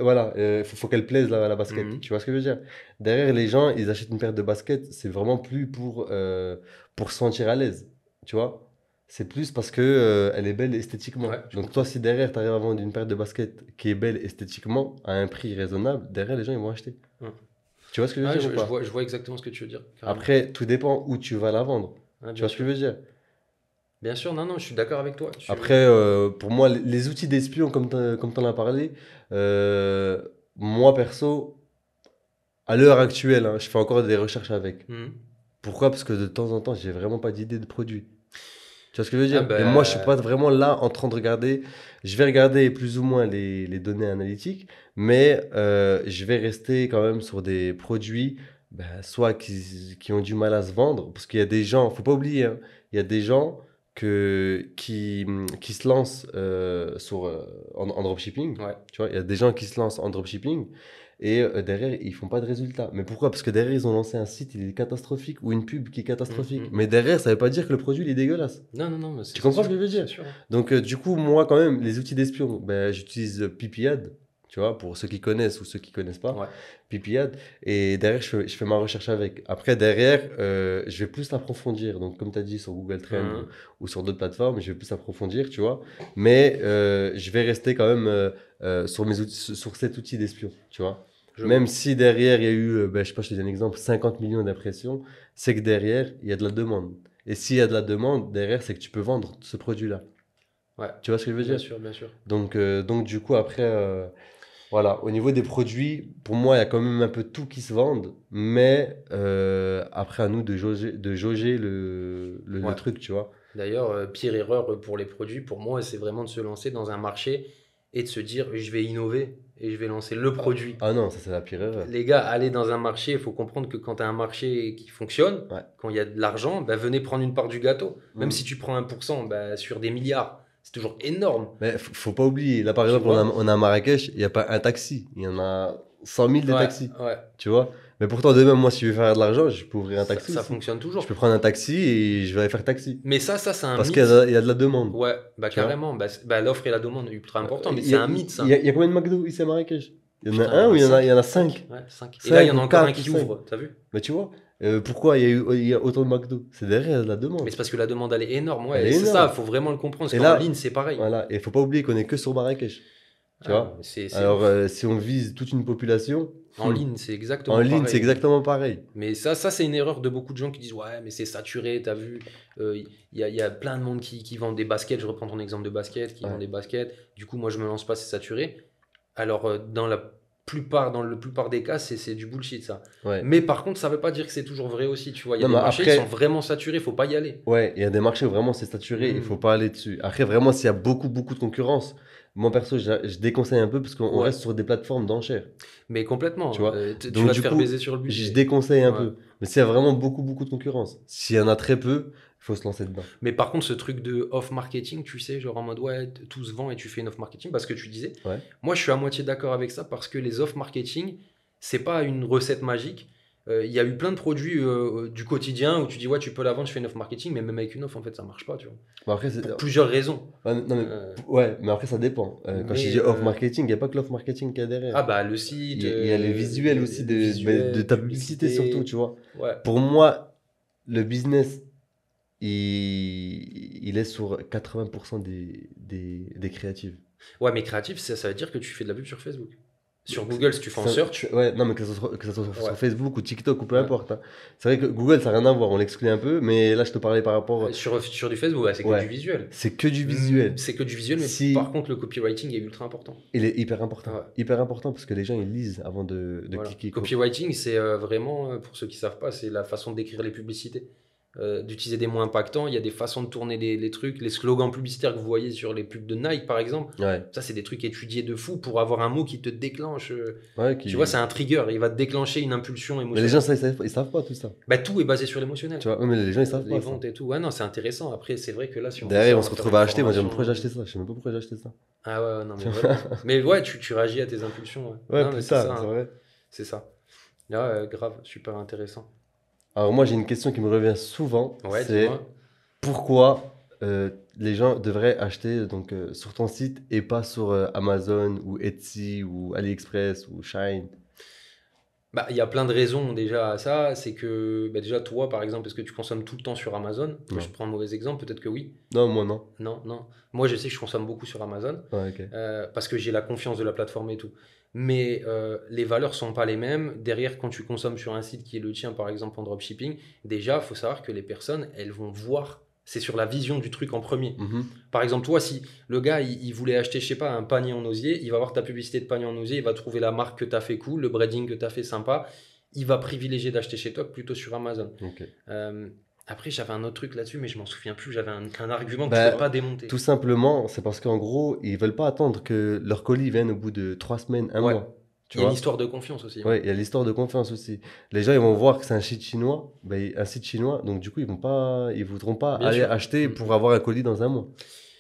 Voilà, faut qu'elle plaise la basket. Mhm. Tu vois ce que je veux dire? Derrière, les gens, ils achètent une paire de baskets, c'est vraiment plus pour se sentir à l'aise. Tu vois? C'est plus parce que elle est belle esthétiquement. Ouais, je Donc comprends. toi, si derrière, tu arrives à vendre une paire de baskets qui est belle esthétiquement, à un prix raisonnable, derrière, les gens, ils vont acheter. Ouais. Tu vois ce que je veux Ouais, dire ou pas? je vois exactement ce que tu veux dire, carrément. Après, tout dépend où tu vas la vendre. Ouais, Tu bien vois ce que sûr. je veux dire? Bien sûr, non, non, je suis d'accord avec toi. Après, pour moi, les outils d'espion, comme tu en as parlé, euh, moi perso, à l'heure actuelle, hein, je fais encore des recherches avec. Mhm. Pourquoi? Parce que de temps en temps, j'ai vraiment pas d'idée de produit. Tu vois ce que je veux Ah dire? Et moi, je suis pas bah, vraiment là en train de regarder. Je vais regarder plus ou moins les données analytiques, mais je vais rester quand même sur des produits, ben, soit qui ont du mal à se vendre, parce qu'il y a des gens, faut pas oublier, hein, il y a des gens qui se lancent en dropshipping. ouais. Tu vois, il y a des gens qui se lancent en dropshipping et derrière, ils font pas de résultats. Mais pourquoi? Parce que derrière, ils ont lancé un site, il est catastrophique, ou une pub qui est catastrophique. Mais derrière, ça veut pas dire que le produit, il est dégueulasse. Non, non, non, mais Tu c'est comprends ce sûr, que je veux c'est dire? sûr. Donc, du coup, moi, quand même, les outils d'espion, ben, j'utilise Pipiad, tu vois, pour ceux qui connaissent ou ceux qui connaissent pas. Ouais. Pipiad. Et derrière, je fais ma recherche avec. Après, derrière, je vais plus l'approfondir. Donc, comme tu as dit, sur Google Trends Mhm. ou sur d'autres plateformes, je vais plus approfondir, tu vois. Mais je vais rester quand même sur sur cet outil d'espion, tu vois. Je Même vois. si derrière, il y a eu, ben, je sais pas, je te donne un exemple, 50 millions d'impressions, c'est que derrière, il y a de la demande. Et s'il y a de la demande, derrière, c'est que tu peux vendre ce produit-là. Ouais. Tu vois ce que je veux Bien dire? sûr, bien sûr. Donc du coup, après, voilà, au niveau des produits, pour moi, il y a quand même un peu tout qui se vendent, mais après, à nous de jauger le Ouais. truc, tu vois. D'ailleurs, pire erreur pour les produits, pour moi, c'est vraiment de se lancer dans un marché et de se dire, je vais innover et je vais lancer le produit. Ah non, ça c'est la pire erreur. Les gars, aller dans un marché, il faut comprendre que quand tu as un marché qui fonctionne, Ouais. quand il y a de l'argent, bah, venez prendre une part du gâteau. Même Mm. si tu prends 1%, bah, sur des milliards, c'est toujours énorme. Mais faut pas oublier, là par Tu exemple, vois? on a à Marrakech, il n'y a pas un taxi, il y en a 100 000 des Ouais, taxis, ouais. tu vois. Mais pourtant, de même, moi, si je veux faire de l'argent, je peux ouvrir un Ça, taxi ça aussi. fonctionne Je toujours. peux prendre un taxi et je vais aller faire taxi. Mais ça, c'est un Parce mythe. il y a de la demande. Ouais, bah Tu vois. carrément. Bah, l'offre et la demande est ultra important, mais Il y c'est a, un mythe, ça. il y a combien de McDo ici à Marrakech? Il y en a Putain, un ou il y en a 5. 5? Ouais, 5. Et là, il y en a Cinq ou encore un quatre ou qui cinq. ouvre, t'as vu? Mais tu vois, pourquoi il y a autant de McDo? C'est derrière la demande. Mais c'est parce que la demande, elle est énorme. Elle Ouais, et est c'est ça, énorme. il faut vraiment le comprendre. Parce Et qu'en là, ligne, c'est pareil. voilà, et faut pas oublier qu'on est que sur Marrakech. Tu Ah, vois? mais c'est Alors, ouf. si on vise toute une population, En ligne, c'est en exactement ligne, c'est pareil. exactement pareil. Mais ça c'est une erreur de beaucoup de gens qui disent ouais, mais c'est saturé, t'as vu. Il y a plein de monde qui vendent des baskets. Je reprends ton exemple de basket, qui Ouais. vendent des baskets. Du coup, moi, je me lance pas, c'est saturé. Alors, dans le plupart des cas, c'est du bullshit, ça. Ouais. Mais par contre, ça veut pas dire que c'est toujours vrai aussi. Tu vois, il y a Non, des mais marchés, après- ils sont vraiment saturés, faut pas y aller. Ouais, il y a des marchés où vraiment c'est saturé, il Mm. faut pas aller dessus. Après, vraiment, s'il y a beaucoup de concurrence, moi perso, je déconseille un peu parce qu'on Ouais. reste sur des plateformes d'enchères. Mais complètement. Tu vois. Tu Donc, vas te du faire coup, baiser sur le budget. je déconseille un Ouais. peu. Mais s'il y a vraiment beaucoup de concurrence, s'il y en a très peu, il faut se lancer dedans. Mais par contre, ce truc de off-marketing, tu sais, genre en mode ouais, tout se vend et tu fais une off-marketing, parce que tu disais, Ouais. moi je suis à moitié d'accord avec ça parce que les off-marketing, c'est pas une recette magique. Il y a eu plein de produits du quotidien où tu dis ouais, tu peux la vendre, je fais une off-marketing, mais même avec une offre, en fait, ça marche pas, tu vois. Bon, après, Pour plusieurs raisons. ouais, non, mais, Euh, ouais, mais après, ça dépend. Quand mais, je dis off-marketing, il n'y a pas que l'off-marketing qu'il y a derrière. Ah bah le site, Il y a le visuel aussi le visuel, de ta publicité surtout, tu vois. Ouais. Pour moi, le business, il est sur 80% des créatives. Ouais, mais créatif, ça veut dire que tu fais de la pub sur Facebook. Sur Google, si tu fais en search, Ouais, non, mais que ça soit Ouais. sur Facebook ou TikTok ou peu Ouais. importe, hein. C'est vrai que Google, ça n'a rien à voir, on l'exclut un peu, mais là, je te parlais par rapport. sur du Facebook, ouais, c'est que Ouais. du visuel. C'est que du visuel. C'est que du visuel, mais Si- par contre, le copywriting est ultra important. Il est hyper important. Ouais. Hyper important parce que les gens, ils lisent avant de Voilà. cliquer. Copywriting, c'est vraiment, pour ceux qui savent pas, c'est la façon d'écrire les publicités. d'utiliser des mots impactants. Il y a des façons de tourner les trucs, les slogans publicitaires que vous voyez sur les pubs de Nike, par exemple. Ouais. Ça, c'est des trucs étudiés de fou pour avoir un mot qui te déclenche. Ouais, Tu vois, c'est un trigger. Il va te déclencher une impulsion Mais les émotionnelle. gens, ça, ils savent pas tout ça. Bah, tout est basé sur l'émotionnel. Tu vois, ouais, mais les gens, ils savent Les pas ça. ventes et tout. Ouais, non, c'est intéressant. Après, c'est vrai que là, si on fait Derrière, ça, on se va faire retrouve à une acheter. Moi, je me dis, formation. pourquoi j'ai acheté ça? Je sais même pas pourquoi j'ai acheté ça. Ah ouais, non, mais vraiment. Mais ouais, tu réagis à tes impulsions. Ouais, Ouais, non, mais putain, c'est ça. c'est Hein. vrai. C'est ça. Là, grave, super intéressant. Alors, moi, j'ai une question qui me revient souvent. Ouais, C'est dis-moi. pourquoi les gens devraient acheter donc, sur ton site et pas sur Amazon ou Etsy ou AliExpress ou Shine? Bah, il y a plein de raisons déjà à ça. C'est que bah, déjà, toi, par exemple, est-ce que tu consommes tout le temps sur Amazon? Non. Je prends un mauvais exemple, peut-être que oui. Non, moi, non. Non, non. Moi, je sais que je consomme beaucoup sur Amazon Ouais, ok. parce que j'ai la confiance de la plateforme et tout. Mais les valeurs sont pas les mêmes. Derrière, quand tu consommes sur un site qui est le tien, par exemple en dropshipping, déjà, il faut savoir que les personnes, elles vont voir. C'est sur la vision du truc en premier. Mhm. Par exemple, toi, si le gars, il voulait acheter, je sais pas, un panier en osier, il va voir ta publicité de panier en osier, il va trouver la marque que tu as fait cool, le branding que tu as fait sympa, il va privilégier d'acheter chez toi que plutôt sur Amazon. Ok. Après, j'avais un autre truc là-dessus, mais je m'en souviens plus. J'avais un argument que Bah, tu peux pas démonter. Tout simplement, c'est parce qu'en gros, ils veulent pas attendre que leur colis vienne au bout de 3 semaines, un Ouais. mois. Tu Il y a vois? une histoire de confiance aussi. Hein. Ouais, il y a l'histoire de confiance aussi. Les gens, ils vont voir que c'est un site chinois, un site chinois, donc du coup, ils voudront pas Bien aller sûr. acheter pour avoir un colis dans un mois.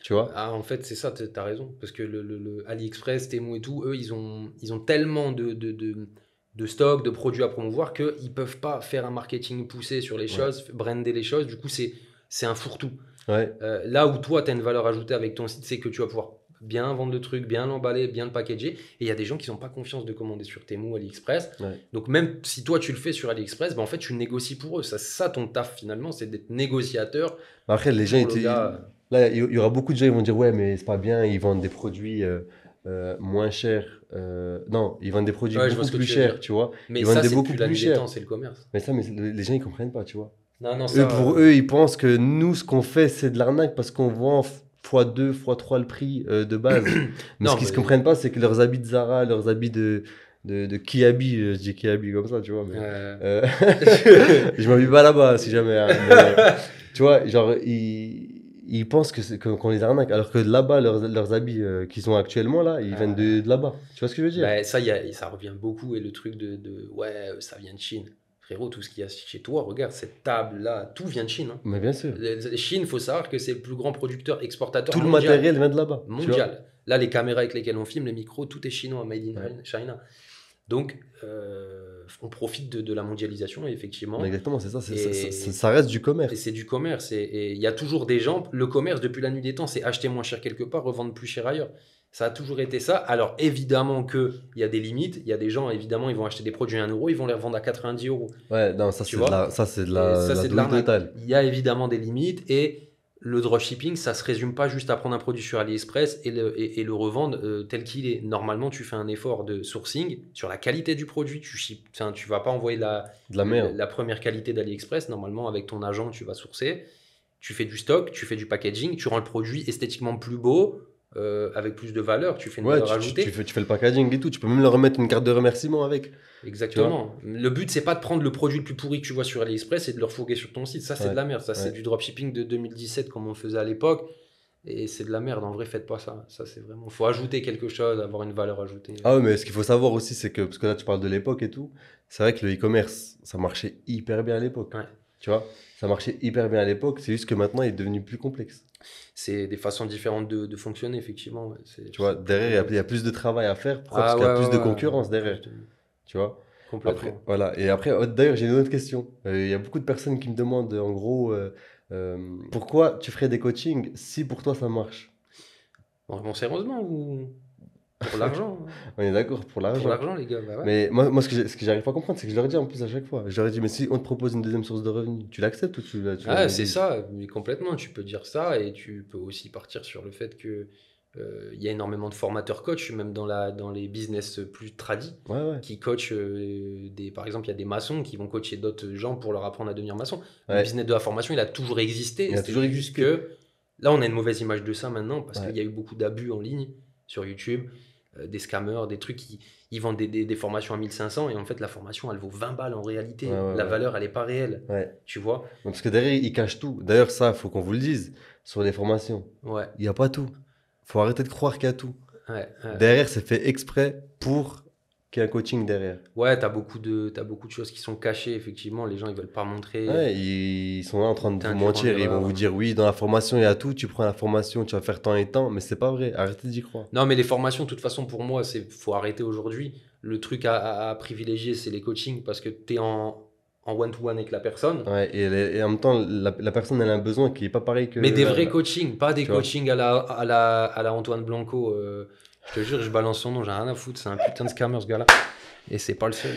Tu vois? Ah, en fait, c'est ça, t'as raison. Parce que le AliExpress, Temu et tout, eux, ils ont tellement de stocks, de produits à promouvoir qu'ils peuvent pas faire un marketing poussé sur les choses, brander les choses. Du coup, c'est un fourre-tout. Ouais. Là où toi, tu as une valeur ajoutée avec ton site, c'est que tu vas pouvoir bien vendre le truc, bien l'emballer, bien le packager. Et il y a des gens qui n'ont pas confiance de commander sur Temu, AliExpress. Ouais. Donc même si toi, tu le fais sur AliExpress, en fait, tu négocies pour eux. Ça ton taf, finalement, c'est d'être négociateur. Après, les gens, Pour le gars. là, il y aura beaucoup de gens qui vont dire, ouais, mais c'est pas bien, ils vendent des produits moins chers. Non, ils vendent des produits Ouais, je vois beaucoup ce que plus tu veux chers, dire. tu vois. Mais Ils ça, vendent des c'est beaucoup plus la plus nuit des chers. temps, c'est le commerce. Mais ça, les gens, ils comprennent pas, tu vois. Non, ça, Pour eux, ils pensent que nous, ce qu'on fait, c'est de l'arnaque parce qu'on vend x2, x3 le prix de base. Mais Non, ce qu'ils ne mais- comprennent pas, c'est que leurs habits de Zara, leurs habits de Kiabi, je dis Kiabi comme ça, tu vois. Mais, je m'habille pas là-bas, si jamais. Hein, mais, tu vois, genre, ils pensent qu'on les arnaque. Alors que là-bas, leurs habits qu'ils ont actuellement, là, ils viennent de là-bas. Tu vois ce que je veux dire? Bah, ça, ça revient beaucoup. Et le truc ouais, ça vient de Chine. Frérot, tout ce qu'il y a chez toi, regarde, cette table-là, tout vient de Chine. Hein. Mais bien sûr. Chine, il faut savoir que c'est le plus grand producteur exportateur Tout le mondial. matériel vient de là-bas. tu vois. Mondial. Là, les caméras avec lesquelles on filme, les micros, tout est chinois, made in China. Donc, on profite de la mondialisation, effectivement. Mais exactement, c'est ça. Et- Ça reste du commerce. Et c'est du commerce. Et il y a toujours des gens. Le commerce, depuis la nuit des temps, c'est acheter moins cher quelque part, revendre plus cher ailleurs. Ça a toujours été ça. Alors, évidemment qu'il y a des limites. Il y a des gens, évidemment, ils vont acheter des produits à 1 euro, ils vont les revendre à 90 euros. Ouais, non, ça, Tu c'est vois. de la, Et ça, c'est de douille l'arnaque. totale. Il y a évidemment des limites. Et le dropshipping, ça se résume pas juste à prendre un produit sur AliExpress et le revendre tel qu'il est. Normalement, tu fais un effort de sourcing sur la qualité du produit. Tu vas pas envoyer De la merde. la première qualité d'AliExpress. Normalement, avec ton agent, tu vas sourcer. Tu fais du stock, tu fais du packaging, tu rends le produit esthétiquement plus beau, avec plus de valeur. Tu fais une Ouais, valeur ajoutée. tu fais le packaging et tout. Tu peux même leur remettre une carte de remerciement avec. Exactement. Le but, c'est pas de prendre le produit le plus pourri que tu vois sur AliExpress et de le refourguer sur ton site. Ça, c'est Ouais. de la merde. Ça, c'est Ouais. du dropshipping de 2017 comme on faisait à l'époque. Et c'est de la merde. En vrai, faites pas ça. Ça, c'est vraiment. Faut ajouter quelque chose, avoir une valeur ajoutée. Ah ouais, mais ce qu'il faut savoir aussi, c'est que, parce que là, tu parles de l'époque et tout, c'est vrai que le e-commerce, ça marchait hyper bien à l'époque. Ouais. Tu vois, ça marchait hyper bien à l'époque, c'est juste que maintenant, il est devenu plus complexe. C'est des façons différentes de fonctionner, effectivement. Ouais. Tu vois, derrière, il y a plus de travail à faire Ah, parce qu'il y a ouais, plus de ouais, concurrence ouais. derrière. Tu vois. Complètement. Après, voilà. Et après, d'ailleurs, j'ai une autre question. Il y a beaucoup de personnes qui me demandent, en gros, pourquoi tu ferais des coachings si pour toi ça marche? Bon, sérieusement ou pour l'argent? Hein. On est d'accord, pour Pour l'argent. l'argent, les gars. Bah ouais. Mais moi ce que j'arrive pas à comprendre, c'est que je leur dis en plus à chaque fois. Je leur dis, mais si on te propose une deuxième source de revenus, tu l'acceptes ou tu Ah, la c'est négliges? ça, mais complètement. Tu peux dire ça et tu peux aussi partir sur le fait que il y a énormément de formateurs coachs, même dans les business plus tradis, Ouais, ouais. qui coachent par exemple, il y a des maçons qui vont coacher d'autres gens pour leur apprendre à devenir maçon. Le Ouais. business de la formation, il a toujours existé. Il a C'était toujours juste existé. que là, on a une mauvaise image de ça maintenant parce Ouais. qu'il y a eu beaucoup d'abus en ligne sur YouTube. des scammers, des trucs qui ils vendent des formations à 1500 et en fait, la formation, elle vaut 20 balles en réalité. Ouais, La ouais. valeur, elle est pas réelle. Ouais. Tu vois? Non, parce que derrière, ils cachent tout. D'ailleurs, ça, il faut qu'on vous le dise. Sur les formations, Ouais, il n'y a pas tout. Faut arrêter de croire qu'il y a tout. ouais, ouais. Derrière, c'est fait exprès pour qu'il y ait un coaching derrière. Ouais, t'as beaucoup de choses qui sont cachées, effectivement. Les gens, ils veulent pas montrer. Ouais, ils sont là en train de T'es vous induit en mentir. Ils vont erreur. vous dire, oui, dans la formation, il y a tout. Tu prends la formation, tu vas faire tant et tant. Mais c'est pas vrai. Arrêtez d'y croire. Non, mais les formations, de toute façon, pour moi, faut arrêter aujourd'hui. Le truc à privilégier, c'est les coachings parce que tu es en one-to-one avec la personne. Ouais, et en même temps, la personne, elle a un besoin qui est pas pareil que. Mais des vrais coachings, pas des Tu vois. coachings à la Antoine Blanco. Je te jure, je balance son nom, j'ai rien à foutre. C'est un putain de scammer, ce gars-là. Et c'est pas le seul.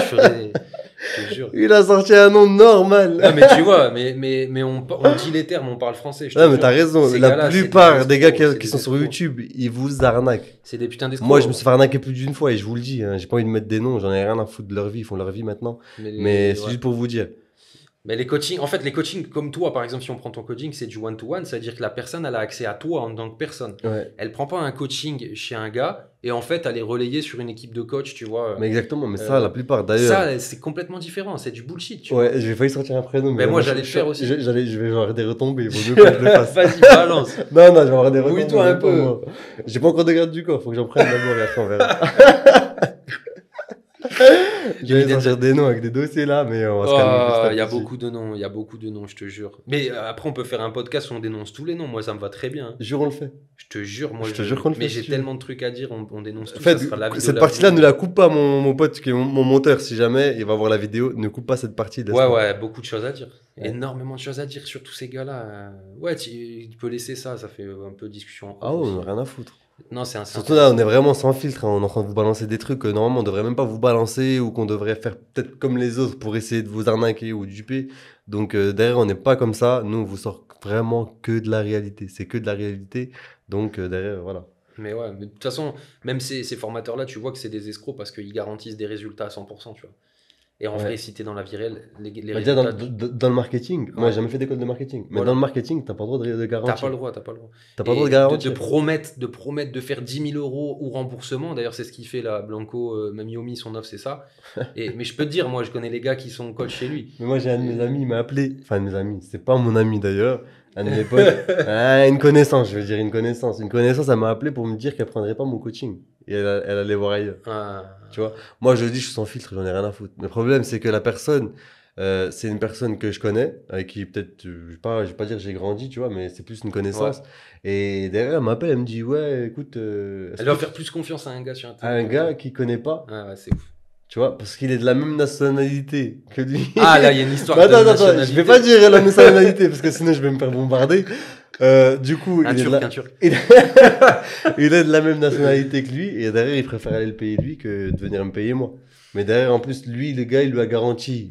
Je te jure. Il a sorti un nom normal. Non, mais tu vois, mais on dit les termes, on parle français. Je te Ouais, mais jure. t'as raison. Ces La gars-là, c'est plupart des gars escrocs, qui c'est sont des sur escrocs. YouTube, ils vous arnaquent. C'est des putains d'escrocs. Moi, je me suis fait arnaquer plus d'une fois et je vous le dis. J'ai pas envie de mettre des noms. J'en ai rien à foutre de leur vie. Ils font leur vie maintenant. Mais c'est ouais. juste pour vous dire. Mais les coachings, en fait, les coachings comme toi, par exemple, si on prend ton coaching, c'est du one-to-one, c'est-à-dire que la personne, elle a accès à toi en tant que personne. Ouais. Elle prend pas un coaching chez un gars et en fait, elle est relayée sur une équipe de coach, tu vois. Mais exactement. Mais ça, Euh, la plupart d'ailleurs. Ça, c'est complètement différent, c'est du bullshit, tu vois. Ouais, j'ai failli sortir un prénom. Mais moi, j'allais le faire aussi. Je vais avoir des retombées. Il vaut mieux que je le fasse. Vas-y, balance. Non, je vais avoir des retombées. Mouille-toi un pas peu. moi. J'ai pas encore de garde du corps. Faut que j'en prenne d'abord et après on verra. Je vais sortir des noms avec des dossiers là, mais on va se calmer juste un Il y a petit. beaucoup de noms, je te jure. Mais après, on peut faire un podcast où on dénonce tous les noms. Moi, ça me va très bien. Jure, on le fait. Je te jure, moi, Je te jure qu'on le mais fait, j'ai si tu veux. tellement de trucs à dire, on dénonce tout. En fait, Ça sera la vidéo cette de la partie-là, vidéo. ne la coupe pas, mon pote, qui est mon monteur. Si jamais il va voir la vidéo, ne coupe pas cette partie. Ouais, ouais, beaucoup de choses à dire. Ouais. Énormément de choses à dire sur tous ces gars-là. Ouais, tu peux laisser ça, ça fait un peu discussion. Ah ouais, aussi. on a rien à foutre. Non, c'est un Surtout là, on est vraiment sans filtre. Hein. On est en train de vous balancer des trucs que normalement on devrait même pas vous balancer ou qu'on devrait faire peut-être comme les autres pour essayer de vous arnaquer ou duper. Donc derrière, on n'est pas comme ça. Nous, on vous sort vraiment que de la réalité. C'est que de la réalité. Donc derrière, voilà. Mais ouais, mais de toute façon, même ces formateurs-là, tu vois que c'est des escrocs parce qu'ils garantissent des résultats à 100%, tu vois. Et en Ouais. vrai, si t'es dans la vie réelle, les Bah, déjà, résultats, dans le marketing, moi, Ouais. j'ai jamais fait d'école de marketing. Mais Voilà. dans le marketing, t'as pas le droit de garantir. t'as pas le droit, t'as pas le droit. T'as pas le Et droit de garantir. de promettre de faire 10 000 euros ou remboursement. D'ailleurs, c'est ce qu'il fait là, Blanco, même Yomi, son offre, c'est ça. Mais je peux te dire, moi, je connais les gars qui sont coach chez lui. Mais moi, j'ai un de mes amis, il m'a appelé. Enfin, un de mes amis, c'est pas mon ami d'ailleurs. Un de mes potes. Une connaissance, je veux dire, une connaissance. Une connaissance, elle m'a appelé pour me dire qu'elle prendrait pas mon coaching. Et elle allait voir ailleurs. Ah, Tu vois, moi je dis, je suis sans filtre, j'en ai rien à foutre. Le problème, c'est que la personne, c'est une personne que je connais, avec qui peut-être, je vais pas dire j'ai grandi, tu vois, mais c'est plus une connaissance. Et derrière, elle m'appelle, elle me dit, ouais, écoute, est-ce elle va que faire plus confiance à un gars sur à Internet. un gars qui connaît pas, Ah ouais, c'est ouf. tu vois, parce qu'il est de la même nationalité que lui. Ah là, il y a une histoire Mais de attends, nationalité. je vais pas dire la nationalité, parce que sinon je vais me faire bombarder. Du coup, Un il est de turc, la- un turc. il est de la même nationalité que lui, et derrière, il préfère aller le payer lui que de venir me payer moi. Mais derrière, en plus, lui, le gars, il lui a garanti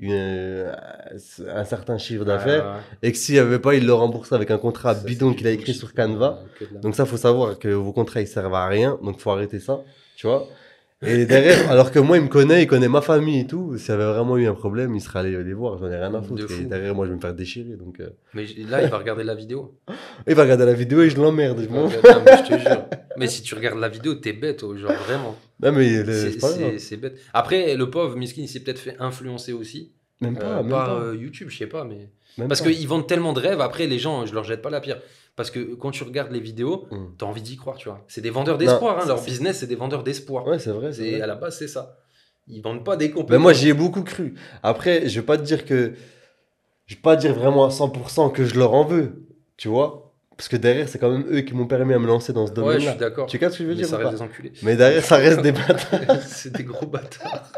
un certain chiffre d'affaires, et que s'il n'y avait pas, il le remboursait avec un contrat Ça, bidon c'est qu'il a du écrit bullshit. sur Canva. Que de la Donc ça, faut savoir que vos contrats, ils servent à rien, donc faut arrêter ça, tu vois. Et derrière, alors que moi, il me connaît, il connaît ma famille et tout, s'il y avait vraiment eu un problème, il serait allé les voir, j'en ai rien à De foutre. Et fou. derrière, moi, je vais me faire déchirer, donc... Mais là, il va regarder la vidéo. Il va regarder la vidéo et je l'emmerde, je m'en... Non, mais je te jure. Mais si tu regardes la vidéo, t'es bête, oh, genre vraiment. Non, mais C'est c'est pas grave. c'est bête. Après, le pauvre Miskin, il s'est peut-être fait influencer aussi. Même pas, même par pas. YouTube, je sais pas, mais. Même Parce pas. qu'ils vendent tellement de rêves, après, les gens, je leur jette pas la pierre. Parce que quand tu regardes les vidéos, Mm. t'as envie d'y croire, tu vois. C'est des vendeurs d'espoir, hein. c'est- Leur c'est- business, c'est des vendeurs d'espoir. Ouais, c'est vrai, c'est C'est vrai. à la base, c'est ça. Ils vendent pas des Ben compétences. moi, j'y ai beaucoup cru. Après, je vais pas te dire que... Je vais pas dire vraiment à 100% que je leur en veux, tu vois. Parce que derrière, c'est quand même eux qui m'ont permis à me lancer dans ce Ouais, je domaine-là. suis d'accord. Tu captes ce que je veux Mais dire ça ou pas? reste des enculés. Mais derrière, ça reste des bâtards. C'est des gros bâtards.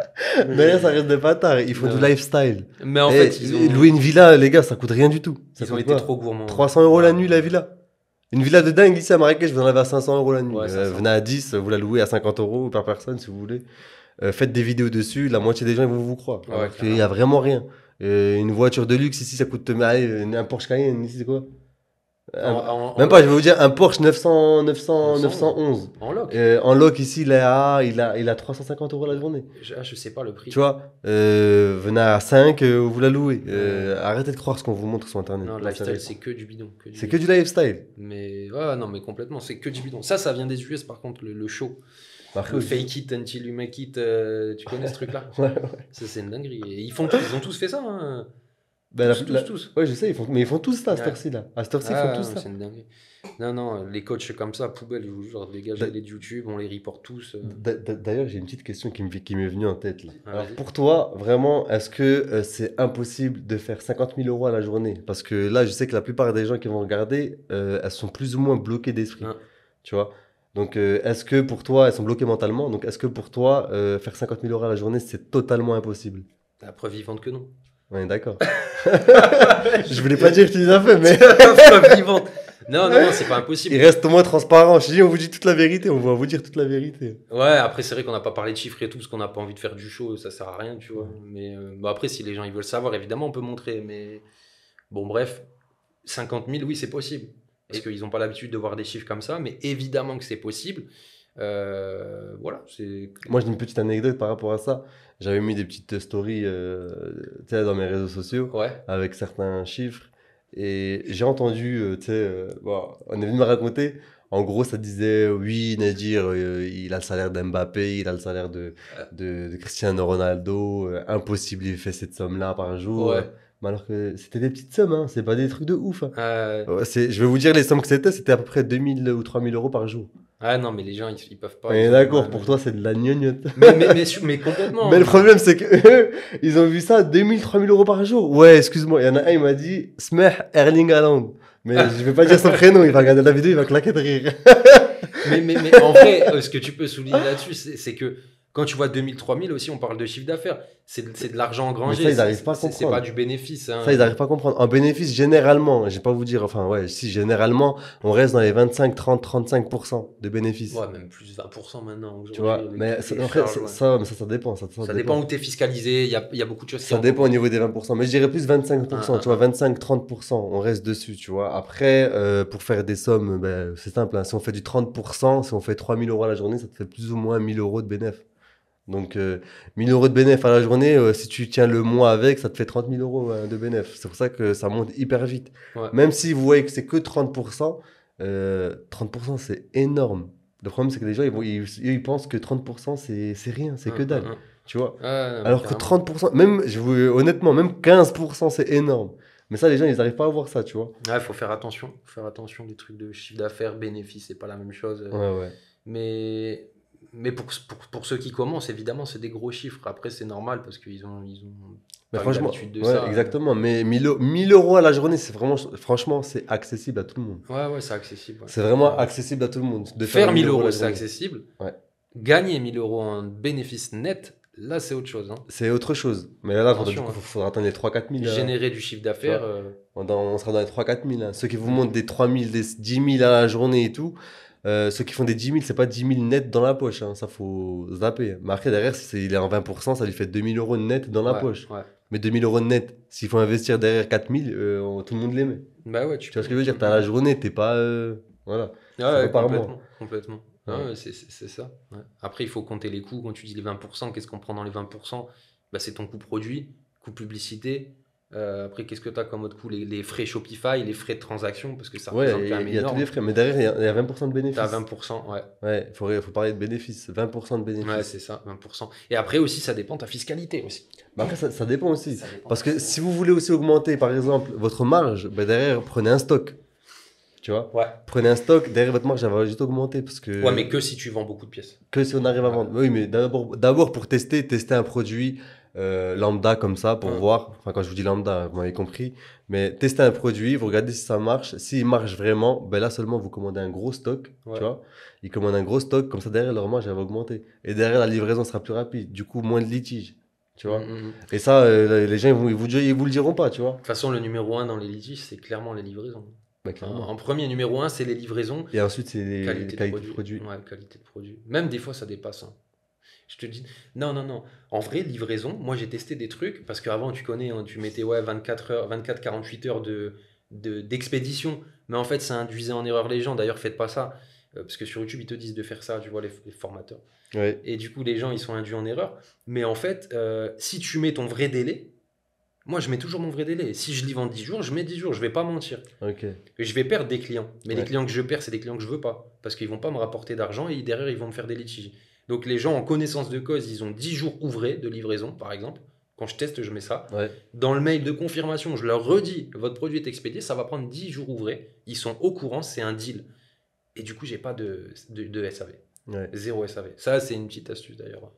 Derrière, ça reste des bâtards. Ils font Ouais. du lifestyle. Mais en Et fait, ils ont, louer une villa, les gars, ça coûte rien du tout. Ça ils ont coûte été quoi trop gourmands. 300 € la nuit, la villa. Une villa de dingue ici à Marrakech, vous en avez à 500 € la nuit. Ouais, 500. Venez à 10, vous la louez à 50 € par personne si vous voulez. Faites des vidéos dessus, la moitié des gens ils vont vous croire. Ouais, Alors qu'il y a vraiment rien. Une voiture de luxe ici, ça coûte. Allez, un Porsche Cayenne ici, c'est quoi Même pas, je vais vous dire, un Porsche 911. 911. En loc. En loc, ici, il a 350 € la journée. Je sais pas le prix. Tu vois, venez à 5, vous la louez. Arrêtez de croire ce qu'on vous montre sur Internet. Non, le lifestyle, c'est que du bidon. C'est que du lifestyle. Mais ouais, non, mais complètement, c'est que du bidon. Ça vient des US par contre, le show. Après, Le aussi- fake it until you make it, tu connais ce truc-là? Ouais, ouais. Ça, c'est une dinguerie. Et ils ont tous fait ça, hein. Ben, Tous. Ouais, je sais, mais ils font tous ça à cette Ouais. heure-ci, là. À cette heure-ci, ils Ah, font tous non, ça. c'est une dinguerie. Non, les coachs comme ça, poubelle, je vous jure, dégagez les de YouTube, on les reporte tous. D'ailleurs, j'ai une petite question qui m'est venue en tête, là. Ah, Alors, vas-y. pour toi, vraiment, est-ce que c'est impossible de faire 50 000 € à la journée? Parce que là, je sais que la plupart des gens qui vont regarder, elles sont plus ou moins bloquées d'esprit. Ah. Tu vois? Donc, est-ce que pour toi, elles sont bloquées mentalement? Donc, est-ce que pour toi, faire 50 000 € à la journée, c'est totalement impossible? La preuve vivante que non. On est d'accord. Je voulais pas dire que tu les as fait, mais La preuve vivante. Non, c'est pas impossible. il reste au moins transparent. Je te dis, on vous dit toute la vérité, on va vous dire toute la vérité. Ouais, après, c'est vrai qu'on n'a pas parlé de chiffres et tout, parce qu'on n'a pas envie de faire du show, ça sert à rien, tu vois. Mais bon, après, si les gens ils veulent savoir, évidemment, on peut montrer. Mais bon, bref, 50 000, oui, c'est possible. Parce qu'ils n'ont pas l'habitude de voir des chiffres comme ça, mais évidemment que c'est possible. Voilà, c'est. Moi, j'ai une petite anecdote par rapport à ça. J'avais mis des petites stories tu sais, dans mes réseaux sociaux Ouais. avec certains chiffres. Et j'ai entendu, tu sais, bon, on est venu me raconter. En gros, ça disait, oui, Nadir, il a le salaire d'Mbappé, il a le salaire de Cristiano Ronaldo. Impossible, il fait cette somme-là par jour. Ouais. Mais alors que c'était des petites sommes, hein, c'est pas des trucs de ouf. Hein. Euh, Je vais vous dire les sommes que c'était à peu près 2000 ou 3000 € par jour. Ah non, mais les gens, ils peuvent pas. On ils est ont- d'accord, ouais, pour mais- toi, c'est de la gnognotte. Mais complètement. Mais le problème, c'est que eux, ils ont vu ça 2000, 3000 € par jour. Ouais, excuse-moi, il y en a un, il m'a dit Smeh Erling Haaland. Mais je vais pas dire son prénom, il va regarder la vidéo, il va claquer de rire. Mais en vrai, ce que tu peux souligner là-dessus, c'est que quand tu vois 2000, 3000 aussi, on parle de chiffre d'affaires. C'est de l'argent engrangé. Mais ça, ils n'arrivent pas à C'est comprendre. pas du bénéfice. Hein. Ça, ils n'arrivent pas à comprendre. En bénéfice, généralement, je vais pas vous dire, enfin, ouais, si, généralement, on reste dans les 25, 30, 35% de bénéfices. Ouais, même plus 20% maintenant. Tu vois, aujourd'hui, mais avec ça, les après, charges, ouais. ça dépend. Ça dépend où tu es fiscalisé. Il y a beaucoup de choses qui Ça rentrent. dépend au niveau des 20%, mais je dirais plus 25%, tu vois, 25-30%, on reste dessus, tu vois. Après, pour faire des sommes, ben, c'est simple, hein, si on fait du 30%, si on fait 3000 € à la journée, ça te fait plus ou moins 1000 € de bénéfice. Donc, 1000 € de bénéfice à la journée, si tu tiens le mois avec, ça te fait 30 000 € de bénéfice. C'est pour ça que ça monte hyper vite. Ouais. Même si vous voyez que c'est que 30%, 30% c'est énorme. Le problème, c'est que les gens, ils pensent que 30%, c'est rien, c'est que dalle, tu vois. Ouais, non, Alors que carrément. 30%, même, honnêtement, même 15%, c'est énorme. Mais ça, les gens, ils n'arrivent pas à voir ça, tu vois. Ouais, faut faire attention. Faut faire attention des trucs de chiffre d'affaires, bénéfice, c'est pas la même chose. Ouais. Mais pour ceux qui commencent, évidemment, c'est des gros chiffres. Après, c'est normal parce qu'ils ont Mais pas eu franchement, l'habitude de ouais, ça. exactement. Mais 1000 € à la journée, c'est vraiment, franchement, c'est accessible à tout le monde. Ouais, c'est accessible. Ouais. C'est vraiment accessible à tout le monde. De Faire 1000 la euros, c'est journée. accessible. Ouais. Gagner 1000 euros en bénéfice net, là, c'est autre chose. Hein. C'est autre chose. Mais là, Attention, il faudra attendre les 3-4 000. Générer du chiffre d'affaires. On sera dans les 3-4 000. Ceux qui vous montrent des 3 000, des 10 000 à la journée et tout. Ceux qui font des 10 000, c'est pas 10 000 net dans la poche. Hein. Ça, faut zapper. Mais après, derrière, si il est en 20%, ça lui fait 2 000 € net dans la poche. Ouais. Mais 2 000 € net, s'il faut investir derrière 4 000, tout le monde les met. Bah ouais, Tu vois ce que je veux dire? T'as la journée, t'es pas. Voilà. Ouais, pas par mois. complètement. Ouais. Ouais, c'est ça. Ouais. Après, il faut compter les coûts. Quand tu dis les 20%, qu'est-ce qu'on prend dans les 20%? Bah, c'est ton coût produit, coût publicité. Après, qu'est-ce que tu as comme autre coût? Les frais Shopify, les frais de transaction, parce que ça Ouais, représente quand même il y a tous énorme. les frais. Mais derrière, il y a 20% de bénéfices. T'as 20%, ouais. Ouais, faut parler de bénéfices. 20% de bénéfices. Ouais, c'est ça, 20%. Et après aussi, ça dépend de ta fiscalité aussi. Mais après, ça dépend aussi. Ça dépend. Parce que si vous voulez aussi augmenter, par exemple, votre marge, ben derrière, prenez un stock. Tu vois? Ouais. Prenez un stock, derrière votre marge, elle va juste augmenter. Parce que, Ouais, mais que si tu vends beaucoup de pièces. que si on arrive à vendre. Oui, mais d'abord pour tester un produit lambda comme ça, pour Ouais. voir. Enfin, quand je vous dis lambda, vous m'avez compris. Mais testez un produit, vous regardez si ça marche. S'il marche vraiment, ben là seulement vous commandez un gros stock. Ouais. Tu vois? Ils commandent un gros stock, comme ça derrière leur marge, elle va augmenter. Et derrière, la livraison sera plus rapide. Du coup, moins de litiges. Tu vois? De Et ça, les gens, ils vous le diront pas, tu vois? toute façon, le numéro 1 dans les litiges, c'est clairement les livraisons. Bah, clairement. En premier, numéro 1, c'est les livraisons. Et ensuite, c'est les Qualité qualités de de produit. produit. Ouais, qualité de produit. Même des fois, ça dépasse. Hein. Je te dis, non. En vrai, livraison, moi j'ai testé des trucs parce qu'avant, tu connais, hein, tu mettais 24 heures, 24-48 heures d'expédition. Mais en fait, ça induisait en erreur les gens. D'ailleurs, faites pas ça. Parce que sur YouTube, ils te disent de faire ça, tu vois, les formateurs. Ouais. Et du coup, les gens, ils sont induits en erreur. Mais en fait, si tu mets ton vrai délai, moi, je mets toujours mon vrai délai. Si je livre en 10 jours, je mets 10 jours. Je vais pas mentir. Ok. Je vais perdre des clients. Mais les Ouais. clients que je perds, c'est des clients que je veux pas. Parce qu'ils vont pas me rapporter d'argent et derrière, ils vont me faire des litiges. Donc, les gens, en connaissance de cause, ils ont 10 jours ouvrés de livraison, par exemple. Quand je teste, je mets ça. Ouais. Dans le mail de confirmation, je leur redis, votre produit est expédié, ça va prendre 10 jours ouvrés. Ils sont au courant, c'est un deal. Et du coup, j'ai pas de SAV. Ouais. Zéro SAV. Ça, c'est une petite astuce d'ailleurs.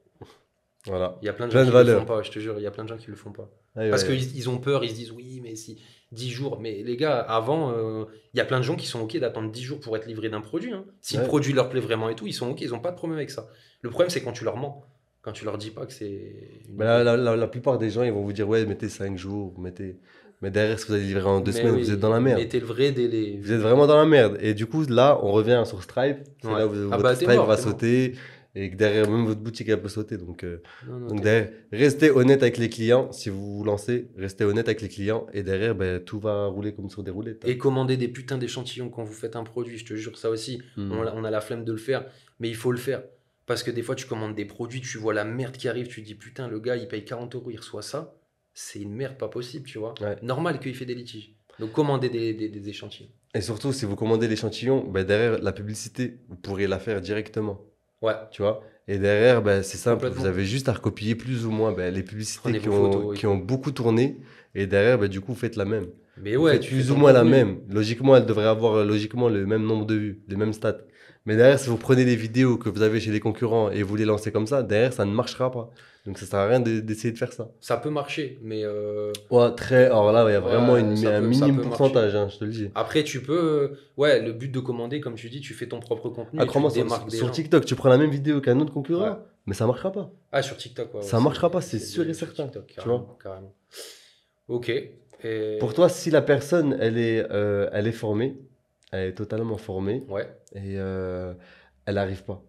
Voilà. Il y a plein de Plein gens de qui le valeurs. font pas, je te jure, il y a plein de gens qui le font pas. Ouais, Parce ouais. qu'ils ont peur, ils se disent oui, mais si 10 jours. Mais les gars, avant, il y a plein de gens qui sont OK d'attendre 10 jours pour être livrés d'un produit. Hein. Si Ouais. le produit leur plaît vraiment et tout, ils sont OK, ils ont pas de problème avec ça. Le problème, c'est quand tu leur mens. Quand tu leur dis pas que c'est. Mais la plupart des gens, ils vont vous dire, ouais, mettez 5 jours, mettez. Mais derrière, si vous allez livrer en 2 Mais semaines, oui, vous êtes dans la merde. mettez le vrai délai. Vous êtes vraiment dans la merde. Et du coup, là, on revient sur Stripe. C'est Ouais. là où Ah votre bah, t'es Stripe mort, va t'es mort. sauter. Et que derrière, même votre boutique, elle peut sauter. Donc Non, derrière, restez honnête avec les clients. Si vous vous lancez, restez honnête avec les clients. Et derrière, ben, tout va rouler comme sur des roulettes. Et commandez des putains d'échantillons quand vous faites un produit, je te jure, ça aussi. Hmm. On a la flemme de le faire, mais il faut le faire. Parce que des fois, tu commandes des produits, tu vois la merde qui arrive, tu te dis putain, le gars, il paye 40 €, il reçoit ça. C'est une merde pas possible, tu vois. Ouais. Normal qu'il fait des litiges. Donc, commandez des échantillons. Et surtout, si vous commandez l'échantillon, ben, derrière, la publicité, vous pourrez la faire directement. Ouais. Tu vois? Et derrière, ben, c'est simple, Complètement. vous avez juste à recopier plus ou moins ben, les publicités Prenez qui vos ont, photos et qui ont beaucoup tourné. Et derrière, ben, du coup, vous faites la même. Mais Vous ouais, faites tu plus fais ou ton moins la contenu. même. Logiquement, elle devrait avoir logiquement le même nombre de vues, les mêmes stats. Mais derrière, si vous prenez des vidéos que vous avez chez les concurrents et vous les lancez comme ça, derrière, ça ne marchera pas. Donc ça sert à rien d'essayer de faire ça. Ça peut marcher, mais Ouais, très. Alors là, il y a Ouais, vraiment ça un peut minime marcher. pourcentage, hein, je te le dis. après, tu peux. Ouais, le but de commander, comme tu dis, tu fais ton propre contenu et tu Crois-moi, te démarques des sur gens. TikTok, tu prends la même vidéo qu'un autre concurrent, Ouais. mais ça marchera pas. Ah, sur TikTok, ouais. Ça ouais, marchera pas, c'est sûr et sur certain, TikTok, tu carrément, carrément. Ok. Et... Pour toi, si la personne, elle est formée, elle est totalement formée, Ouais. et elle n'arrive pas.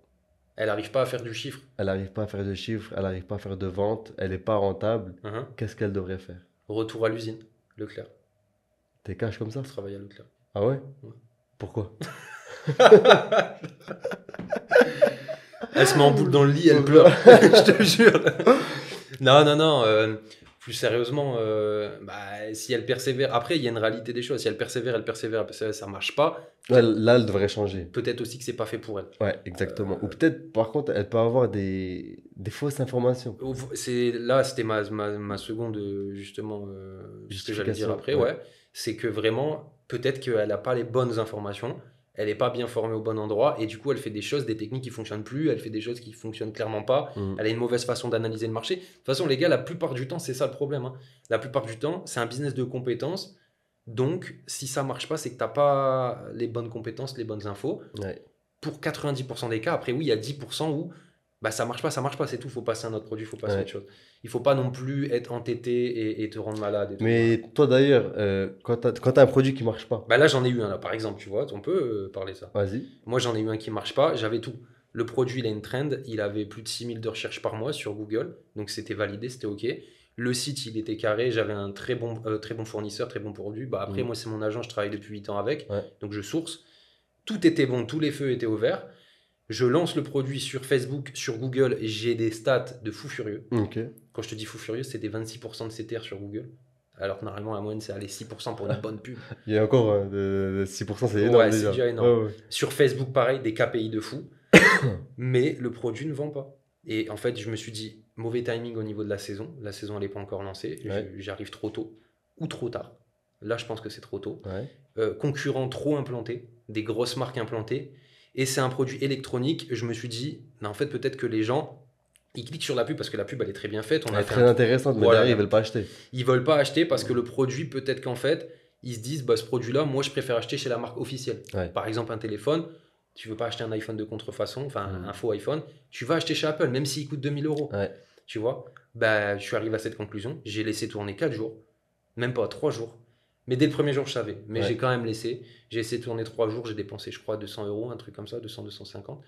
Elle n'arrive pas à faire du chiffre. Elle n'arrive pas à faire de chiffres, elle n'arrive pas à faire de ventes, elle n'est pas rentable. Mhm. Qu'est-ce qu'elle devrait faire? Retour à l'usine, Leclerc. T'es cash comme ça? Travailler à Leclerc. Ah ouais? Ouais. Pourquoi? Elle se met en boule dans le lit, elle pleure. Je te jure. Non. Plus sérieusement, si elle persévère. Après, il y a une réalité des choses. Si elle persévère, ça marche pas. Ouais, là, elle devrait changer. Peut-être aussi que c'est pas fait pour elle. Ouais, exactement. Ou peut-être, par contre, elle peut avoir des fausses informations. Là, c'était ma seconde, justement, ce que j'allais dire Justification, après. ouais. Ouais. C'est que vraiment, peut-être qu'elle n'a pas les bonnes informations. Elle n'est pas bien formée au bon endroit et du coup elle fait des choses, des techniques qui fonctionnent plus, elle fait des choses qui fonctionnent clairement pas, Mm. elle a une mauvaise façon d'analyser le marché. De toute façon les gars, la plupart du temps c'est ça le problème. Hein. La plupart du temps c'est un business de compétences, donc si ça marche pas c'est que tu n'as pas les bonnes compétences, les bonnes infos. Ouais. Pour 90% des cas, après oui il y a 10% où ça marche pas, c'est tout, faut passer à un autre produit, faut passer à Ouais. autre chose. Il faut pas non plus être entêté et te rendre malade. Et tout. Mais toi d'ailleurs, quand t'as un produit qui marche pas, Là j'en ai eu un là par exemple, tu vois, on peut parler de ça. vas-y. Moi, j'en ai eu un qui marche pas, j'avais tout. Le produit, il a une trend, il avait plus de 6000 de recherches par mois sur Google, donc c'était validé, c'était OK. Le site, il était carré, j'avais un très bon fournisseur, très bon produit. Après, moi, c'est mon agent, je travaille depuis 8 ans avec, Ouais. donc je source. Tout était bon, tous les feux étaient ouverts. Je lance le produit sur Facebook, sur Google, et j'ai des stats de fou furieux. Ok. Quand je te dis fou furieux, c'est des 26% de CTR sur Google. Alors que normalement, la moyenne, c'est aller 6% pour une bonne pub. Il y a encore de 6%, c'est énorme Ouais, c'est déjà. déjà énorme. Ouais. Sur Facebook, pareil, des KPI de fou. Mais le produit ne vend pas. Et en fait, je me suis dit, mauvais timing au niveau de la saison. La saison, elle n'est pas encore lancée. Ouais. J'arrive trop tôt ou trop tard. Là, je pense que c'est trop tôt. Ouais. Concurrents trop implantés, des grosses marques implantées. Et c'est un produit électronique. Je me suis dit, en fait, peut-être que les gens, ils cliquent sur la pub parce que la pub, elle est très bien faite. On Elle a est fait très intéressante, mais Voilà. derrière, ils veulent pas acheter. Ils veulent pas acheter parce que le produit, peut-être qu'en fait, ils se disent, ce produit-là, moi, je préfère acheter chez la marque officielle. Ouais. Par exemple, un téléphone, tu veux pas acheter un iPhone de contrefaçon, enfin Mhm. un faux iPhone, tu vas acheter chez Apple, même s'il coûte 2000 €. Ouais. Tu vois, je suis arrivé à cette conclusion. J'ai laissé tourner 4 jours, même pas 3 jours. Mais dès le premier jour, je savais. Mais Ouais. j'ai quand même laissé. J'ai laissé tourner 3 jours, j'ai dépensé, je crois, 200 €, un truc comme ça, 200, 250.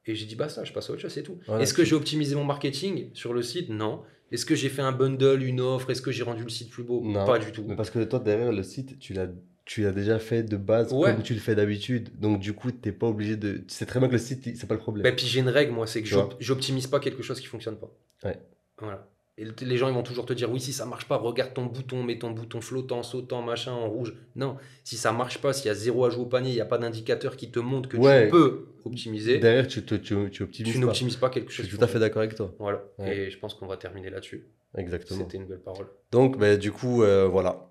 Et j'ai dit, ça, je passe à autre chose, c'est tout. Voilà, Est-ce que j'ai optimisé mon marketing sur le site? Non. Est-ce que j'ai fait un bundle, une offre? Est-ce que j'ai rendu le site plus beau? Non. Pas du tout. Mais parce que toi, derrière le site, tu l'as tu as déjà fait de base Ouais. comme tu le fais d'habitude. Donc, du coup, t'es pas obligé de. Tu sais très bien que le site, c'est pas le problème. Bah, puis j'ai une règle, moi, c'est que Tu vois. j'optimise pas quelque chose qui fonctionne pas. Ouais. Voilà. Et les gens, ils vont toujours te dire, oui, si ça marche pas, regarde ton bouton, mets ton bouton flottant, sautant, machin, en rouge. Non, si ça marche pas, s'il y a 0 ajout au panier, il n'y a pas d'indicateur qui te montre que Ouais. tu peux optimiser, Derrière, tu optimises tu pas. n'optimises pas quelque Je chose suis qui tout à fait fonctionne. d'accord avec toi. Voilà. Ouais. Et je pense qu'on va terminer là-dessus. Exactement. C'était une belle parole. Donc, bah, du coup, voilà.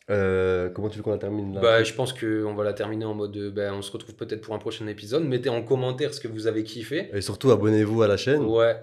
Comment tu veux qu'on la termine là? Bah, je pense qu'on va la terminer en mode, on se retrouve peut-être pour un prochain épisode. Mettez en commentaire ce que vous avez kiffé. Et surtout, abonnez-vous à la chaîne. Ouais.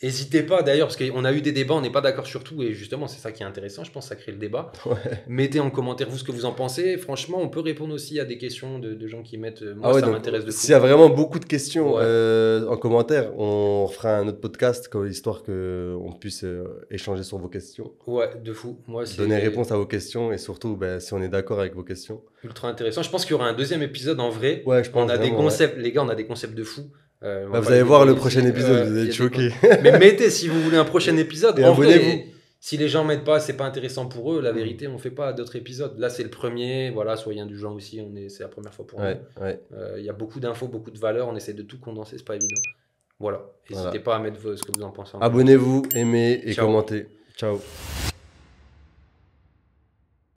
N'hésitez pas d'ailleurs, parce qu'on a eu des débats, on n'est pas d'accord sur tout, et justement, c'est ça qui est intéressant, je pense, ça crée le débat. Ouais. Mettez en commentaire vous ce que vous en pensez. Franchement, on peut répondre aussi à des questions de gens qui mettent. Moi, Ah ouais, ça donc, m'intéresse de fou. s'il y a vraiment beaucoup de questions Ouais. en commentaire, on fera un autre podcast histoire qu'on puisse échanger sur vos questions. Ouais, de fou. Moi, c'est Donner réponse à vos questions et surtout ben, si on est d'accord avec vos questions. ultra intéressant. Je pense qu'il y aura un deuxième épisode en vrai. Ouais, je pense On a des vraiment, concepts, les gars, on a des concepts de fou. On Bah, va vous allez les voir le dévoiler prochain ici. épisode, vous Il y a allez des être choqués. Mais mettez si vous voulez un prochain épisode. Et En vrai, abonnez-vous. si les gens mettent pas, c'est pas intéressant pour eux. La vérité, on fait pas d'autres épisodes. Là, c'est le premier. Voilà, soyez indulgents aussi. C'est la première fois pour Ouais, nous. ouais. Il y a beaucoup d'infos, beaucoup de valeurs. On essaie de tout condenser, c'est pas évident. Voilà. N'hésitez Voilà. pas à mettre ce que vous en pensez. en Abonnez-vous, aimez et Ciao. commentez. Ciao.